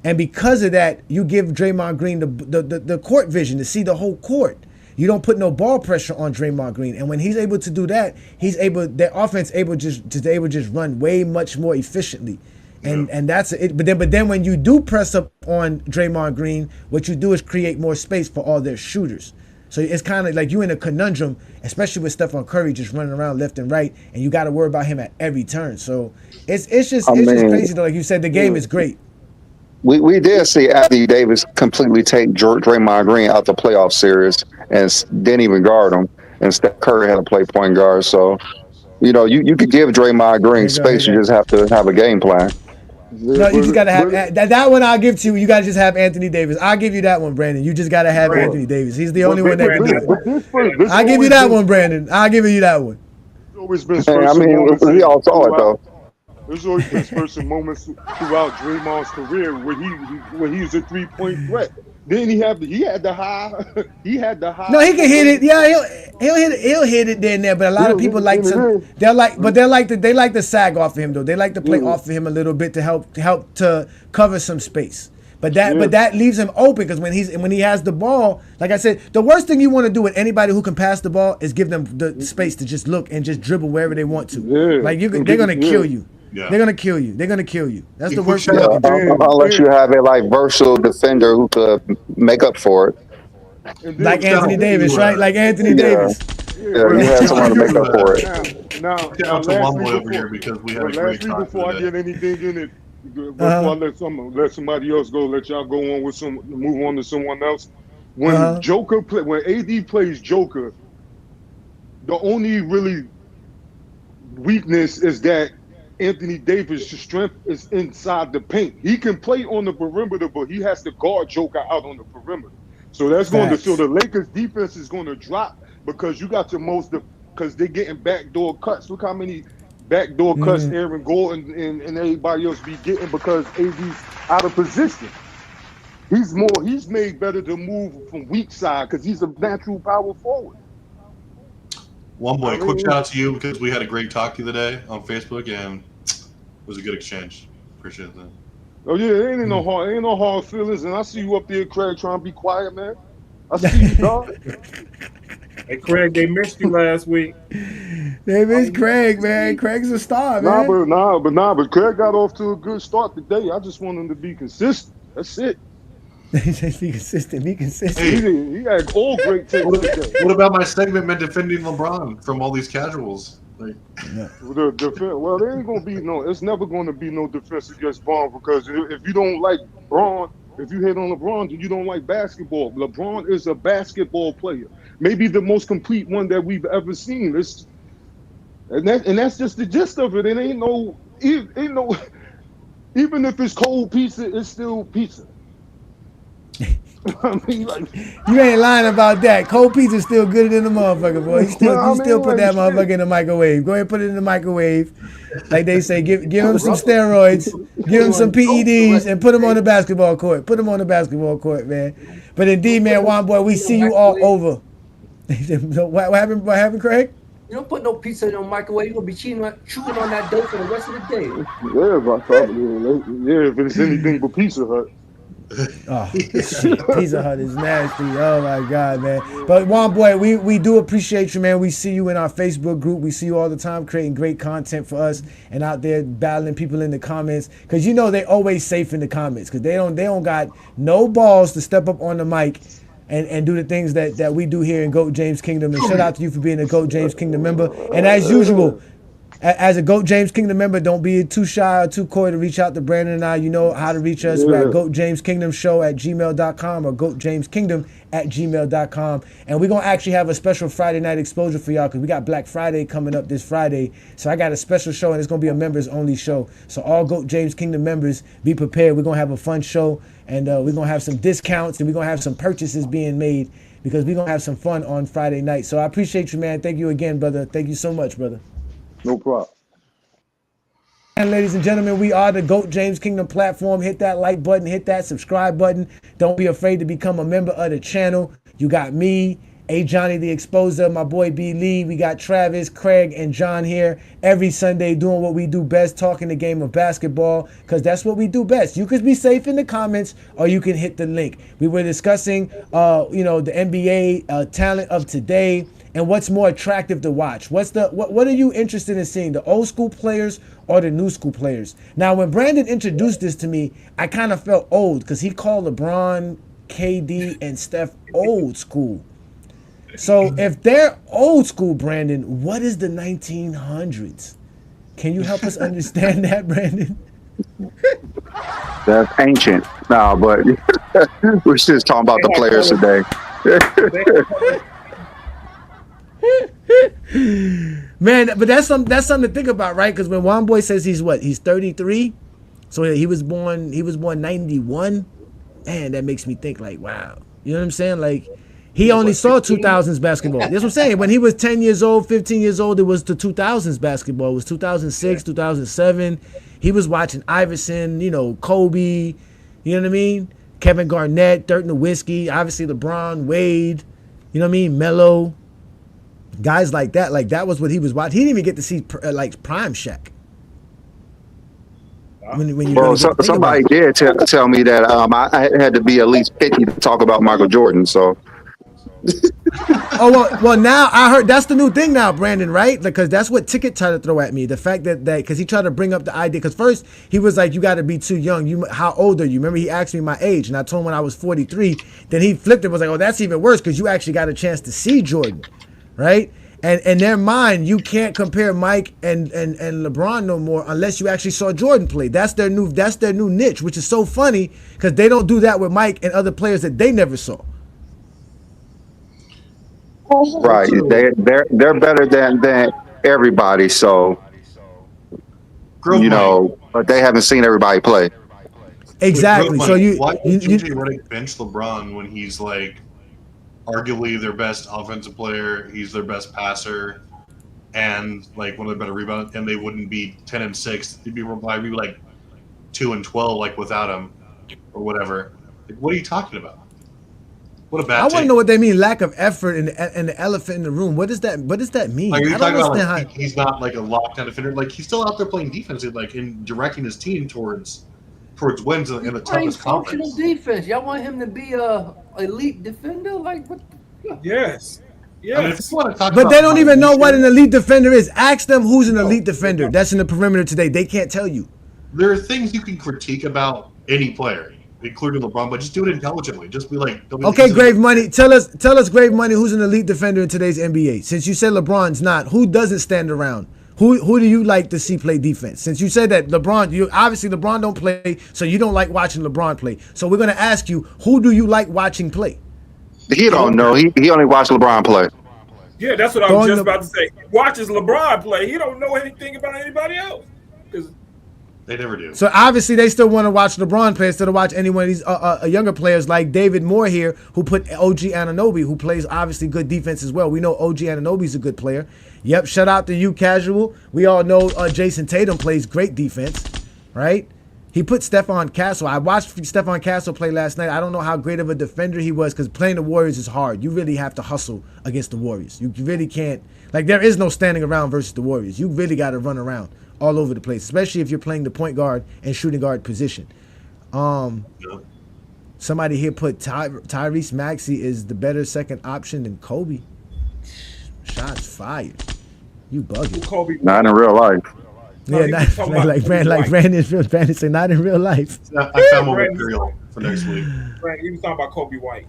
and because of that, you give Draymond Green the court vision to see the whole court. You don't put no ball pressure on Draymond Green, and when he's able to do that, their offense able just run way much more efficiently, and that's it. But then when you do press up on Draymond Green, what you do is create more space for all their shooters. So it's kind of like you in a conundrum, especially with Steph Curry just running around left and right, and you got to worry about him at every turn. So it's just crazy though. Like you said, the game is great. We did see Anthony Davis completely take Draymond Green out the playoff series and didn't even guard him. And Steph Curry had to play point guard. So, you could give Draymond Green space. You just have to have a game plan. No, you just got to have that one. I'll give to you. You got to just have Anthony Davis. I'll give you that one, Brandon. You just got to have Anthony Davis. He's the only one that can do it. I'll give you that one, Brandon. I'll give you that one. It's always been we all saw it though. There's always been spurts and moments throughout Draymond's career where he was a 3-point threat. Then he had the high. No, he can hit it. Yeah, he'll hit it there and there. But a lot of people like they like to sag off of him though. They like to play off of him a little bit to help to cover some space. But that leaves him open because when he has the ball, like I said, the worst thing you want to do with anybody who can pass the ball is give them the space to just look and just dribble wherever they want to. Yeah. Like they're gonna kill you. Yeah. They're gonna kill you. That's the worst thing you can do. Unless you have a versatile defender who could make up for it. Like Anthony Davis, right? Like Anthony Davis. Yeah, you have someone to make up for it. Now lastly, before I get anything in it, before I let somebody else go, let y'all go on with move on to someone else. When AD plays Joker, the only really weakness is that Anthony Davis' strength is inside the paint. He can play on the perimeter, but he has to guard Joker out on the perimeter. So that's going to show the Lakers' defense is going to drop because you got because they're getting backdoor cuts. Look how many backdoor cuts Aaron Gordon and everybody else be getting because AD's out of position. He's made better to move from weak side because he's a natural power forward. One boy, quick shout out to you because we had a great talk the other day on Facebook and it was a good exchange. Appreciate that. Oh yeah, ain't no hard feelings, and I see you up there, Craig, trying to be quiet, man. I see you, dog. Hey, Craig, they missed you last week. They missed Craig, man. Craig's a star, man. But Craig got off to a good start today. I just want him to be consistent. That's it. Be consistent. Be consistent. He had all great takes today. What about my segment meant defending LeBron from all these casuals? Like, Well, there ain't gonna be it's never gonna be no defense against Braun, because if you don't like Braun, if you hate on LeBron, then you don't like basketball. LeBron is a basketball player, maybe the most complete one that we've ever seen. And that's just the gist of it. It ain't no, even if it's cold pizza, it's still pizza. I mean, like, you ain't lying about that. Cold pizza's still gooder than the motherfucker, boy. You still put that motherfucker in the microwave. Go ahead and put it in the microwave. Like they say, give him some steroids, give him some PEDs, and put him on the basketball court. Put him on the basketball court, man. But indeed, man, Juan boy, we see you all over. What happened? What happened, Craig? You don't put no pizza in the microwave. You're going to be chewing on that dough for the rest of the day. Yeah, if it's anything but Pizza Hut. Oh, shit. Pizza Hut is nasty. Oh, my God, man. But, Juan boy, we do appreciate you, man. We see you in our Facebook group. We see you all the time creating great content for us and out there battling people in the comments. Because, they always safe in the comments because they don't got no balls to step up on the mic and do the things that we do here in GOAT James Kingdom. And shout out to you for being a GOAT James Kingdom member. And as usual, as a GOAT James Kingdom member, don't be too shy or too coy to reach out to Brandon and I. You know how to reach us. We're at GOATJamesKingdomShow@gmail.com or GOATJamesKingdom@gmail.com. And we're going to actually have a special Friday night exposure for y'all because we got Black Friday coming up this Friday. So I got a special show, and it's going to be a members-only show. So all GOAT James Kingdom members, be prepared. We're going to have a fun show, and we're going to have some discounts, and we're going to have some purchases being made because we're going to have some fun on Friday night. So I appreciate you, man. Thank you again, brother. Thank you so much, brother. No problem. And ladies and gentlemen, we are the GOAT James Kingdom platform. Hit that like button, hit that subscribe button. Don't be afraid to become a member of the channel. You got me, A. Johnny the Exposer, my boy B. Lee. We got Travis, Craig, and John here every Sunday doing what we do best, talking the game of basketball, because that's what we do best. You could be safe in the comments or you can hit the link. We were discussing, the NBA talent of today. And what's more attractive to watch? What are you interested in seeing? The old school players or the new school players? Now, when Brandon introduced this to me, I kind of felt old because he called LeBron, KD, and Steph old school. So if they're old school, Brandon, what is the 1900s? Can you help us understand that, Brandon? That's ancient. No, but we're just talking about the players today. Man, but that's something to think about, right? Because when Juan Boy says he's 33, so he was born 91. Man, that makes me think like, wow, you know what I'm saying? Like, he only saw 2000s basketball. That's what I'm saying. When he was 10 years old, 15 years old, it was the 2000s basketball. It was 2006, 2007. He was watching Iverson, Kobe, you know what I mean? Kevin Garnett, Dirk Nowitzki, obviously LeBron, Wade, you know what I mean? Melo. Guys like that was what he was watching. He didn't even get to see Prime Shaq. Somebody did tell me that I had to be at least 50 to talk about Michael Jordan. So, well, now I heard that's the new thing now, Brandon, right? Because that's what Ticket tried to throw at me. The fact that because he tried to bring up the idea. Because first he was like, "You got to be too young. How old are you?" Remember, he asked me my age, and I told him when I was 43. Then he flipped it, was like, "Oh, that's even worse because you actually got a chance to see Jordan." Right? And in their mind, you can't compare Mike and LeBron no more unless you actually saw Jordan play. That's their new niche, which is so funny because they don't do that with Mike and other players that they never saw. Right. They're better than everybody, so but they haven't seen everybody play. Exactly. So why did JJ Redick bench LeBron when he's like arguably their best offensive player, he's their best passer, and like one of their better rebounders, and they wouldn't be 10-6. They'd be like 2-12, like without him or whatever. Like, what are you talking about? What a bad I want to take. know what they mean. Lack of effort and the elephant in the room. What does that mean? Like, are you I don't talking about understand like he's not like a lockdown defender? Like he's still out there playing defense, like in directing his team towards wins in the Playing toughest functional conference. defense. Y'all want him to be a elite defender? Like what? Yes. I mean, if you want to talk But about they don't even know what an minutia, elite defender is. Ask them who's an elite defender. That's in the perimeter today. They can't tell you. there are things you can critique about any player, including LeBron, but just do it intelligently. Just be like, don't be Okay, easy- Grave Money. Tell us, Grave Money, who's an elite defender in today's NBA? Since you said LeBron's not, who doesn't stand around? Who do you like to see play defense? Since you said that LeBron, obviously LeBron don't play, so you don't like watching LeBron play. So we're gonna ask you, who do you like watching play? He don't know. He only watched LeBron play. Yeah, that's what I was just about to say. He watches LeBron play. He don't know anything about anybody else. Because they never do. So obviously they still want to watch LeBron play instead of watch any one of these younger players like David Moore here, who put OG Anunoby, who plays obviously good defense as well. We know OG Anunoby's a good player. Yep, shout out to you, Casual. We all know Jason Tatum plays great defense, right? He put Stephon Castle. I watched Stephon Castle play last night. I don't know how great of a defender he was because playing the Warriors is hard. You really have to hustle against the Warriors. You really can't. Like, there is no standing around versus the Warriors. You really got to run around all over the place, especially if you're playing the point guard and shooting guard position. Somebody here put Tyrese Maxey is the better second option than Kobe. Shots fired. You bugging. Kobe. Not in real life. Yeah, like Brandon say, not in real life. I found more material for next week. Right, he was talking about Kobe White.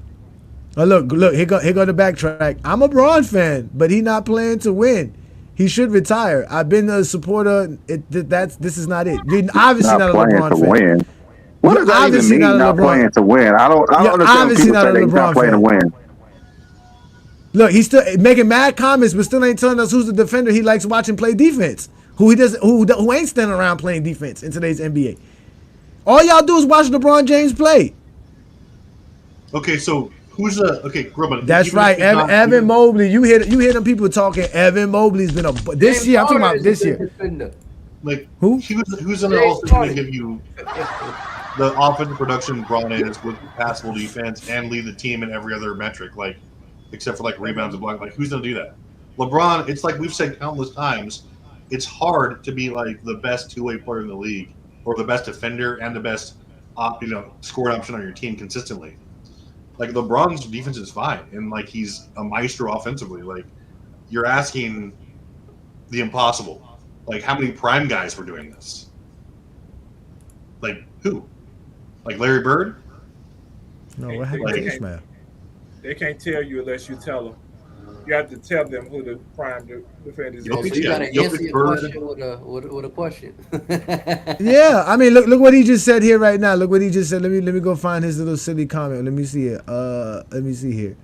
Oh, look, here go the backtrack. I'm a Braun fan, but he not playing to win. He should retire. I've been a supporter. This is not it. You're obviously not a LeBron fan. Win. What does that even mean? Not playing to win. I don't understand. People say they're not playing to win. Look, he's still making mad comments, but still ain't telling us who's the defender he likes watching play defense. Who ain't standing around playing defense in today's NBA. All y'all do is watch LeBron James play. Okay, so who's Grubman? That's right, Evan Mobley. You hear them people talking. Evan Mobley's been this year. I'm talking about this year. Like who? Who's in there also going to give you the offensive production brought in with passable defense and lead the team in every other metric, like except for like rebounds and blocks. Like who's going to do that? LeBron. It's like we've said countless times. It's hard to be like the best two-way player in the league or the best defender and the best scoring option on your team consistently. Like LeBron's defense is fine and like he's a maestro offensively. Like you're asking the impossible. Like how many prime guys were doing this? Like who? Like Larry Bird? No, what happened to this man? They can't tell you unless you tell them. You have to tell them who the prime defenders is. So you got to answer your question with a question. Yeah, I mean, look what he just said here right now. Look what he just said. Let me go find his little silly comment. Let me see it. Let me see here.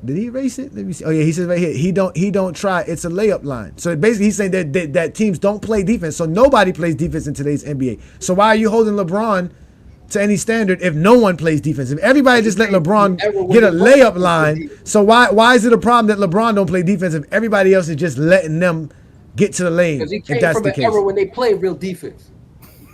Did he erase it? Let me see. Oh yeah, he says right here. He don't try. It's a layup line. So basically, he's saying that teams don't play defense. So nobody plays defense in today's NBA. So why are you holding LeBron to any standard if no one plays defense? If everybody just let LeBron get a layup line, so why is it a problem that LeBron don't play defense if everybody else is just letting them get to the lane? Because he came if that's from the an case. era when they play real defense.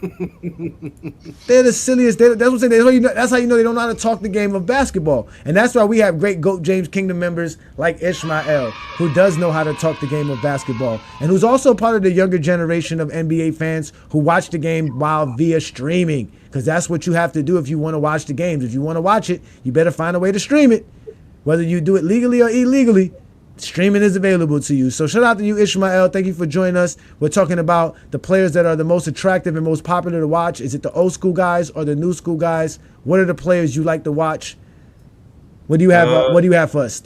They're the silliest. That's what I'm saying. That's how you know they don't know how to talk the game of basketball. And that's why we have great GOAT James Kingdom members like Ishmael, who does know how to talk the game of basketball, and who's also part of the younger generation of NBA fans who watch the game via streaming. Because that's what you have to do if you want to watch the games. If you want to watch it, you better find a way to stream it. Whether you do it legally or illegally, streaming is available to you. So shout out to you, Ishmael. Thank you for joining us. We're talking about the players that are the most attractive and most popular to watch. Is it the old school guys or the new school guys? What are the players you like to watch? What do you have? What do you have for us?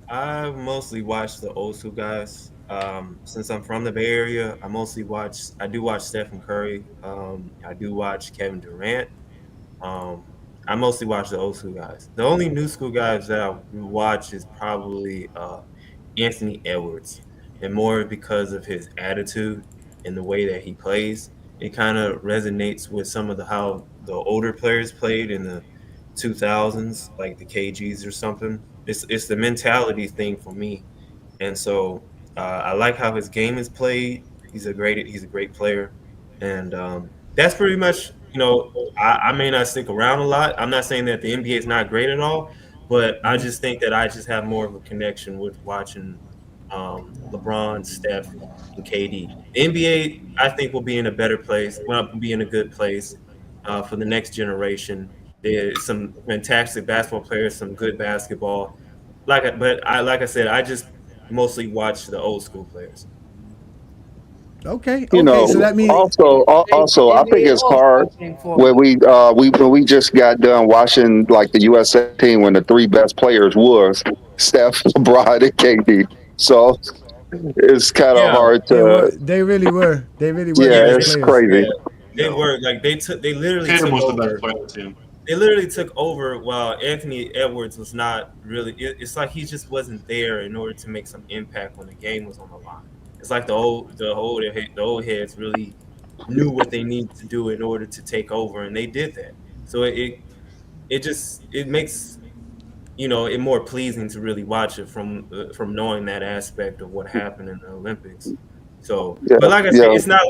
I mostly watch the old school guys. Since I'm from the Bay Area, I do watch Steph Curry. I do watch Kevin Durant. I mostly watch the old school guys. The only new school guys that I watch is probably Anthony Edwards, and more because of his attitude and the way that he plays. It kind of resonates with some of how the older players played in the 2000s, like the KGs or something. It's the mentality thing for me, and so I like how his game is played. He's a great player, and that's pretty much. I may not stick around a lot. I'm not saying that the NBA is not great at all, But I just think that I just have more of a connection with watching LeBron, Steph, and KD. The NBA, I think, will be in a better place. Will be in a good place for the next generation. There's some fantastic basketball players, some good basketball. Like I said, I just mostly watch the old school players. Okay. You know, So that means also, I think NBA it's hard All-Star game when format. when we just got done watching like the USA team when the three best players was Steph, LeBron, and KD. So it's kind of Yeah, hard they to, really were the yeah, best it's players. crazy. they were like they literally Tatum took was the best over. player on the team. They literally took over while Anthony Edwards was not really. It's like he just wasn't there in order to make some impact when the game was on the line. It's like the old heads really knew what they needed to do in order to take over, and they did that. So it makes it more pleasing to really watch it from knowing that aspect of what happened in the Olympics. So, Yeah, but like I said, yeah. it's not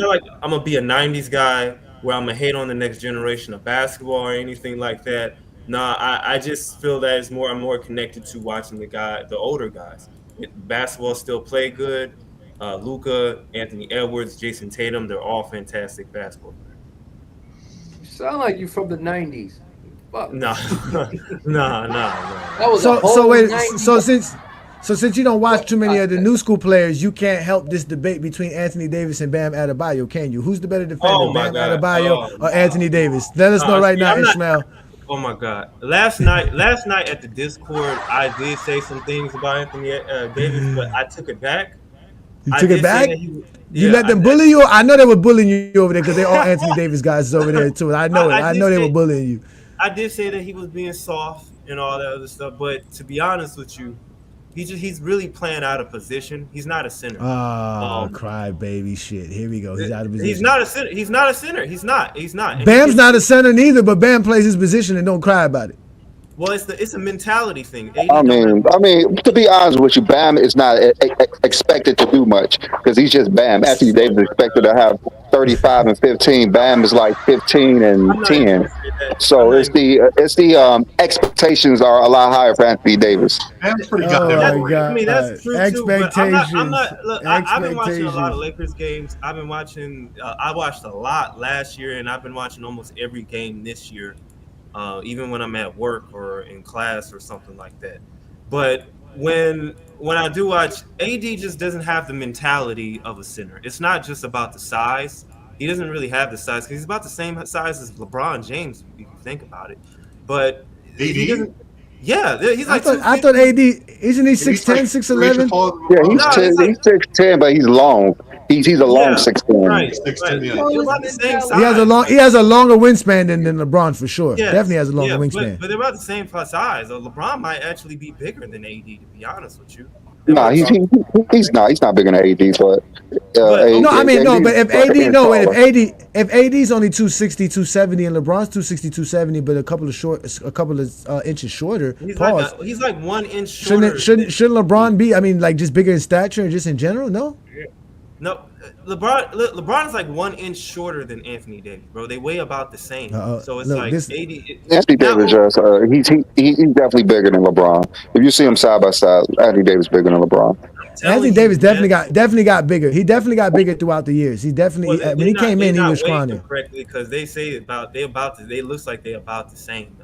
like I'm gonna be a '90s guy where I'm gonna hate on the next generation of basketball or anything like that. Nah, I just feel that I'm more connected to watching the older guys. Basketball still play good. Luka, Anthony Edwards, Jason Tatum, they're all fantastic basketball players. You sound like you from the '90s. Fuck. No, no. That was a So whole wait. 90s. So since you don't watch too many of the new school players, you can't help this debate between Anthony Davis and Bam Adebayo, can you? Who's the better defender, Oh my Bam God. Adebayo Oh, or Anthony Davis? Let us know right now, Ishmael. Oh my God! Last night at the Discord, I did say some things about Anthony Davis, but I took it back. You I took did it say back? that he- You yeah, let them I- bully you? I know they were bullying you over there because they all Anthony Davis guys over there too. I know it. I know they were bullying you. I did say that he was being soft and all that other stuff, but to be honest with you, he's really playing out of position. He's not a center. Oh, cry baby shit. Here we go. He's out of position. He's not a center. He's not a center. He's not. And Bam's not a center neither, but Bam plays his position and don't cry about it. Well, it's a mentality thing. I mean, to be honest with you, Bam is not expected to do much because he's just Bam. Anthony Davis is expected to have 35 and 15. Bam is like 15 and 10. So it's the expectations are a lot higher for Anthony Davis. Bam's pretty Oh my God. I mean, that's true too. But I'm not. Look, I've been watching a lot of Expectations. Lakers games. I've been watching. I watched a lot last year, and I've been watching almost every game this year. Even when I'm at work or in class or something like that. But when I do watch, AD just doesn't have the mentality of a center. It's not just about the size. He doesn't really have the size because he's about the same size as LeBron James, if you think about it. But he doesn't. Yeah, he's like. I thought AD isn't he 6'10", 6'11"? Yeah, he's 6'10", but he's long. He's a long 6'10". Right. He's about the same size. He has a longer wingspan than LeBron for sure. Yes. Definitely has a longer wingspan. But they're about the same size. LeBron might actually be bigger than AD, to be honest with you. No, he's not. He's not bigger than AD, but if AD's only 260, 270, and LeBron's 260, 270, but a couple of inches shorter. He's like 1 inch shorter. Shouldn't LeBron be? I mean, like just bigger in stature and just in general? No. No, LeBron is like 1 inch shorter than Anthony Davis, bro. They weigh about the same. So it's like Anthony Davis, he's definitely bigger than LeBron. If you see him side by side, Anthony Davis bigger than LeBron. Anthony Davis definitely got bigger. He definitely got bigger throughout the years. He definitely when he came in, he was scrawny. Correctly, because they say they looks like they about the same.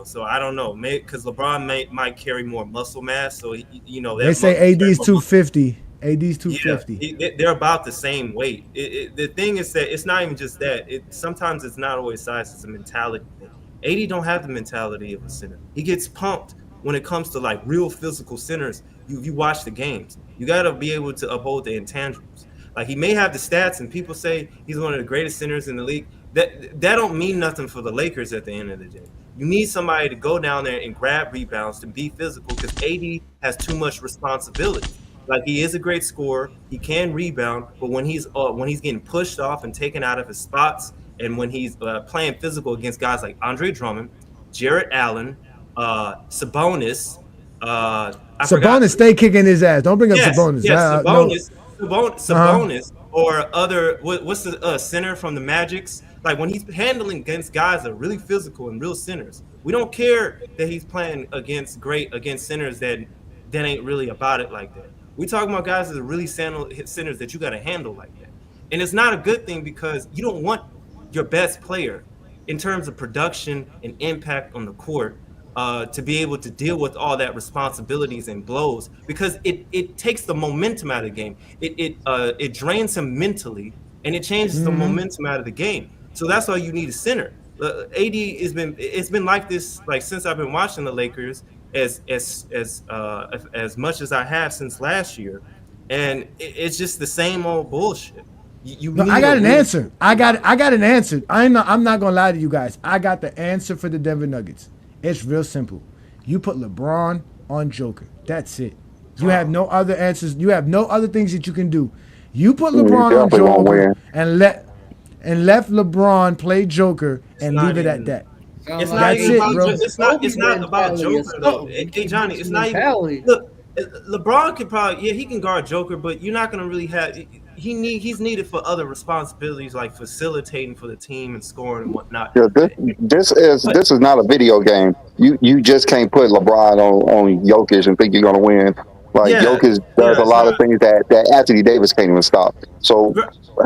So I don't know, because LeBron might carry more muscle mass. So they say AD's 250. AD's 250. Yeah, they're about the same weight. The thing is that it's not even just that. Sometimes it's not always size; it's a mentality thing. AD don't have the mentality of a center. He gets pumped when it comes to like real physical centers. You watch the games. You got to be able to uphold the intangibles. Like he may have the stats, and people say he's one of the greatest centers in the league. That don't mean nothing for the Lakers at the end of the day. You need somebody to go down there and grab rebounds to be physical because AD has too much responsibility. Like he is a great scorer, he can rebound, but when he's getting pushed off and taken out of his spots, and when he's playing physical against guys like Andre Drummond, Jarrett Allen, Sabonis, Sabonis stay kicking his ass. Don't bring up Sabonis. Yes, Sabonis, or other. What's the center from the Magics? Like when he's handling against guys that are really physical and real centers, We don't care that he's playing against centers that ain't really about it like that. We talking about guys that are really centers that you got to handle like that. And it's not a good thing because you don't want your best player in terms of production and impact on the court to be able to deal with all that responsibilities and blows, because it takes the momentum out of the game. It drains him mentally, and it changes the momentum out of the game. So that's why you need a center. AD it's been like this like since I've been watching the Lakers as much as I have since last year, and it's just the same old bullshit. I got an answer. I got an answer. I'm not gonna lie to you guys. I got the answer for the Denver Nuggets. It's real simple. You put LeBron on Joker. That's it. You have no other answers. You have no other things that you can do. You put LeBron on Joker and let LeBron play Joker and leave it at that. It's not even about, bro. It's not about Joker though. Hey Johnny, it's not even. Look, LeBron can probably he can guard Joker, but you're not gonna really have. He's needed for other responsibilities like facilitating for the team and scoring and whatnot. Yeah, this is not a video game. You just can't put LeBron on Jokic and think you're gonna win. Like Jokic does a lot of things that Anthony Davis can't even stop. So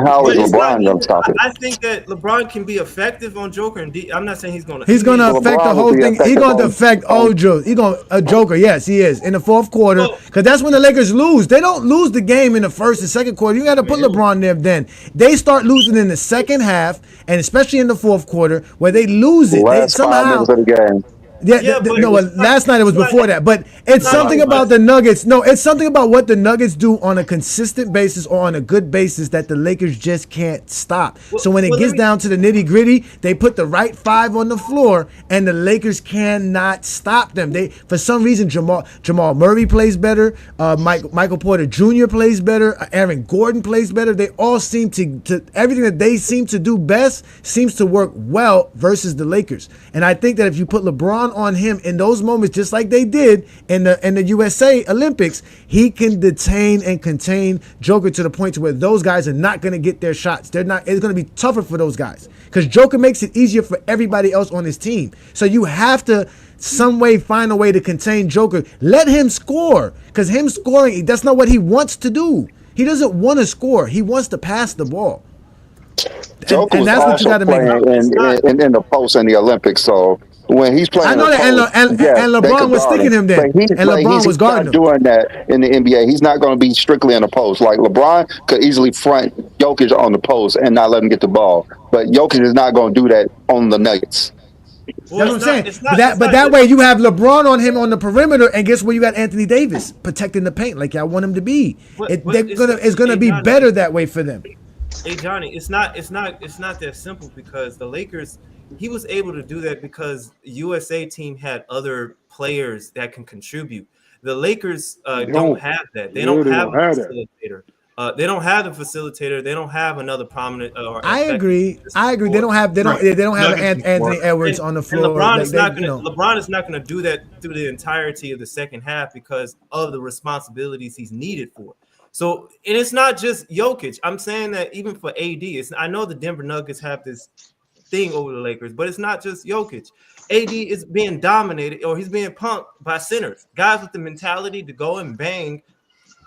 how is LeBron going to stop it? I think that LeBron can be effective on Joker, and I'm not saying he's going to. He's going to affect the whole thing. He's going to affect Joker. He's going to Joker. Yes, he is in the fourth quarter, because that's when the Lakers lose. They don't lose the game in the first and second quarter. You got to put LeBron there. Then they start losing in the second half, and especially in the fourth quarter, where they lose it. Last 5 minutes of the game. Last night it was before that. But it's something about the Nuggets. No, it's something about what the Nuggets do on a consistent basis or on a good basis that the Lakers just can't stop. So when it gets down to the nitty gritty, they put the right five on the floor, and the Lakers cannot stop them. For some reason, Jamal Murray plays better. Michael Porter Jr. plays better. Aaron Gordon plays better. They all seem to everything that they seem to do best seems to work well versus the Lakers. And I think that if you put LeBron on him in those moments, just like they did in the USA Olympics, he can detain and contain Joker to the point to where those guys are not going to get their shots. It's going to be tougher for those guys because Joker makes it easier for everybody else on his team. So you have to some way find a way to contain Joker. Let him score, because him scoring, that's not what he wants to do. He doesn't want to score. He wants to pass the ball. And that's what you got to make in the post in the Olympics. So when he's playing, I know that, and LeBron was sticking him there, and LeBron was guarding him. Doing that in the NBA, he's not going to be strictly in the post. Like LeBron could easily front Jokic on the post and not let him get the ball, but Jokic is not going to do that on the Nuggets. That's what I'm saying. But that way you have LeBron on him on the perimeter, and guess where you got Anthony Davis protecting the paint like y'all want him to be. It's gonna be better that way for them. Hey Johnny, it's not that simple, because the Lakers, he was able to do that because the USA team had other players that can contribute. The Lakers don't have that. They don't have a facilitator. They don't have the facilitator. They don't have another prominent. I agree. They don't have Anthony Edwards on the floor. And LeBron is not going to do that through the entirety of the second half because of the responsibilities he's needed for. So, and it's not just Jokic. I'm saying that even for AD, I know the Denver Nuggets have this thing over the Lakers, but it's not just Jokic. AD is being dominated, or he's being punked by centers, guys with the mentality to go and bang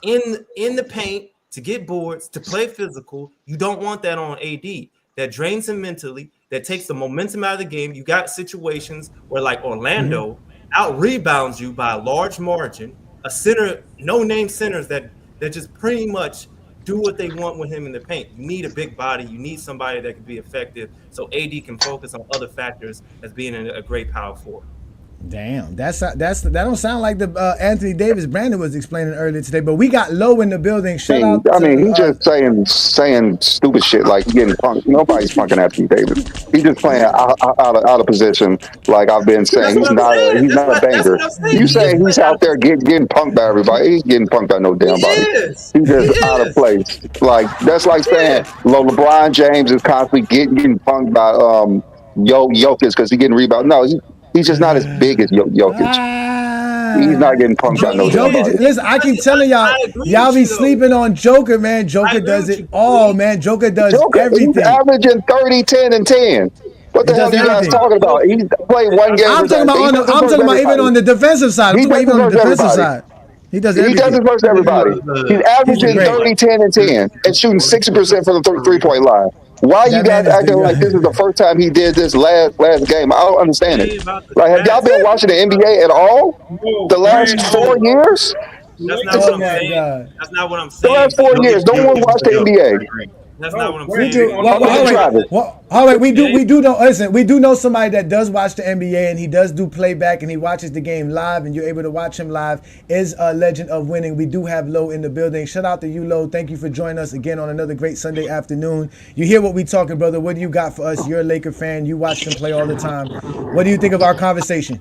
in the paint, to get boards, to play physical. You don't want that on AD. That drains him mentally. That takes the momentum out of the game. You got situations where, like Orlando, out rebounds you by a large margin. A center, no-name centers that just pretty much do what they want with him in the paint. You need a big body. You need somebody that can be effective, so AD can focus on other factors as being a great power forward. Damn, that don't sound like the Anthony Davis Brandon was explaining earlier today. But we got Low in the building. Shout out. I mean, he's just saying stupid shit like getting punked. Nobody's punking Anthony Davis. He's just playing out of position. Like I've been saying, he's not a banger. You say he's out there getting punked by everybody. He's getting punked by no damn body. He's just out of place. Like that's like saying LeBron James is constantly getting punked by Jokic because he's getting rebound. No. He's just not as big as Jokic. He's not getting punked out no Jokic. Listen, I keep telling y'all be sleeping on Joker, man. Joker does it all, man. Joker does everything. He's averaging 30, 10, and 10. What the hell are you guys talking about? He played one game. I'm talking about even on the defensive side. I'm talking about even on the defensive side. He does everything. He does it versus everybody. He's averaging 30, 10, and 10, and shooting 60% from the three-point line. Why are you guys acting like this is the first time he did this last game? I don't understand it. Like, have y'all been watching the NBA at all the last 4 years? That's not what I'm saying. That's not what I'm saying. The last 4 years, no one watched the NBA. That's not what I'm We saying. do. We do know. Listen, we do know somebody that does watch the NBA and he does do playback and he watches the game live and you're able to watch him live. Is a legend of winning. We do have Lo in the building. Shout out to you, Lo. Thank you for joining us again on another great Sunday afternoon. You hear what we talking, brother? What do you got for us? You're a Laker fan. You watch them play all the time. What do you think of our conversation?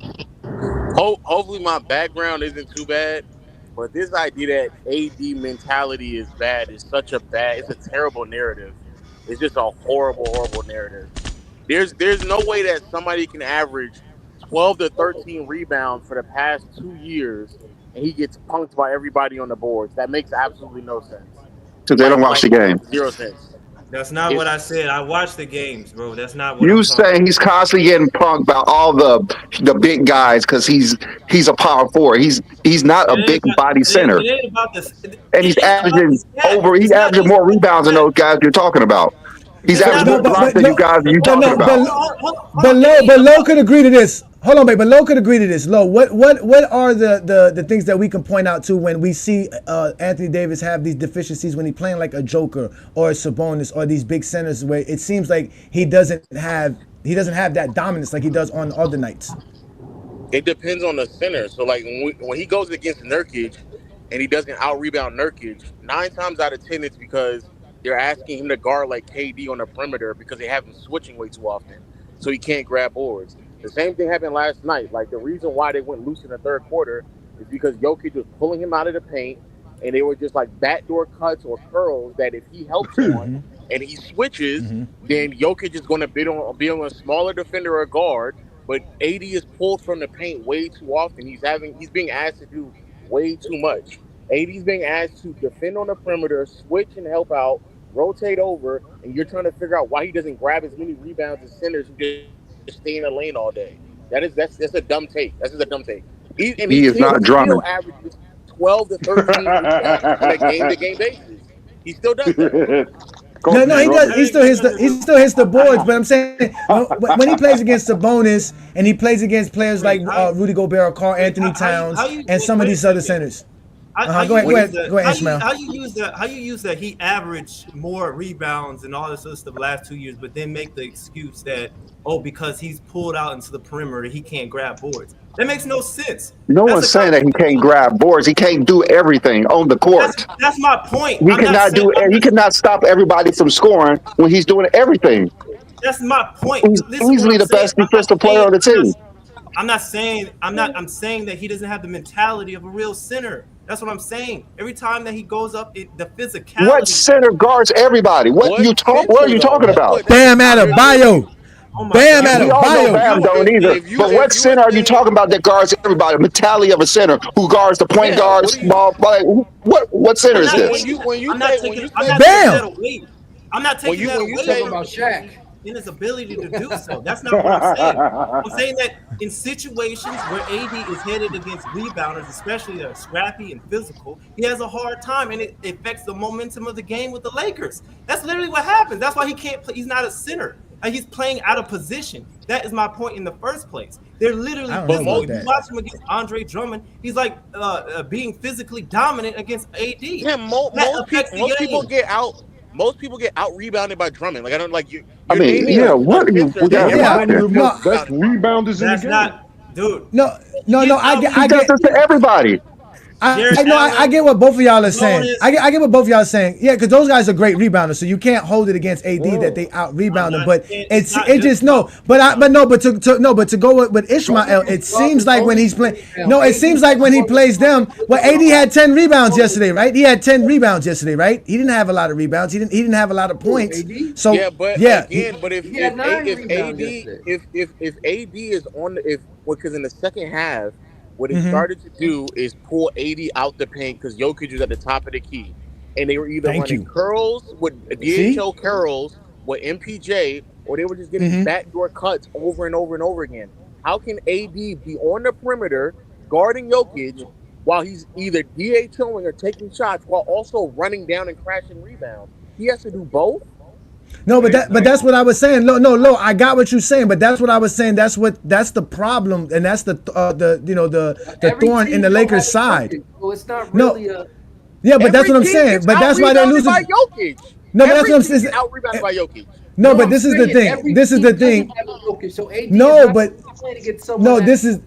Hopefully, my background isn't too bad. But this idea that AD mentality is bad is it's a terrible narrative. It's just a horrible narrative. There's no way that somebody can average 12 to 13 rebounds for the past 2 years and he gets punked by everybody on the boards. That makes absolutely no sense. Because they don't watch the game. 0 sense. That's not what I said. I watch the games, bro. That's not what You I'm saying he's constantly getting punked by all the big guys because he's a power forward. He's not a big body center. It ain't about this. And he's averaging more rebounds than those guys you're talking about. He's averaging more blocks than you guys you're talking about. But Lo could agree to this. Hold on, babe. But Lo could agree to this. Lo, what are the things that we can point out to when we see Anthony Davis have these deficiencies when he's playing like a Joker or a Sabonis or these big centers where it seems like he doesn't have that dominance like he does on other nights? It depends on the center. So like when he goes against Nurkic and he doesn't out-rebound Nurkic, 9 times out of 10 it's because they're asking him to guard like KD on the perimeter because they have him switching way too often. So he can't grab boards. The same thing happened last night. Like the reason why they went loose in the third quarter is because Jokic was pulling him out of the paint and they were just like backdoor cuts or curls that if he helps on and he switches, then Jokic is going to be on a smaller defender or guard. But AD is pulled from the paint way too often. He's being asked to do way too much. AD's being asked to defend on the perimeter, switch and help out, rotate over, and you're trying to figure out why he doesn't grab as many rebounds as centers who just stay in the lane all day. That's a dumb take. That's just a dumb take. He is not Drummond. He still averages 12 to 13 rebounds on a game-to-game basis. He still does that. No, he does. He still hits the boards. But I'm saying when he plays against Sabonis and he plays against players like Rudy Gobert, Karl Anthony Towns, and some of these other centers. Go ahead, Ishmael. How you use that he averaged more rebounds and all this other stuff the last 2 years, but then make the excuse that because he's pulled out into the perimeter he can't grab boards. That makes no sense. No one's saying that he can't grab boards. He can't do everything on the court. That's my point. He cannot stop everybody from scoring when he's doing everything. That's my point. He's easily the best defensive player on the team. I'm saying that he doesn't have the mentality of a real center. That's what I'm saying. Every time that he goes up, the physicality. What center guards everybody? What are you talking about? Bam Adebayo. Bam Adebayo. Bam don't either. But what center are you talking about that guards everybody? Mentality of a center who guards the point guard, small. What center is this? I'm not taking that away from Shaq in his ability to do so. That's not what I'm saying. I'm saying that in situations where AD is headed against rebounders, especially that are scrappy and physical, he has a hard time, and it affects the momentum of the game with the Lakers. That's literally what happens. That's why he can't play. He's not a center. And he's playing out of position. That is my point in the first place. They're literally physical. You watch him against Andre Drummond. He's like being physically dominant against AD. Yeah, most people get out. Most people get out rebounded by Drummond. Like I don't like you. What are you? Best rebounders in the game. Not, dude. No. I get this to everybody. I get what both of y'all are saying. I get what both of y'all are saying. Yeah, because those guys are great rebounders, so you can't hold it against AD that they out rebound them. But But to go with Ishmael, it seems like when he's playing. No, it seems like when he plays them. Well, AD had 10 rebounds yesterday, right? He had 10 rebounds yesterday, right? He didn't have a lot of rebounds. He didn't have a lot of points. So if AD is on because in the second half. What he started to do is pull AD out the paint because Jokic was at the top of the key. And they were either running curls with DHO curls with MPJ or they were just getting backdoor cuts over and over and over again. How can AD be on the perimeter guarding Jokic while he's either DHOing or taking shots while also running down and crashing rebounds? He has to do both. No, but that's what I was saying. No, I got what you're saying, but that's what I was saying. That's the problem, and that's the thorn in the Lakers' side. So it's not really yeah, but that's what I'm saying. But that's why they're losing. By Jokic. No, but that's what I'm saying. Out rebounded by Jokic. No, but this is the thing. This is the thing. No, but no, this is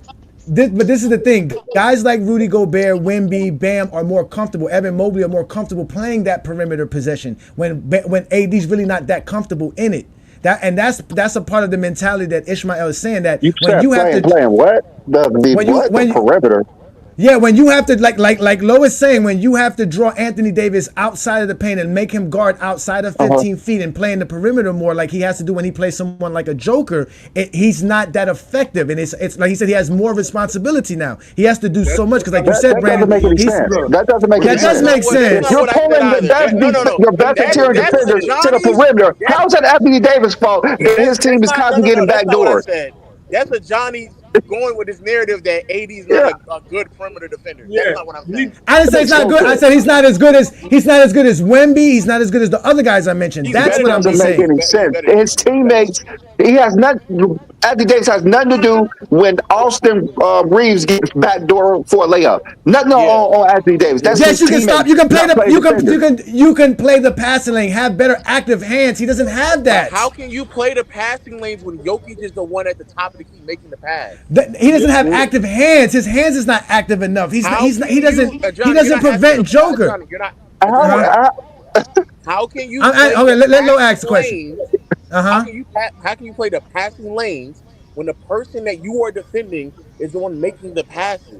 the thing. Guys like Rudy Gobert, Wemby, Bam are more comfortable. Evan Mobley are more comfortable playing that perimeter possession when AD's really not that comfortable in it. That's a part of the mentality that Ishmael is saying, that when you have to playing what the perimeter. Yeah, when you have to like Lois saying, when you have to draw Anthony Davis outside of the paint and make him guard outside of 15 feet and play in the perimeter more like he has to do when he plays someone like a Joker, he's not that effective. And it's like he said, he has more responsibility now. He has to do so much because, like you said, Brandon, that doesn't make any sense. That does make sense. You're pulling your best interior defender to the perimeter. How's that Anthony Davis' fault that his team is constantly getting backdoored? That's a Johnny going with this narrative that AD is not a good perimeter defender. That's not what I'm saying. I didn't say it's not good. I said he's not as good as Wemby. He's not as good as the other guys I mentioned. That's what I'm saying. Doesn't make any sense. His teammates, Anthony Davis has nothing to do when Austin Reeves gets backdoor for a layup. Nothing on Anthony Davis. That's yes, you can stop. You can play you can play the passing lane. Have better active hands. He doesn't have that. But how can you play the passing lanes when Jokic is the one at the top of the key making the pass? He doesn't have active hands. His hands is not active enough. He doesn't prevent Joker. How can you? Okay, let Lo ask the question. How can you play the passing lanes when the person that you are defending is the one making the passes?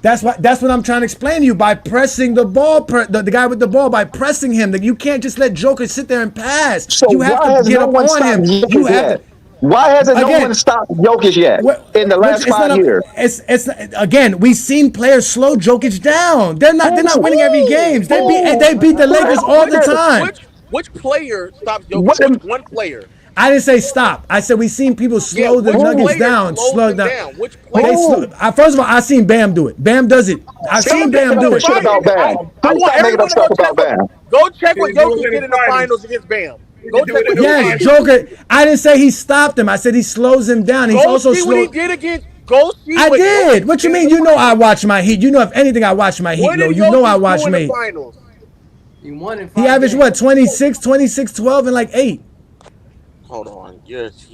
That's what I'm trying to explain to you, by pressing the ball, the guy with the ball, by pressing him. That you can't just let Joker sit there and pass. So you have to get up on him. You have to. Why hasn't no one stopped Jokic yet in the last 5 years? It's again, we've seen players slow Jokic down. They're not winning every game. They beat the Lakers all the time. Which player stops Jokic? Which one player? I didn't say stop. I said we've seen people slow the Nuggets down. Slow down. Which player? First of all, I've seen Bam do it. Bam does it. I've seen Bam do it. I want everyone to go check what Jokic did in the finals against Bam. Yes, Joker. I didn't say he stopped him. I said he slows him down. He's also slow. What he did against. Go see. I did. What you mean? You know I watch my Heat. You know if anything I watch my Heat. No, you know I watch my Heat. He won in 5 He averaged what? 26, 12, and like 8. Hold on, Jesus.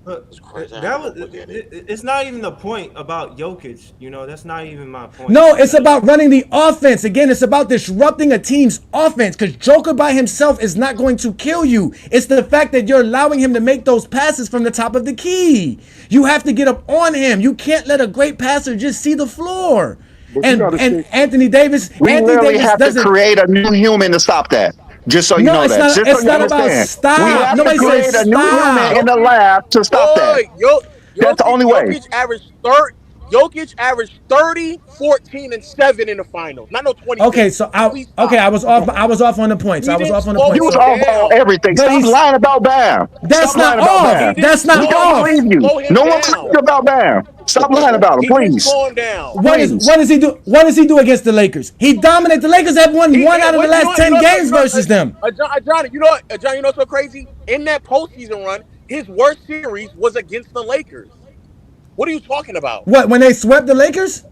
It's not even the point about Jokic. That's not even my point. No, it's about running the offense. Again, it's about disrupting a team's offense, because Joker by himself is not going to kill you. It's the fact that you're allowing him to make those passes from the top of the key. You have to get up on him. You can't let a great passer just see the floor. And Anthony Davis, literally have to create a new human to stop that. Just so you know that. It's not about stop. We have to create a new human in the lab to stop that. That's the only way. Jokic averaged 30, 14, and 7 in the finals. Not no 20. Okay, so I was off. I was off on the points. You was off on everything. Stop lying about Bam. That's not off. That's not off. No one believes about Bam. Stop lying about him, please. What does he do? What does he do against the Lakers? He dominated. The Lakers have won one out of the last 10 games versus them. Johnny, you know what? Johnny, you know what's so crazy? In that postseason run, his worst series was against the Lakers. What are you talking about? What, when they swept the Lakers?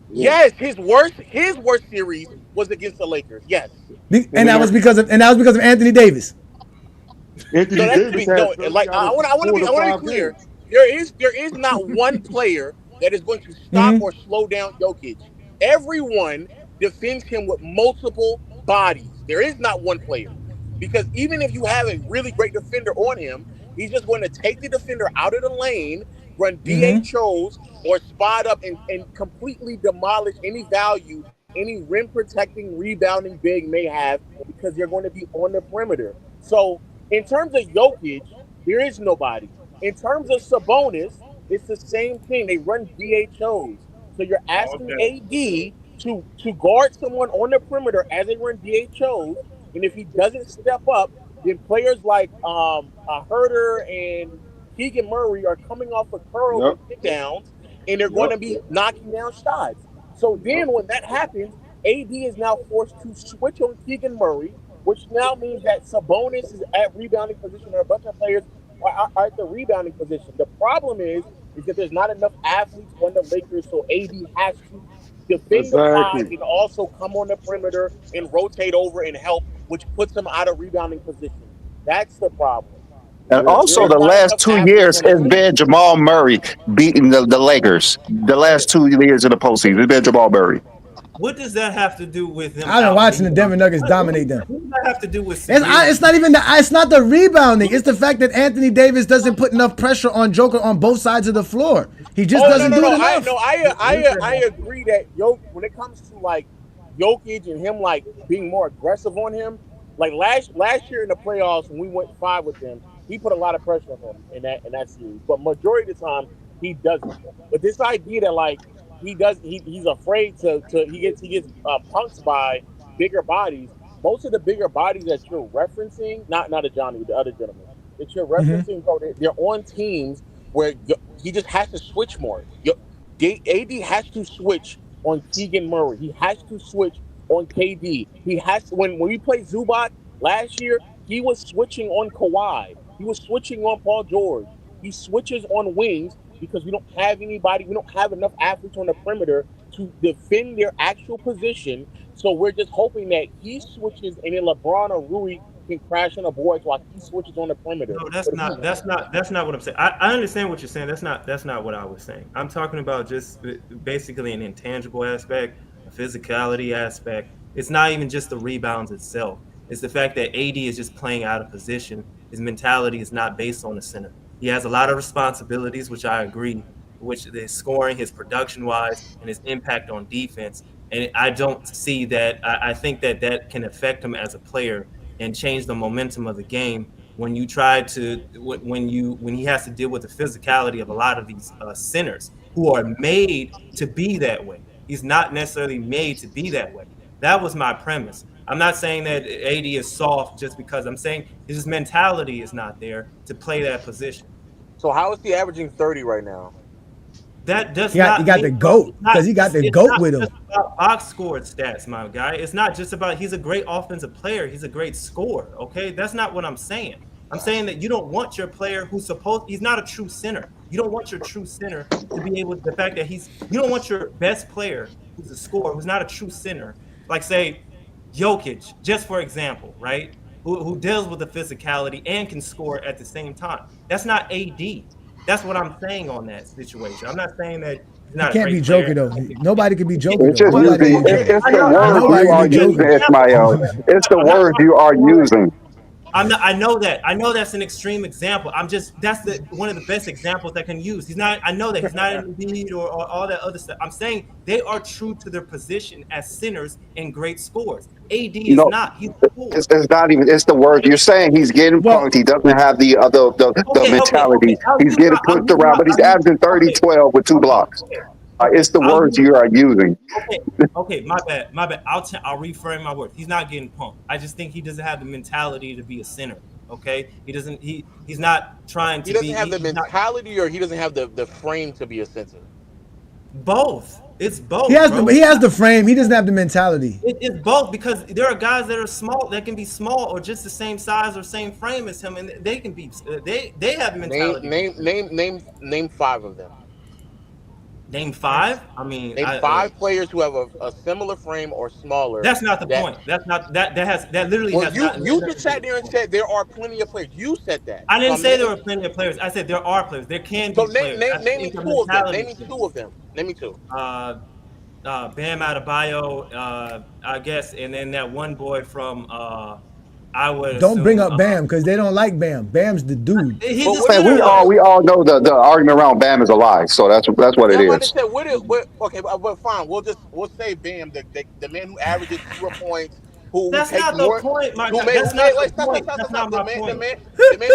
Yes, his worst series was against the Lakers. Yes, and that was because of Anthony Davis. I want to be clear. There is not one player that is going to stop or slow down Jokic. Everyone defends him with multiple bodies. There is not one player, because even if you have a really great defender on him, he's just going to take the defender out of the lane, run DHOs, or spot up and completely demolish any value any rim protecting, rebounding big may have, because they're going to be on the perimeter. So in terms of Jokic, there is nobody. In terms of Sabonis, it's the same thing. They run DHOs. So you're asking AD to guard someone on the perimeter as they run DHOs, and if he doesn't step up, then players like Herder and Keegan Murray are coming off of curls Yep. and kick downs, and they're going to be knocking down shots. So then when that happens, AD is now forced to switch on Keegan Murray, which now means that Sabonis is at rebounding position, or a bunch of players are at the rebounding position. The problem is that there's not enough athletes on the Lakers, so AD has to defend the side and also come on the perimeter and rotate over and help, which puts him out of rebounding position. That's the problem. And also, the last 2 years, it's been Jamal Murray beating the Lakers. The last 2 years in the postseason, it's been Jamal Murray. What does that have to do with him? I've been watching the Denver Nuggets dominate them. What does that have to do with? It's not even it's not the rebounding. It's the fact that Anthony Davis doesn't put enough pressure on Joker on both sides of the floor. He just doesn't do it enough. I agree that when it comes to like Jokic and him like being more aggressive on him, like last year in the playoffs when we went 5 with them, he put a lot of pressure on him in that series. But majority of the time he doesn't. But this idea that like he's afraid he gets punked by bigger bodies. Most of the bigger bodies that you're referencing, not a Johnny, the other gentleman, that you're referencing, bro, they're on teams where he just has to switch more. AD has to switch on Keegan Murray. He has to switch on KD. He has to, when we played Zubac last year, he was switching on Kawhi. He was switching on Paul George. He switches on wings because we don't have anybody. We don't have enough athletes on the perimeter to defend their actual position. So we're just hoping that he switches and then LeBron or Rui can crash on the boards while he switches on the perimeter. No, that's not what I'm saying. I understand what you're saying. That's not what I was saying. I'm talking about just basically an intangible aspect, a physicality aspect. It's not even just the rebounds itself. It's the fact that AD is just playing out of position. His mentality is not based on the center. He has a lot of responsibilities, which I agree, which is scoring, his production-wise, and his impact on defense. And I don't see that. I think that can affect him as a player and change the momentum of the game when you try to when he has to deal with the physicality of a lot of these centers who are made to be that way. He's not necessarily made to be that way. That was my premise. I'm not saying that AD is soft just because I'm saying his mentality is not there to play that position. So how is he averaging 30 right now? That does he got the GOAT because he got the GOAT with him. It's not just about box score stats, my guy. It's not just about he's a great offensive player. He's a great scorer. Okay, that's not what I'm saying. I'm saying that you don't want your player he's not a true center. You don't want your true center to be able to, the fact that you don't want your best player who's a scorer, who's not a true center, like say Jokic, just for example, right? Who deals with the physicality and can score at the same time. That's not AD. That's what I'm saying on that situation. I'm not saying that he's not. He can't be Joker though. Nobody can be Joker. It's just it's the words you are using, Ismael. It's the words you are using. I know that. I know that's an extreme example. That's one of the best examples I can use. I know that he's not in the lead or all that other stuff. I'm saying they are true to their position as centers and great scorers. AD is not. He's it's not even. It's the word you're saying. He's getting punked. He doesn't have the mentality. He's getting pushed around, but he's averaging 30-12 with 2 blocks. It's the words you are using. Okay, my bad. I'll reframe my words. He's not getting punked. I just think he doesn't have the mentality to be a center. Okay, he doesn't. He's not trying to. He doesn't have the mentality, or he doesn't have the frame to be a center. Both. It's both. He has the frame. He doesn't have the mentality. It's both because there are guys that are small that can be small or just the same size or same frame as him, and they can be. They have mentality. Name 5 of them. Name 5? I mean, name 5 players who have a similar frame or smaller. That's not the point. That's not that literally has. You just sat there and said there are plenty of players. You said that. I didn't say there were plenty of players. I said there are players. There can be players. Name me 2 of them. Name me 2 of them. Name me 2. Bam Adebayo, I guess, and then that one boy from I would don't bring up Bam because they don't like Bam. Bam's the dude. We all know the argument around Bam is a lie, so that's what it is. Okay, but fine. We'll say Bam, the man who averages 0 points. That's not the point, my guy. That's not my point. The man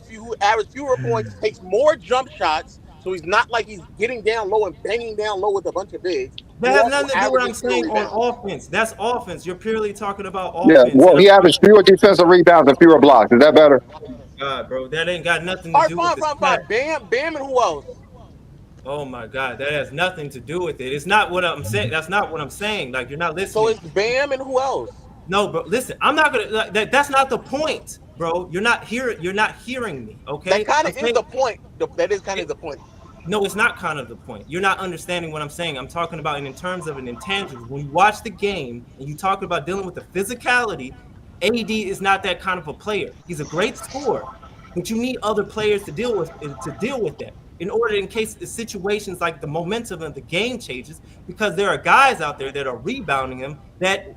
who averages fewer points takes more jump shots. So he's not like he's getting down low and banging down low with a bunch of bigs. That has nothing to do with what I'm saying on offense. That's offense. You're purely talking about Yeah, offense. well, he averaged fewer defensive rebounds and fewer blocks. Is that better? God, bro, that ain't got nothing All to right, do fine, with the fine, stat. fine. Bam, and who else? Oh my God, that has nothing to do with it. It's not what I'm saying. That's not what I'm saying. Like, you're not listening. So it's Bam and who else? No, bro. Listen, I'm not gonna. That's not the point, bro. You're not hearing me. Okay. That kind of is the point. That is kind of the point. No, it's not kind of the point. You're not understanding what I'm saying. I'm talking about in terms of an intangible. When you watch the game and you talk about dealing with the physicality, AD is not that kind of a player. He's a great scorer, but you need other players to deal with that. In order, in case the situations like the momentum of the game changes, because there are guys out there that are rebounding him that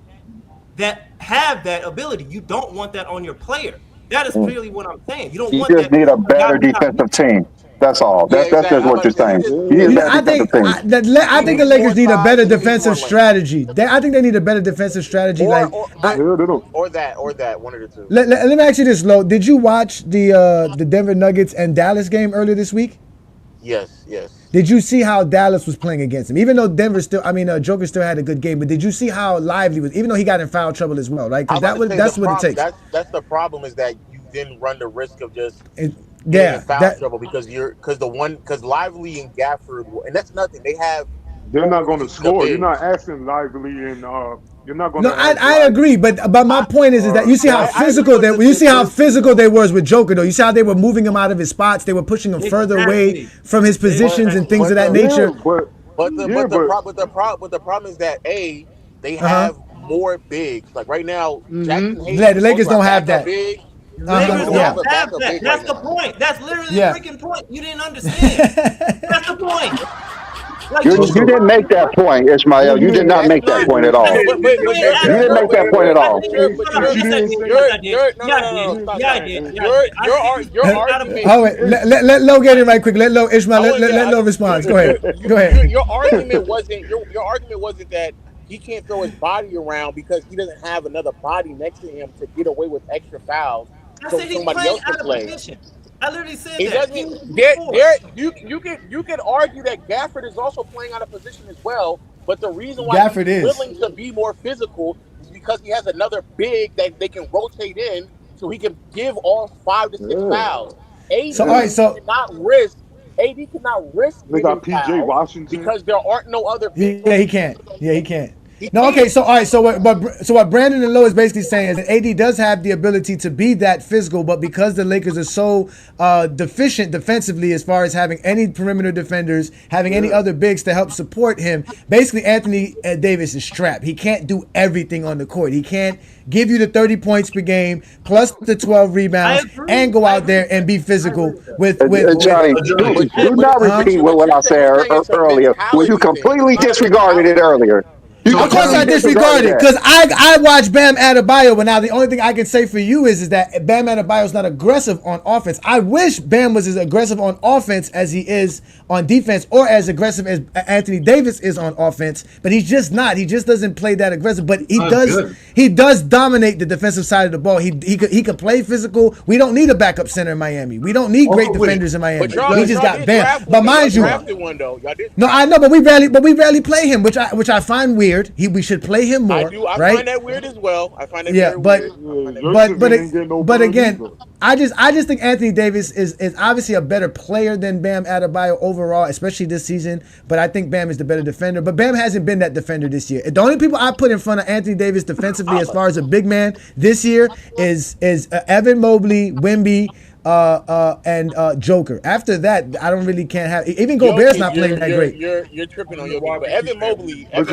have that ability. You don't want that on your player. That is clearly what I'm saying. You don't You want just that. need a better defensive team. That's all. That's just what you're saying. You need a better defensive team. I think the Lakers need a better defensive strategy. I think they need a better defensive strategy. Or that, one of the two. Let me ask you this, Lo. Did you watch the Denver Nuggets and Dallas game earlier this week? Yes. Did you see how Dallas was playing against him? Even though Joker still had a good game, but did you see how lively was? Even though he got in foul trouble as well, right? Because that's what it takes. That's the problem, is that you then run the risk of just getting in foul trouble because Lively and Gafford, and that's nothing. They're not going to score. You're not asking Lively and you're not going to. No, I agree, but my point is that you see how physical they. You see how physical they was with Joker, though. You see how they were moving him out of his spots. They were pushing him further away from his positions and things of that nature. But the problem is that they have more bigs. Like right now, Jackson Hayes, the Lakers don't have that. Big. That's the point. That's literally the freaking point. You didn't understand. That's the point. Like, you didn't make that point, Ishmael. You did not make that point at all. You didn't make that point at all. Your argument. Oh wait, let Lo get it right quick. Let Lo Ishmael. Let Lo respond. Go ahead. Your argument wasn't that he can't throw his body around because he doesn't have another body next to him to get away with extra fouls. I said he's playing out of position. I literally said he that. You can argue that Gafford is also playing out of position as well, but the reason why he's willing to be more physical is because he has another big that they can rotate in, so he can give all 5 to 6 fouls. AD cannot risk. They got PJ Washington because there aren't no other people. Yeah, he can't. No, okay, so all right, so what Brandon and Lo is basically saying is that AD does have the ability to be that physical, but because the Lakers are so deficient defensively as far as having any perimeter defenders, having any other bigs to help support him, basically Anthony Davis is strapped. He can't do everything on the court. He can't give you the 30 points per game plus the 12 rebounds and go out there and be physical with Johnny, do not repeat what I said earlier when you completely disregarded it earlier. Of course I disregard it because I watch Bam Adebayo, but now the only thing I can say for you is that Bam Adebayo is not aggressive on offense. I wish Bam was as aggressive on offense as he is on defense, or as aggressive as Anthony Davis is on offense, but he's just not. He just doesn't play that aggressive, but he does dominate the defensive side of the ball. He can play physical. We don't need a backup center in Miami. We don't need great defenders in Miami. We just got Bam. But mind you, no, I know, but we rarely play him, which I find weird. We should play him more. I right? find that weird as well. I find that but again, I just think Anthony Davis is obviously a better player than Bam Adebayo overall, especially this season. But I think Bam is the better defender. But Bam hasn't been that defender this year. The only people I put in front of Anthony Davis defensively, as far as a big man this year, is Evan Mobley, Wemby, and Joker. After that, I don't really can't have. Even Gobert's not playing that great. You're tripping on your but Evan Mobley is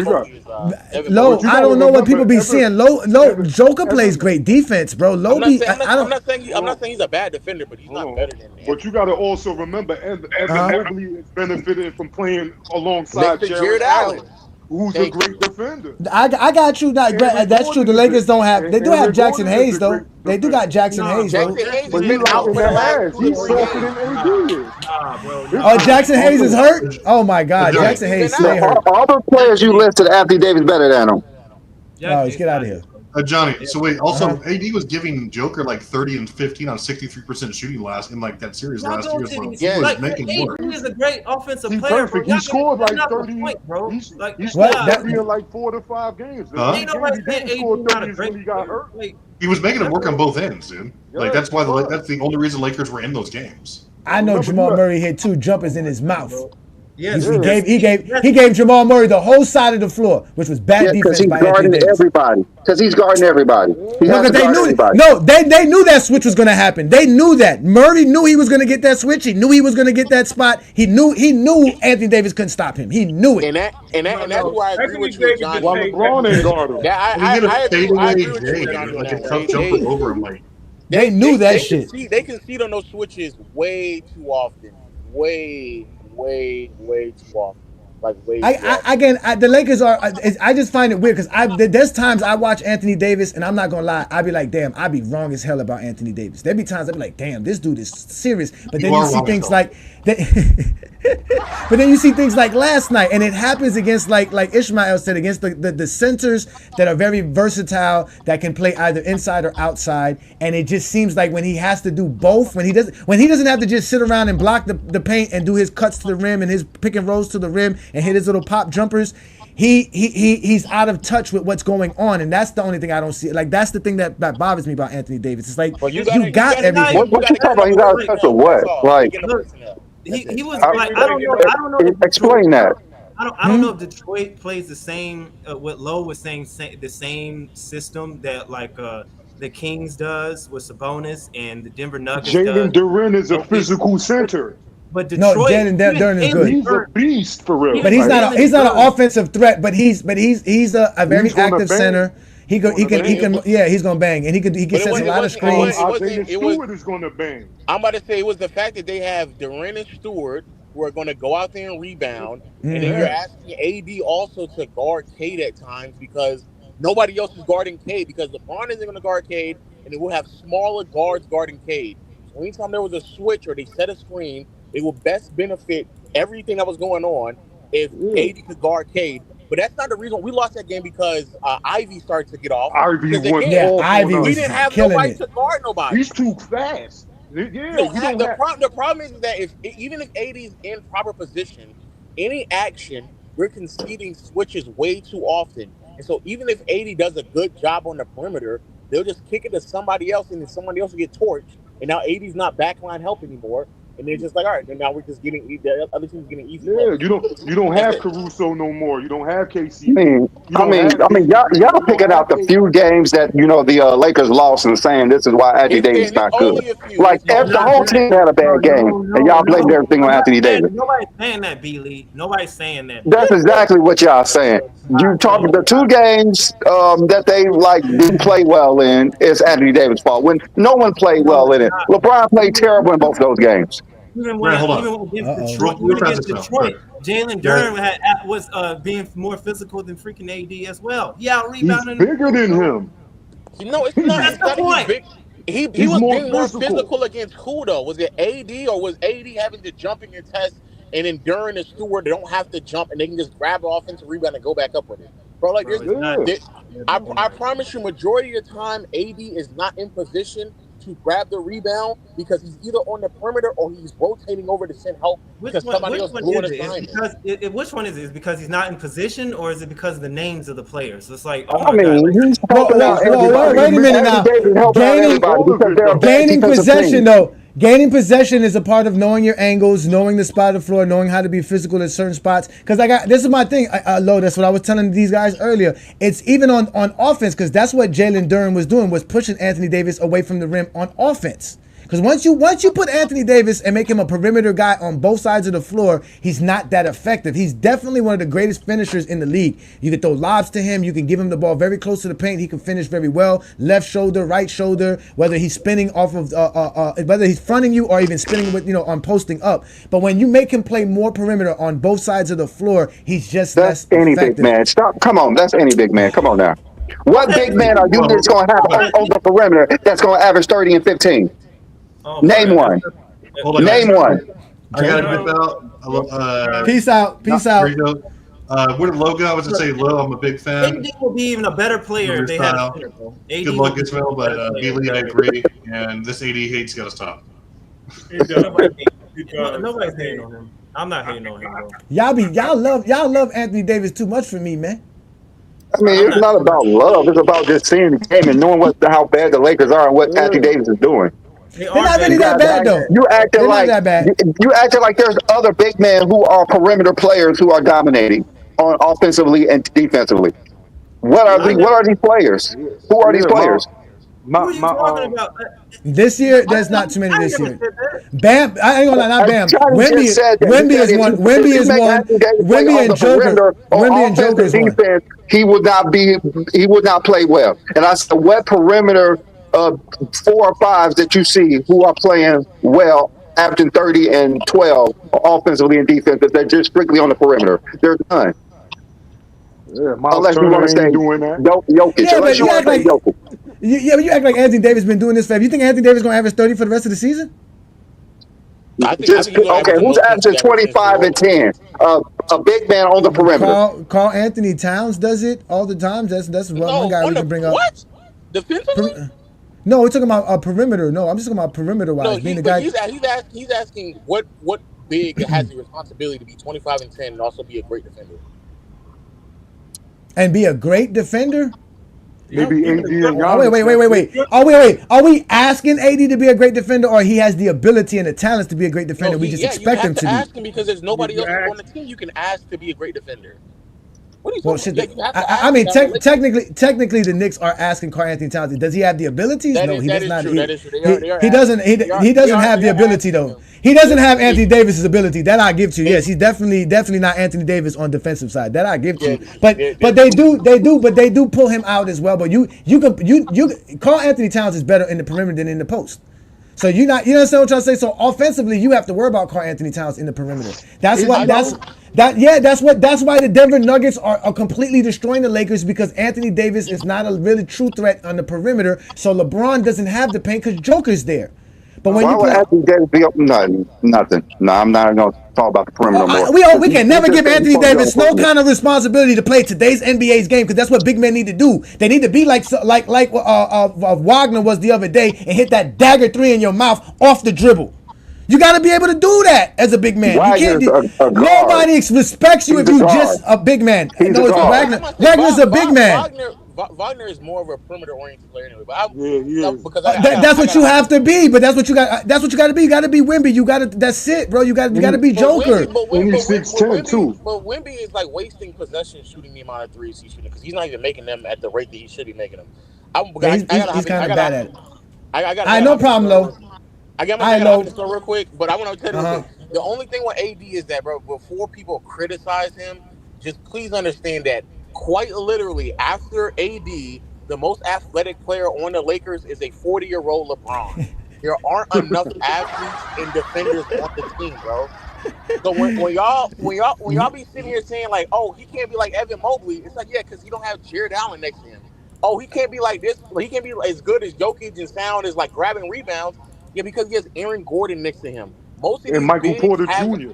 Low, I don't know what people be seeing. Low, Joker plays great defense, bro. Low, I'm not saying he's a bad defender, but he's not better than. But you got to also remember, Evan Mobley is benefiting from playing alongside Jared Allen, who's a great defender. I got you. That's true. The Lakers don't have. They do have Jackson Hayes though. They do got Jackson Hayes though. But he's out in the ass. He's softer than AD. Oh, Jackson Hayes is hurt. Oh my God, Jackson Hayes stay hurt. All the players you listed, Anthony Davis better than him. No, let's get out of here. Johnny. So wait, also AD was giving Joker like 30 and 15 on 63% shooting last in like that series last year. So he was making more. AD is a great offensive He's player. perfect. Bro. He scored like 30. Point, bro. He like scored nah, 30 in like 4 to 5 games. Ain't nobody saying AD scored not a 30 great when he got player. hurt. Like, He was making it work on both ends, dude. Like that's why that's the only reason Lakers were in those games. I know Jamal Murray hit 2 jumpers in his mouth. Yes, he gave Jamal Murray the whole side of the floor, which was bad defense by Anthony Davis. Because he's guarding everybody. They knew that switch was going to happen. They knew that. Murray knew he was going to get that switch. He knew he was going to get that spot. He knew Anthony Davis couldn't stop him. He knew it. And that's why I agree with you, Johnny. Well, LeBron ain't guard him. I agree with you, Johnny. Like a tough jumper over him, like. They knew that shit. They concede on those switches way too often. Way too often. Like way. The Lakers are. I just find it weird because there's times I watch Anthony Davis and I'm not gonna lie. I be like, damn, I be wrong as hell about Anthony Davis. There be times I be like, damn, this dude is serious. But then you see things like. But then you see things like last night, and it happens against like Ishmael said, against the centers that are very versatile, that can play either inside or outside. And it just seems like when he has to do both, when he doesn't have to just sit around and block the paint and do his cuts to the rim and his pick and rolls to the rim and hit his little pop jumpers, he's out of touch with what's going on, and that's the only thing I don't see. Like that's the thing that bothers me about Anthony Davis. It's like you got everything. What you talking about? He's out of touch with what? Like. He was like, I don't know. Explain that. I don't know if Detroit plays the same. What Lowe was saying, the same system that like the Kings does with Sabonis and the Denver Nuggets. Jalen Duren is a physical center. But Detroit, Jalen Duren is good. He's a beast for real. But he's not an offensive threat. But he's a very active center. He can he's gonna bang, and he can set a lot of screens. Stewart is gonna bang. I'm about to say it was the fact that they have Duren and Stewart who are going to go out there and rebound, and then you're asking AD also to guard Cade at times because nobody else is guarding Cade because LeBron isn't going to guard Cade, and then we'll have smaller guards guarding Cade. So anytime there was a switch or they set a screen, it will best benefit everything that was going on if AD could guard Cade. But that's not the reason we lost that game because Ivy started to get off. Ivy Ivy was we didn't have nobody to guard nobody. He's too fast. The problem is that even if AD is in proper position, any action we're conceding switches way too often. And so even if AD does a good job on the perimeter, they'll just kick it to somebody else, and then somebody else will get torched. And now AD's not backline help anymore. And they're just like, all right, then now we're just getting the other team's getting easy. Yeah, you don't have Caruso no more. You don't have KC. I mean, y'all picking out the few games that the Lakers lost and saying this is why Anthony Davis is not good. Like the whole team had a bad game, and y'all blamed everything on Anthony Davis. Nobody's saying that, B-Lee. Nobody's saying that. That's exactly what y'all saying. You talking the 2 games that they didn't play well in is Anthony Davis' fault. When no one played well in it, LeBron played terrible in both those games. Even against Detroit, Jalen Duren was being more physical than freaking AD as well. He out rebounding. He's bigger than him. No, it's not. That's the point. He was being more physical against who though? Was it AD or was AD having to jump in your test and then Duren and Stewart they don't have to jump and they can just grab the offensive rebound and go back up with it? Bro, I promise you, majority of the time, AD is not in position to grab the rebound because he's either on the perimeter or he's rotating over to send help because somebody else blew an assignment. Which one is it? Is it because he's not in position or is it because of the names of the players? So it's like, he's helping out everybody. Wait a minute now. Gaining possession though. Gaining possession is a part of knowing your angles, knowing the spot of the floor, knowing how to be physical at certain spots. Because this is my thing, Lo. That's what I was telling these guys earlier. It's even on offense, because that's what Jalen Duren was doing, was pushing Anthony Davis away from the rim on offense. Because once you put Anthony Davis and make him a perimeter guy on both sides of the floor, he's not that effective. He's definitely one of the greatest finishers in the league. You can throw lobs to him. You can give him the ball very close to the paint. He can finish very well. Left shoulder, right shoulder, whether he's spinning off of, whether he's fronting you or even spinning with, on posting up. But when you make him play more perimeter on both sides of the floor, he's just less any effective. Big man. Come on. That's any big man. Come on now. What big man are you that's going to have on the perimeter that's going to average 30 and 15? Name one. Name one. I got to dip out. Peace out. Here you go. Where did Low go? I was to say Low. I'm a big fan. AD will be even a better player Your if they had a style. center, bro. Good luck, Ismail, but Billy, I agree. And this AD hate's got to stop. Nobody's hating on him. I'm not hating on him, bro. Y'all love Anthony Davis too much for me, man. I mean, it's not about love. It's about just seeing the game and knowing how bad the Lakers are and what Anthony Davis is doing. They're not really that bad though. You acting They're like not that bad. you acting like there's other big men who are perimeter players who are dominating on offensively and defensively. What are these players? Who are these players? This year, there's not too many this year. Bam, I ain't gonna lie, not Bam. Wemby is one. Wemby is one. Wemby and Joker. Wemby and Joker is one. He would not play well. And I said, what perimeter 4 or 5s that you see who are playing well, averaging 30 and 12 offensively and defensively, they're just strictly on the perimeter. There's none. Yeah, unless you want to say Jokic. Yeah, Unless you want to say Jokic. But you act like Anthony Davis been doing this forever. You think Anthony Davis gonna average 30 for the rest of the season? Who's averaging 25 and 10? A big man on the perimeter. Carl Anthony Towns does it all the time. That's one guy we can bring up. What? Defensively? No, we're talking about a perimeter. No, I'm just talking about perimeter wise. No, being the guy. He's asking what big has the responsibility to be 25 and 10 and also be a great defender. And be a great defender? Maybe AD and wait. Are we asking AD to be a great defender, or he has the ability and the talents to be a great defender? We just expect him to be. Ask him because there's nobody else on the team you can ask to be a great defender. What are you talking about? I mean, technically, the Knicks are asking Carl Anthony Towns. Does he have the abilities? No, he does not. He doesn't have the ability though. He doesn't have Anthony Davis's ability. That I give to you. Yes, he's definitely not Anthony Davis on defensive side. That I give to you. But they do pull him out as well. But you Carl Anthony Towns is better in the perimeter than in the post. So you understand what I'm trying to say? So offensively, you have to worry about Carl Anthony Towns in the perimeter. That's why the Denver Nuggets are completely destroying the Lakers, because Anthony Davis is not a really true threat on the perimeter. So LeBron doesn't have the paint because Joker's there. But when why would Anthony Davis be up? Nothing. No, I'm not going to talk about the perimeter more. We can never give Anthony Davis no kind of responsibility to play today's NBA's game, because that's what big men need to do. They need to be like Wagner was the other day and hit that dagger 3 in your mouth off the dribble. You got to be able to do that as a big man. Nobody respects you if you're just a big man. Wagner's a big man. Wagner is more of a perimeter-oriented player anyway. But that's what you have to be. But that's what you got. That's what you got to be. You got to be Wemby. That's it, bro. You got to be Joker. He's 6'10" too. But Wemby is like wasting possession shooting the amount of threes he's shooting, because he's not even making them at the rate that he should be making them. He's kind of bad at it. I no problem, though. I got my real quick, but I want to tell you the only thing with AD is that, bro, before people criticize him, just please understand that quite literally after AD, the most athletic player on the Lakers is a 40-year-old LeBron. There aren't enough athletes and defenders on the team, bro. So when y'all be sitting here saying like, oh, he can't be like Evan Mobley, it's like, yeah, because he don't have Jared Allen next to him. Oh, he can't be like this. He can't be as good as Jokic and sound as like grabbing rebounds. Yeah, because he has Aaron Gordon next to him. Most of these Michael Porter Jr.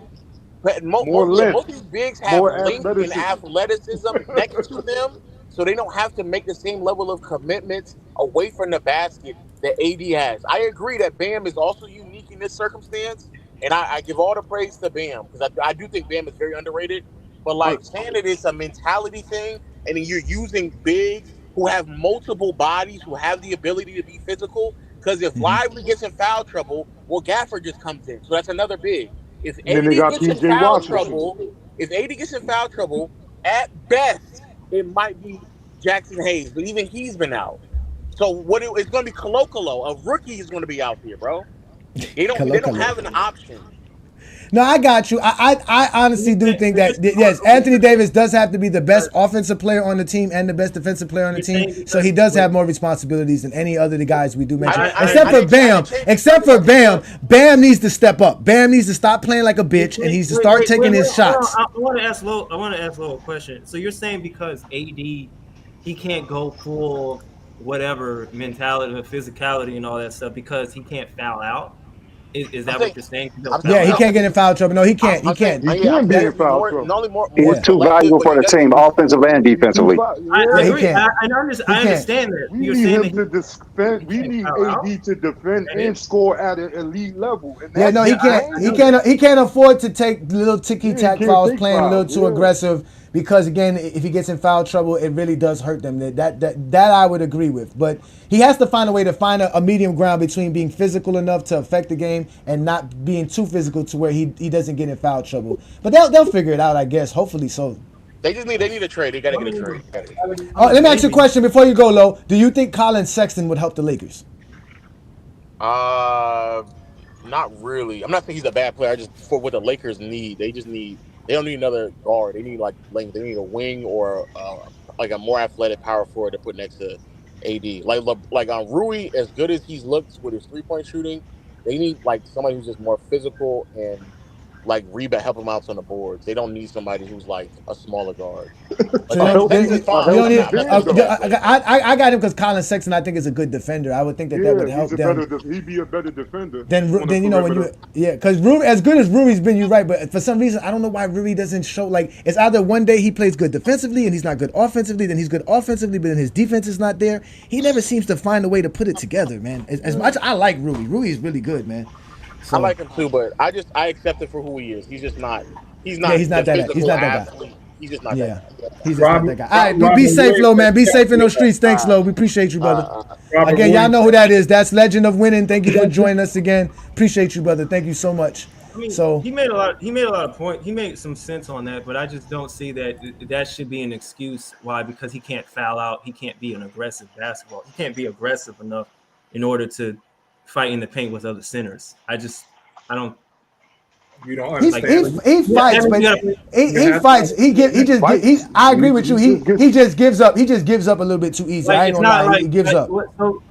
But most of these bigs have length and athleticism next to them, so they don't have to make the same level of commitments away from the basket that AD has. I agree that Bam is also unique in this circumstance, and I give all the praise to Bam, because I do think Bam is very underrated. But like saying that it's a mentality thing, and then you're using bigs who have multiple bodies, who have the ability to be physical. Because if Lively gets in foul trouble, well, Gafford just comes in. So that's another big. If AD gets in foul trouble, at best, it might be Jackson Hayes. But even he's been out. So it's going to be Colo. A rookie is going to be out there, bro. They don't have an option. No, I got you. I honestly do think that, yes, Anthony Davis does have to be the best offensive player on the team and the best defensive player on the team. So he does have more responsibilities than any other of the guys we do mention. Except for Bam. Bam needs to step up. Bam needs to stop playing like a bitch, and he needs to start taking his shots. I want to ask Lo a question. So you're saying because AD, he can't go full whatever mentality or physicality and all that stuff because he can't foul out? Is that what you're saying? Yeah, he can't get in foul trouble. No, he can't. He can't. He can't be in foul trouble. Not only more He's too valuable for the team, offensive and defensively. I agree. can't. I understand that. We You're need saying him to defend. We need AD to defend and score at an elite level. And Yeah, no, he can't. He can't afford to take little ticky-tack fouls, playing a little too aggressive. Because again, if he gets in foul trouble, it really does hurt them. That I would agree with. But he has to find a way to find a medium ground between being physical enough to affect the game and not being too physical to where he doesn't get in foul trouble. But they'll figure it out, I guess. Hopefully so. They need a trade. They gotta get a trade. Let me ask you a question before you go, Lo. Do you think Colin Sexton would help the Lakers? Not really. I'm not saying he's a bad player. I just for what the Lakers need. They don't need another guard. They need length. They need a wing or like a more athletic power forward to put next to AD. Like on Rui, as good as he's looked with his 3-point shooting, they need like somebody who's just more physical and like rebound, help him out on the boards. They don't need somebody who's like a smaller guard. I got him because Colin Sexton I think is a good defender. I would think that would help them. He'd be a better defender. Then you know because Rui, as good as Rui's been, you're right. But for some reason I don't know why Rui doesn't show. Like it's either one day he plays good defensively and he's not good offensively. Then he's good offensively, but then his defense is not there. He never seems to find a way to put it together, man. As much I like Rui. Rui is really good, man. So, I like him too, but I accept it for who he is. He's just not. He's not. Yeah, he's not that guy. He's not that guy. He's just not that guy. He's just not that guy. All right, be safe, Lo, man. Be safe in those streets. Thanks, Lo. We appreciate you, brother. Again, y'all know who that is. That's Legend of Winning. Thank you for joining us again. Appreciate you, brother. Thank you so much. I mean, so he made a lot of points. He made some sense on that, but I just don't see that should be an excuse. Why? Because he can't foul out. He can't be an aggressive basketball. He can't be aggressive enough in order to fight in the paint with other centers. I don't. You don't understand. He fights, but he fights. I agree with you. He just gives up. He just gives up a little bit too easy. I ain't gonna lie. He gives up. So,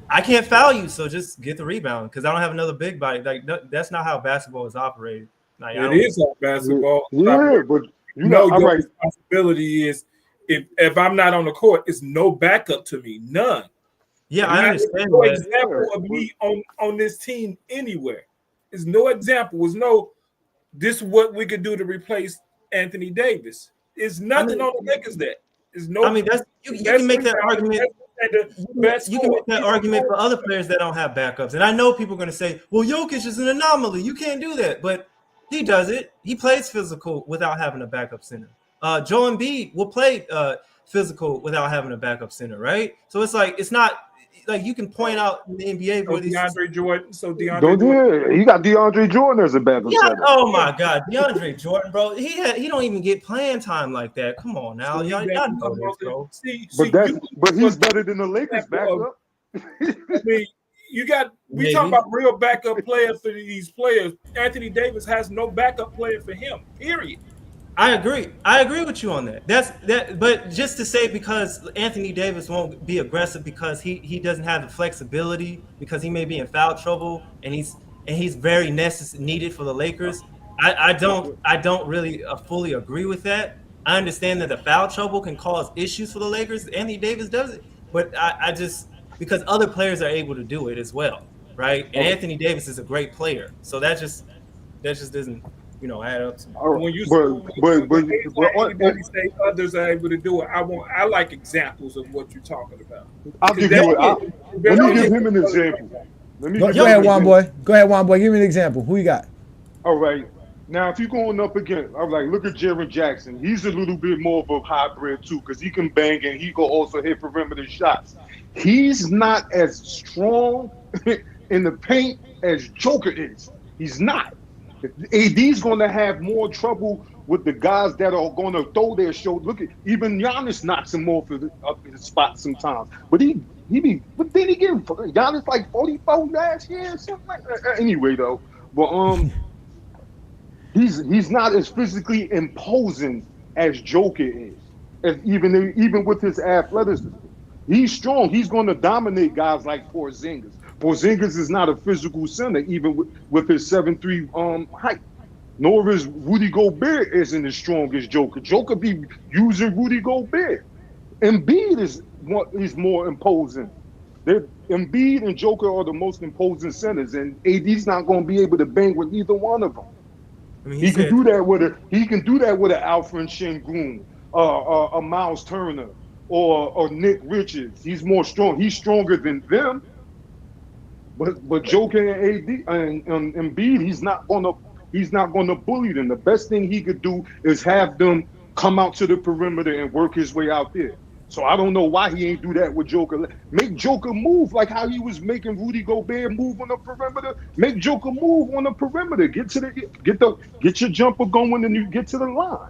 I can't foul you, so just get the rebound because I don't have another big body. Like that's not how basketball is operated. Like, it is how basketball. Yeah, but you know your responsibility is if I'm not on the court, it's no backup to me, none. Yeah, I understand. No example of me on this team anywhere. There's no example. There's no. This is what we could do to replace Anthony Davis. It's nothing on the Lakers that. There's no. I mean, you can make that argument. You can make that argument for other players that don't have backups. And I know people are going to say, "Well, Jokic is an anomaly. You can't do that." But he does it. He plays physical without having a backup center. Joel Embiid will play physical without having a backup center, right? So it's like it's not. Like you can point out in the NBA where these DeAndre Jordan. So you got DeAndre Jordan as a backup. Yeah. Oh my God, DeAndre Jordan, bro. He don't even get playing time like that. Come on now, y'all know this, bro. But he's better than the Lakers backup. I mean, we talking about real backup players for these players. Anthony Davis has no backup player for him. Period. I agree with you on that. But just to say because Anthony Davis won't be aggressive because he doesn't have the flexibility because he may be in foul trouble and he's very needed for the Lakers. I don't really fully agree with that. I understand that the foul trouble can cause issues for the Lakers. Anthony Davis does it, but I just because other players are able to do it as well, right? And Anthony Davis is a great player, so that just doesn't. Add up to when you anybody say others are able to do it, I like examples of what you're talking about. Let me give him an example. Go ahead, Juan Boy. Give me an example. Who you got? All right. Now, if you're going up against, I'm like, look at Jaren Jackson. He's a little bit more of a hybrid too, because he can bang and he can also hit perimeter shots. He's not as strong in the paint as Joker is. He's not. AD's going to have more trouble with the guys that are going to throw their show. Look at even Giannis knocks him off up his spot sometimes. But but then he give Giannis like 44 last year or something like that. Anyway, though, but he's not as physically imposing as Joker is. Even with his athleticism, he's strong. He's going to dominate guys like Porzingis. Porzingis is not a physical center, even with his 7'3" height. Nor is Rudy Gobert isn't as strong as Joker. Joker be using Rudy Gobert. Embiid is more imposing. Embiid and Joker are the most imposing centers, and AD's not going to be able to bang with either one of them. I mean, He can do that with an Alfred Şengün, a Miles Turner, or Nick Richards. He's more strong. He's stronger than them. But Joker and AD and Embiid, he's not gonna bully them. The best thing he could do is have them come out to the perimeter and work his way out there. So I don't know why he ain't do that with Joker. Make Joker move like how he was making Rudy Gobert move on the perimeter. Make Joker move on the perimeter. Get your jumper going and you get to the line.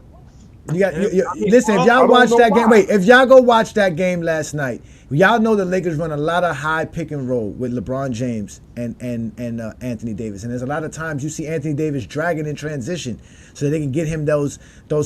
Listen, if y'all watch that game, if y'all go watch that game last night, y'all know the Lakers run a lot of high pick and roll with LeBron James and Anthony Davis, and there's a lot of times you see Anthony Davis dragging in transition so that they can get him those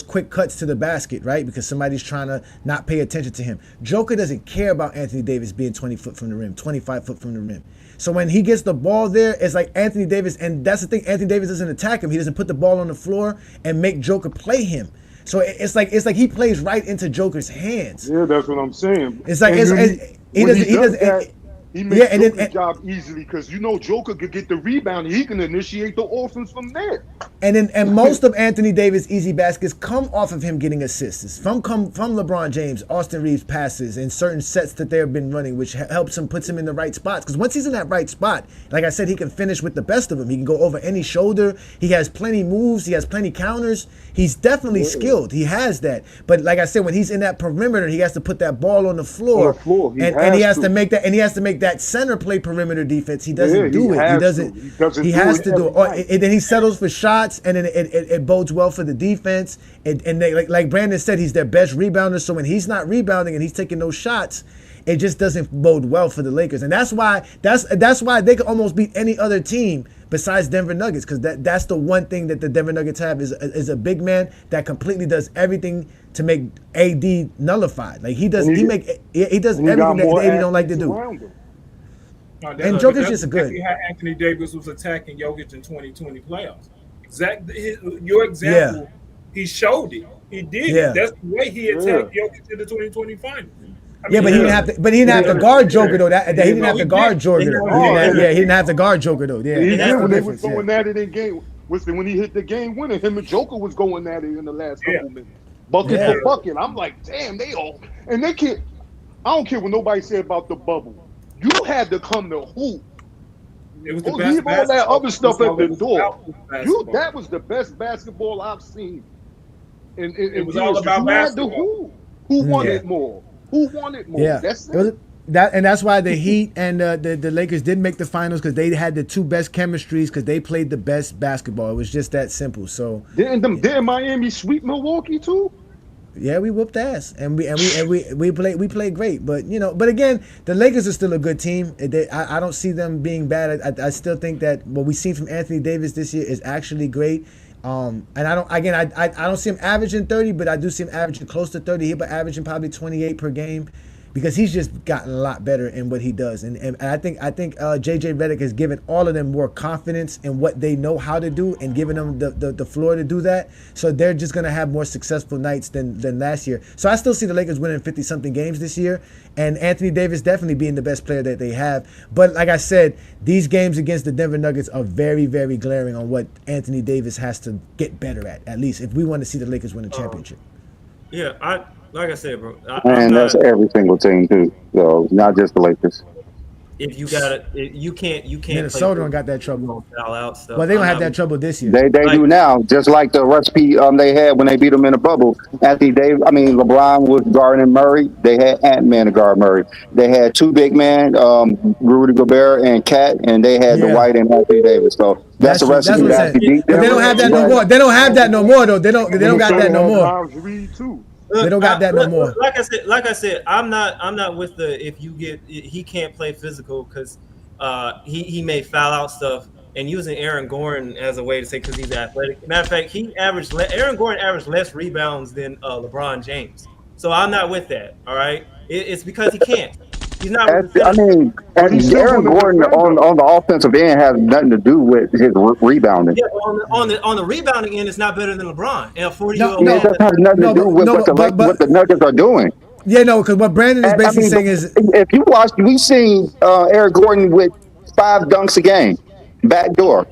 quick cuts to the basket, right? Because somebody's trying to not pay attention to him. Joker doesn't care about Anthony Davis being 20 foot from the rim, 25 foot from the rim. So when he gets the ball there, it's like Anthony Davis, and that's the thing, Anthony Davis doesn't attack him. He doesn't put the ball on the floor and make Joker play him. So it's like he plays right into Joker's hands. Yeah, that's what I'm saying. It's like he doesn't. He makes Joker's job easily because Joker could get the rebound and he can initiate the offense from there. And most of Anthony Davis' easy baskets come off of him getting assists from LeBron James, Austin Reeves passes, and certain sets that they've been running, which helps him, puts him in the right spots. Because once he's in that right spot, like I said, he can finish with the best of them. He can go over any shoulder. He has plenty moves. He has plenty counters. He's definitely skilled. He has that. But like I said, when he's in that perimeter, he has to put that ball on the floor. And he has to make that center play perimeter defense. He doesn't do it. He has to do it. And then he settles for shots, and then it bodes well for the defense. And they, like Brandon said, he's their best rebounder. So when he's not rebounding and he's taking those shots, it just doesn't bode well for the Lakers. And that's why they could almost beat any other team besides Denver Nuggets, because that's the one thing that the Denver Nuggets have is a big man that completely does everything to make AD nullified. Like he does everything that AD don't like to do. And Jokic is good. How Anthony Davis was attacking Jokic in 2020 playoffs. Your example, he showed it. He did it. That's the way he attacked Jokic in the 2020 finals. But he didn't have to guard Joker though. He didn't have to guard Joker. He didn't have to guard Joker though. Yeah, he did when they was going at it in game. When he hit the game winner, him and Joker was going at it in the last couple minutes, bucket for bucket. I'm like, damn, they can't. I don't care what nobody said about the bubble. You had to come to hoop. It was the best leave all that other stuff at the door. That was the best basketball I've seen. It was all about basketball. Who wanted more? Who wanted more? Yeah. That's it. That's why the Heat and the Lakers did make the finals, because they had the two best chemistries, because they played the best basketball. It was just that simple. So didn't Miami sweep Milwaukee too? Yeah, we whooped ass, and we played great. But again, the Lakers are still a good team. I don't see them being bad. I still think that what we've seen from Anthony Davis this year is actually great. And I don't see him averaging 30, but I do see him averaging close to 30. He'll be averaging probably 28 per game, because he's just gotten a lot better in what he does. And I think JJ Redick has given all of them more confidence in what they know how to do, and giving them the floor to do that. So they're just going to have more successful nights than last year. So I still see the Lakers winning 50-something games this year, and Anthony Davis definitely being the best player that they have. But like I said, these games against the Denver Nuggets are very, very glaring on what Anthony Davis has to get better at least if we want to see the Lakers win a championship. Like I said, bro. That's every single team too. So not just the Lakers. If you got it, you can't. Minnesota don't got that trouble. Stuff. Well, they don't have that trouble this year. They do now, just like the recipe they had when they beat them in the bubble. LeBron was guarding Murray. They had Ant-Man to guard Murray. They had two big men, Rudy Gobert and Cat, and they had Dwight and Anthony Davis. So that's the recipe. But they don't have that no more. They don't have that no more though. They don't got that no more. They don't got that no more. Like I said, I'm not with the he can't play physical because he may foul out stuff, and using Aaron Gordon as a way to say because he's athletic. Matter of fact, Aaron Gordon averaged less rebounds than LeBron James. So I'm not with that. All right, it's because he can't. He's not. Aaron Gordon on the offensive end has nothing to do with his rebounding. Yeah, on the rebounding end, it's not better than LeBron and a 40-year-old man. That has nothing to do with what the Nuggets are doing. Yeah, no, because what Brandon is basically saying is, if you watch, we seen Eric Gordon with 5 dunks a game, backdoor.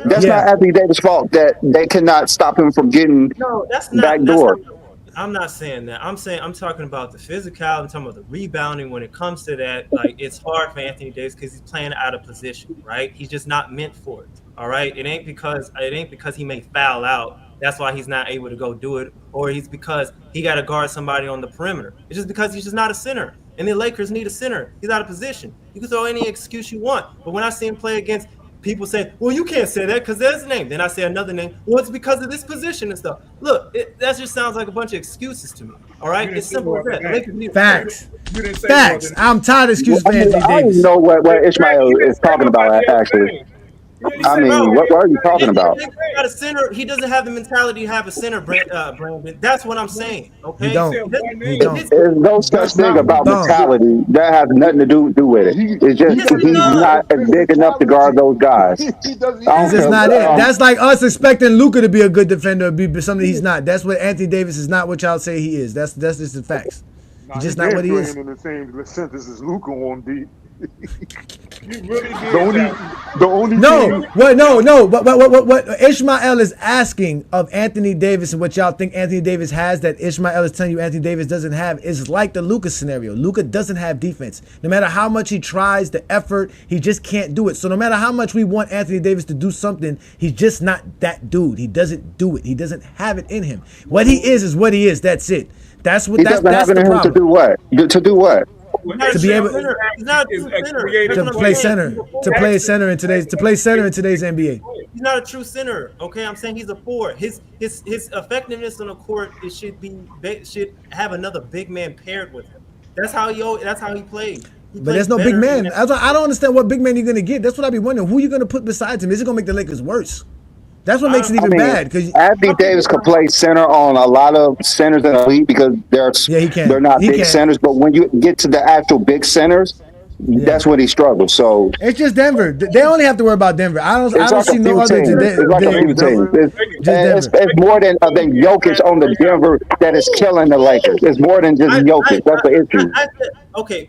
That's not Anthony Davis' fault that they cannot stop him from getting backdoor. I'm not saying that. I'm talking about the physicality. I'm talking about the rebounding. When it comes to that, like it's hard for Anthony Davis because he's playing out of position, right? He's just not meant for it. All right. It ain't because he may foul out. That's why he's not able to go do it, or he's because he got to guard somebody on the perimeter. It's just because he's just not a center. And the Lakers need a center. He's out of position. You can throw any excuse you want, but when I see him play against people say, well, you can't say that because there's a name. Then I say another name. Well, it's because of this position and stuff. Look, that just sounds like a bunch of excuses to me. All right? It's simple as that. Facts. Facts. I'm tired of excuses for Anthony I don't Davis. even know what Ishmael is talking about, actually. I mean, what are you talking about? Got a center. He doesn't have the mentality to have a center, Brandon. That's what I'm saying. Okay, He don't. There's no such thing about mentality. That has nothing to do with it. It's just he's not big enough to guard those guys. He's just not it. That's like us expecting Luka to be a good defender, be something he's not. That's what Anthony Davis is not. What y'all say he is. That's just the facts. He's just not what he is. In the same sentence as Luka on D. Really what Ishmael is asking of Anthony Davis and what y'all think Anthony Davis has that Ishmael is telling you Anthony Davis doesn't have is like the Luka scenario. Luka doesn't have defense. No matter how much he tries, the effort, he just can't do it. So no matter how much we want Anthony Davis to do something, he's just not that dude. He doesn't do it. He doesn't have it in him. What he is what he is. That's it. That's what. That's the problem. To do what? To do what? To be able to play center, to play center in today's NBA. He's not a true center. Okay, I'm saying he's a forward. His effectiveness on the court should have another big man paired with him. That's how he plays. But there's no big man. I don't understand what big man you're gonna get. That's what I be wondering. Who you gonna put besides him? Is it gonna make the Lakers worse? That's what makes it even bad. Because Anthony Davis can play center on a lot of centers in the league because they're not big centers. But when you get to the actual big centers, that's when he struggles. So it's just Denver. They only have to worry about Denver. I don't see no other. It's like a few teams. It's more than Jokic on the Denver that is killing the Lakers. It's more than just Jokic. That's the issue.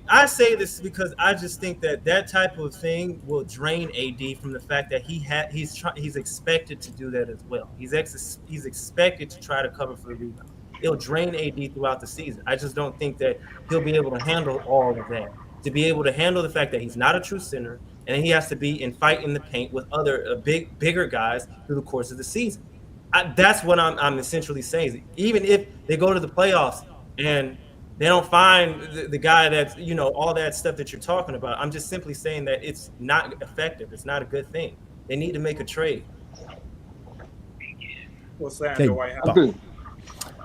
I say this because I just think that type of thing will drain AD from the fact that he's expected to do that as well. He's expected to try to cover for the rebound. It'll drain AD throughout the season. I just don't think that he'll be able to handle all of that. To be able to handle the fact that he's not a true center and he has to be in fight in the paint with other bigger guys through the course of the season. That's what I'm essentially saying. Even if they go to the playoffs and they don't find the guy that's, all that stuff that you're talking about, I'm just simply saying that it's not effective. It's not a good thing. They need to make a trade. What's that, Dwight Howard?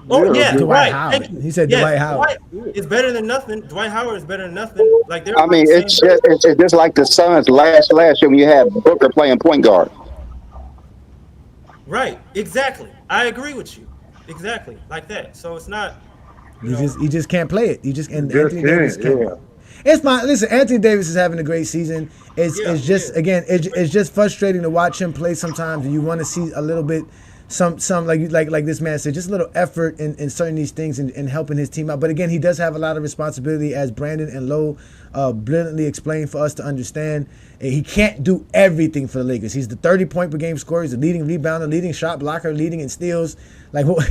Oh yeah, Dwight Howard. He said Dwight Howard. It's better than nothing. Dwight Howard is better than nothing. Like it's just like the Suns last year when you had Booker playing point guard. Right. Exactly. I agree with you. Exactly like that. So it's not. He just can't play it. Anthony Davis can't. Listen, Anthony Davis is having a great season. It's just frustrating to watch him play sometimes, and you want to see a little bit. Some like this man said, just a little effort in certain these things and helping his team out. But again, he does have a lot of responsibility, as Brandon and Lowe brilliantly explained for us to understand. He can't do everything for the Lakers. He's the 30-point per game scorer. He's the leading rebounder, leading shot blocker, leading in steals. Like what?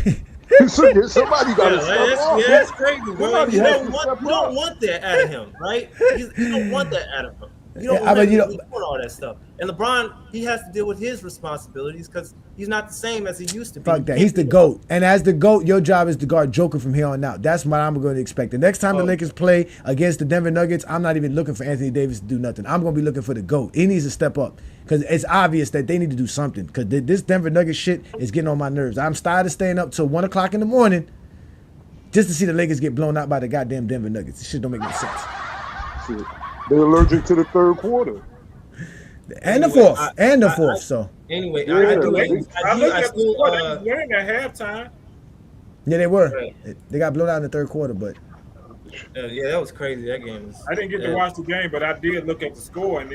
Somebody got to step up. That's crazy, bro. You don't want that out of him, right? You don't want that out of him. You don't want all that stuff. And LeBron, he has to deal with his responsibilities because he's not the same as he used to be. Fuck that. He's the GOAT. And as the GOAT, your job is to guard Joker from here on out. That's what I'm going to expect. The next time the Lakers play against the Denver Nuggets, I'm not even looking for Anthony Davis to do nothing. I'm going to be looking for the GOAT. He needs to step up because it's obvious that they need to do something because this Denver Nuggets shit is getting on my nerves. I'm tired of staying up till 1 o'clock in the morning just to see the Lakers get blown out by the goddamn Denver Nuggets. This shit don't make no sense. Shit. They're allergic to the third quarter. And the fourth. So anyway, I still winning at halftime. Yeah, they were. They got blown out in the third quarter, but yeah, that was crazy. That game was. I didn't get to watch the game, but I did look at the score, and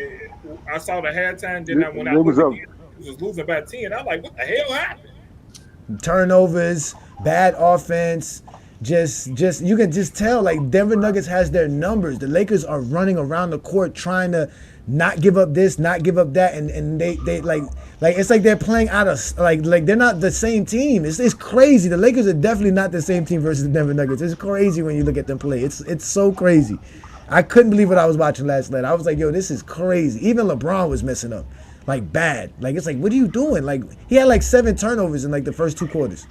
I saw the halftime. Then when I looked at it, was losing by 10. I was like, "What the hell happened?" Turnovers, bad offense. just you can just tell like Denver Nuggets has their numbers. The Lakers are running around the court trying to not give up this, not give up that, and they like it's like they're playing out of like they're not the same team. It's crazy. The Lakers are definitely not the same team versus the Denver Nuggets. It's crazy when you look at them play. It's so crazy. I couldn't believe what I was watching last night. I was like, yo, this is crazy. Even LeBron was messing up. Like bad. Like it's like, what are you doing? Like he had like 7 turnovers in like the first 2 quarters.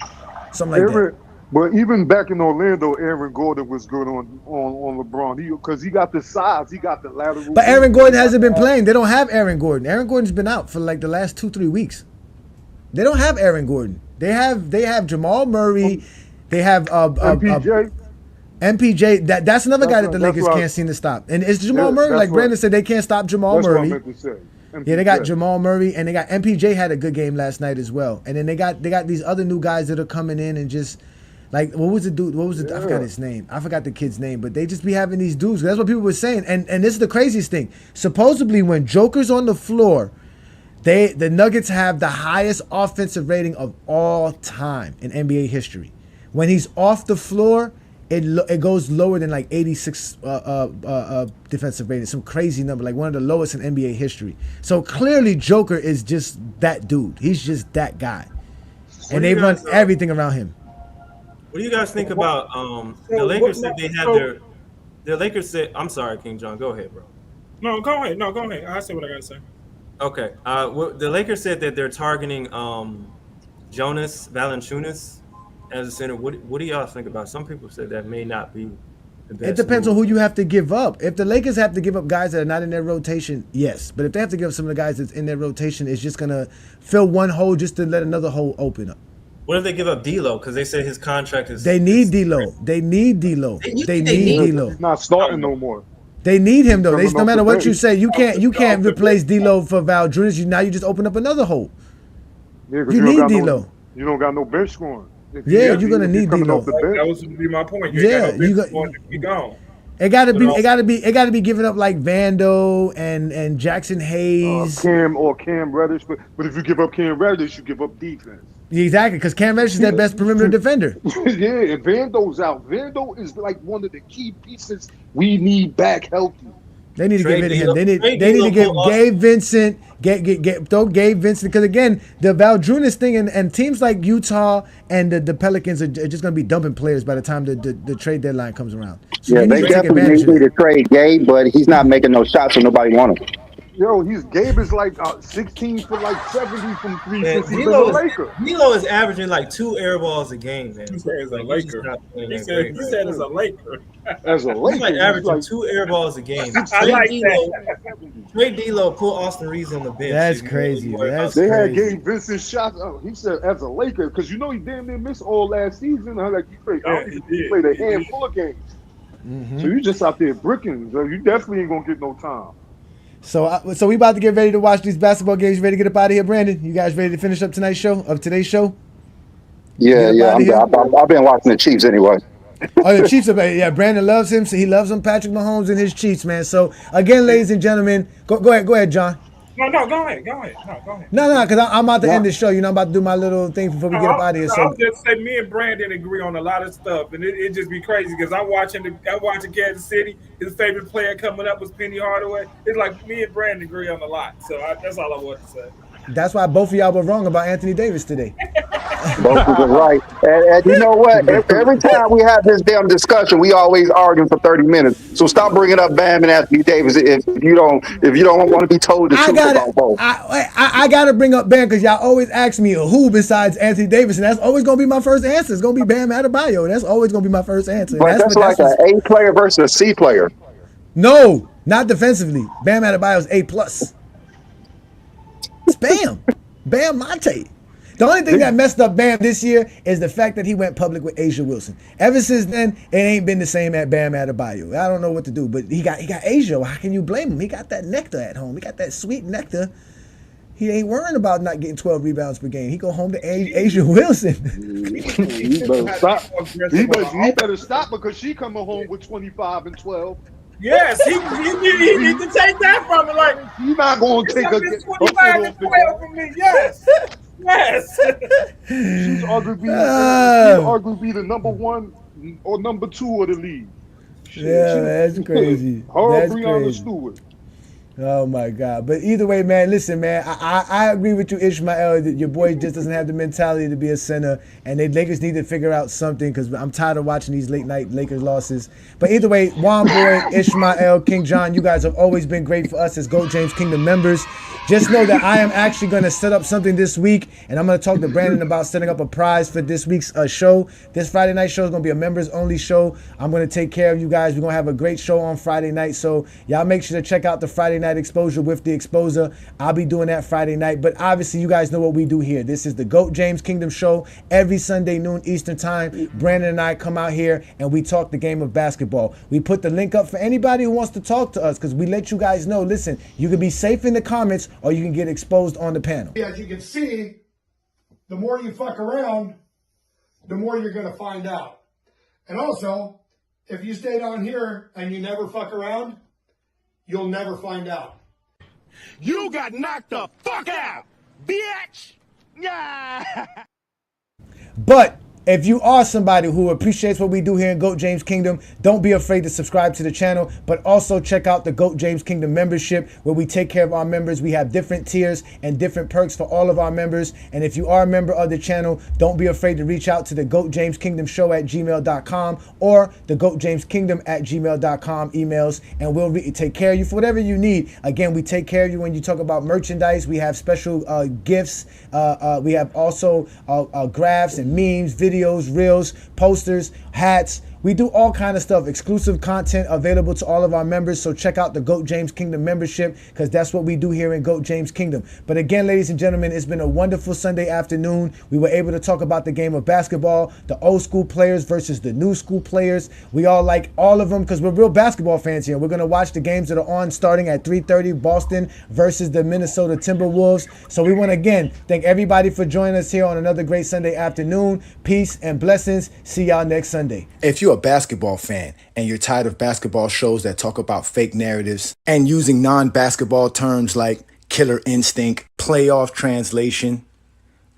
Something like that. But even back in Orlando, Aaron Gordon was good on LeBron because he got the size, he got the lateral. But Aaron Gordon hasn't been playing. They don't have Aaron Gordon. Aaron Gordon's been out for like the last 2-3 weeks. They don't have Aaron Gordon. They have Jamal Murray. They have MPJ. MPJ. That's another guy that the Lakers can't seem to stop. And it's Jamal Murray. Like Brandon said, they can't stop Jamal Murray. What I meant to say. Yeah, they got Jamal Murray and they got MPJ had a good game last night as well. And then they got these other new guys that are coming in and just like what was the dude? I forgot his name. I forgot the kid's name, but they just be having these dudes. That's what people were saying. And this is the craziest thing. Supposedly when Joker's on the floor, the Nuggets have the highest offensive rating of all time in NBA history. When he's off the floor, it goes lower than like 86 defensive rating, some crazy number, like one of the lowest in NBA history. So clearly Joker is just that dude. He's just that guy. And they run everything around him. What do you guys think about the Lakers said they had the Lakers said, I'm sorry, King John, go ahead, bro. No, go ahead. I say what I gotta say. Okay. The Lakers said that they're targeting Jonas Valanciunas as a center. What do y'all think about? Some people said that may not be the best. It depends on who you have to give up. If the Lakers have to give up guys that are not in their rotation, yes. But if they have to give up some of the guys that's in their rotation, it's just gonna fill one hole just to let another hole open up. What if they give up D'Lo? Because they said his contract is. They need D'Lo. They need D'Lo. They need D'Lo. He's not starting no more. They need him though. No matter what you say, you can't replace D'Lo for Valanciunas. Now you just open up another hole. Yeah, you need D'Lo. You don't got no bench scoring. Yeah, you're gonna need D'Lo. That was be my point. You got be gone. It gotta be giving up like Vando and Jackson Hayes. Cam Reddish. But if you give up Cam Reddish, you give up defense. Exactly, because Cam Reddish is their best perimeter defender. Yeah, and Vando's out. Vando is like one of the key pieces we need back healthy. They need to get rid of him. They need to get Gabe Vincent. Throw Gabe Vincent because again, the Valanciunas thing and teams like Utah and the Pelicans are just going to be dumping players by the time the trade deadline comes around. So yeah, they definitely need to trade Gabe, but he's not making no shots, so nobody wants him. Yo, Gabe is like 16 for like 70 from 3 since he's been a Laker. D'Lo is averaging like 2 air balls a game, man. He said it's a Laker. He said it's a Laker. As a Laker, he's like averaging 2 air balls a game. I like that. Trade D'Lo, pull Austin Reeves on the bench. That's crazy. They had Gabe Vincent shots. He said as a Laker because you know he damn near missed all last season. Like he played a handful of games. Mm-hmm. So you just out there bricking. So you definitely ain't gonna get no time. So we about to get ready to watch these basketball games. You ready to get up out of here, Brandon? You guys ready to finish up today's show? Yeah. I've been watching the Chiefs anyway. Oh, the Chiefs are Brandon loves him. So he loves him, Patrick Mahomes and his Chiefs, man. So again, ladies and gentlemen, go ahead, John. No, go ahead. Go ahead. No, because I'm about to end the show. You know, I'm about to do my little thing before we get up out of here. So I'll just say me and Brandon agree on a lot of stuff, and it just be crazy because I'm watching Kansas City. His favorite player coming up was Penny Hardaway. It's like me and Brandon agree on a lot. So that's all I want to say. That's why both of y'all were wrong about Anthony Davis today. Both of them right. And you know what? Every time we have this damn discussion, we always arguing for 30 minutes. So stop bringing up Bam and Anthony Davis if you don't want to be told the truth about both. I got to bring up Bam because y'all always ask me who besides Anthony Davis, and that's always going to be my first answer. It's going to be Bam Adebayo. That's always going to be my first answer. But that's like an A player versus a C player. No, not defensively. Bam Adebayo is A+. It's Bam. Bam Monte. The only thing that messed up Bam this year is the fact that he went public with Asia Wilson. Ever since then, it ain't been the same at Bam Adebayo. I don't know what to do, but he got Asia. How can you blame him? He got that nectar at home. He got that sweet nectar. He ain't worrying about not getting 12 rebounds per game. He go home to Asia Wilson. He better stop. He better stop because she coming home with 25 and 12. Yes, he need to take that from me. Like he's not going to take a 25 and 12 from me. Yes. She's arguably the number one or number 2 of the league. Shit, Yeah, that's crazy. Her That's Breonna crazy. Stewart. Oh my God! But either way, man, listen, man, I agree with you, Ishmael. That your boy just doesn't have the mentality to be a center, and the Lakers need to figure out something because I'm tired of watching these late night Lakers losses. But either way, Juan Boy, Ishmael, King John, you guys have always been great for us as GOAT James Kingdom members. Just know that I am actually going to set up something this week, and I'm going to talk to Brandon about setting up a prize for this week's show. This Friday night show is going to be a members-only show. I'm going to take care of you guys. We're going to have a great show on Friday night, so y'all make sure to check out the Friday night exposure with the exposer. I'll be doing that Friday night, but obviously you guys know what we do here. This is the GOAT James Kingdom show every Sunday noon Eastern time. Brandon and I come out here and we talk the game of basketball. We put the link up for anybody who wants to talk to us because we let you guys know, listen, you can be safe in the comments or you can get exposed on the panel. As you can see, the more you fuck around, the more you're going to find out. And also, if you stay down here and you never fuck around, you'll never find out. You got knocked the fuck out, bitch! Yeah. But if you are somebody who appreciates what we do here in GOAT James Kingdom, don't be afraid to subscribe to the channel, but also check out the GOAT James Kingdom membership where we take care of our members. We have different tiers and different perks for all of our members. And if you are a member of the channel, don't be afraid to reach out to the GOAT James Kingdom show at gmail.com or the GOAT James Kingdom at gmail.com emails, and we'll take care of you for whatever you need. Again, we take care of you when you talk about merchandise. We have special gifts. We have also graphs and memes, videos, reels, posters, hats. We do all kind of stuff, exclusive content available to all of our members. So check out the GOAT James Kingdom membership because that's what we do here in GOAT James Kingdom. But again, ladies and gentlemen, it's been a wonderful Sunday afternoon. We were able to talk about the game of basketball, the old school players versus the new school players. We all like all of them because we're real basketball fans here. We're going to watch the games that are on starting at 3:30, Boston versus the Minnesota Timberwolves. So we want to again thank everybody for joining us here on another great Sunday afternoon. Peace and blessings. See y'all next Sunday. If you're a basketball fan and you're tired of basketball shows that talk about fake narratives and using non-basketball terms like killer instinct, playoff translation,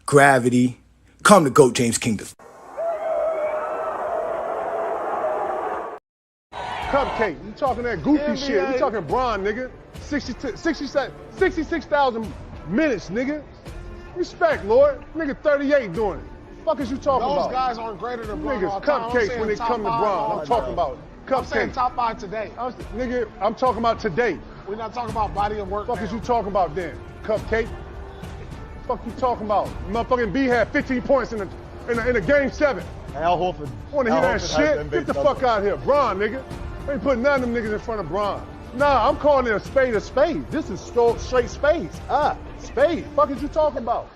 gravity, come to GOAT James Kingdom. Cupcake, you talking that goofy shit. You talking Bron, nigga. 66,000 minutes, nigga. Respect, Lord. Nigga 38 doing it. Fuck is you talking about? Those guys aren't greater than Bron. Niggas cupcakes when they come to Bron. I'm talking about cupcakes. I'm saying top 5 today. Nigga, I'm talking about today. We're not talking about body of work. Fuck is you talking about then? Cupcake? Fuck you talking about? Motherfucking B had 15 points in a game 7. Al Horford. Wanna hear that shit? Get the fuck out of here. Bron, nigga. I ain't putting none of them niggas in front of Bron. Nah, I'm calling it a spade a spade. This is straight spades. Spade. Fuck is you talking about?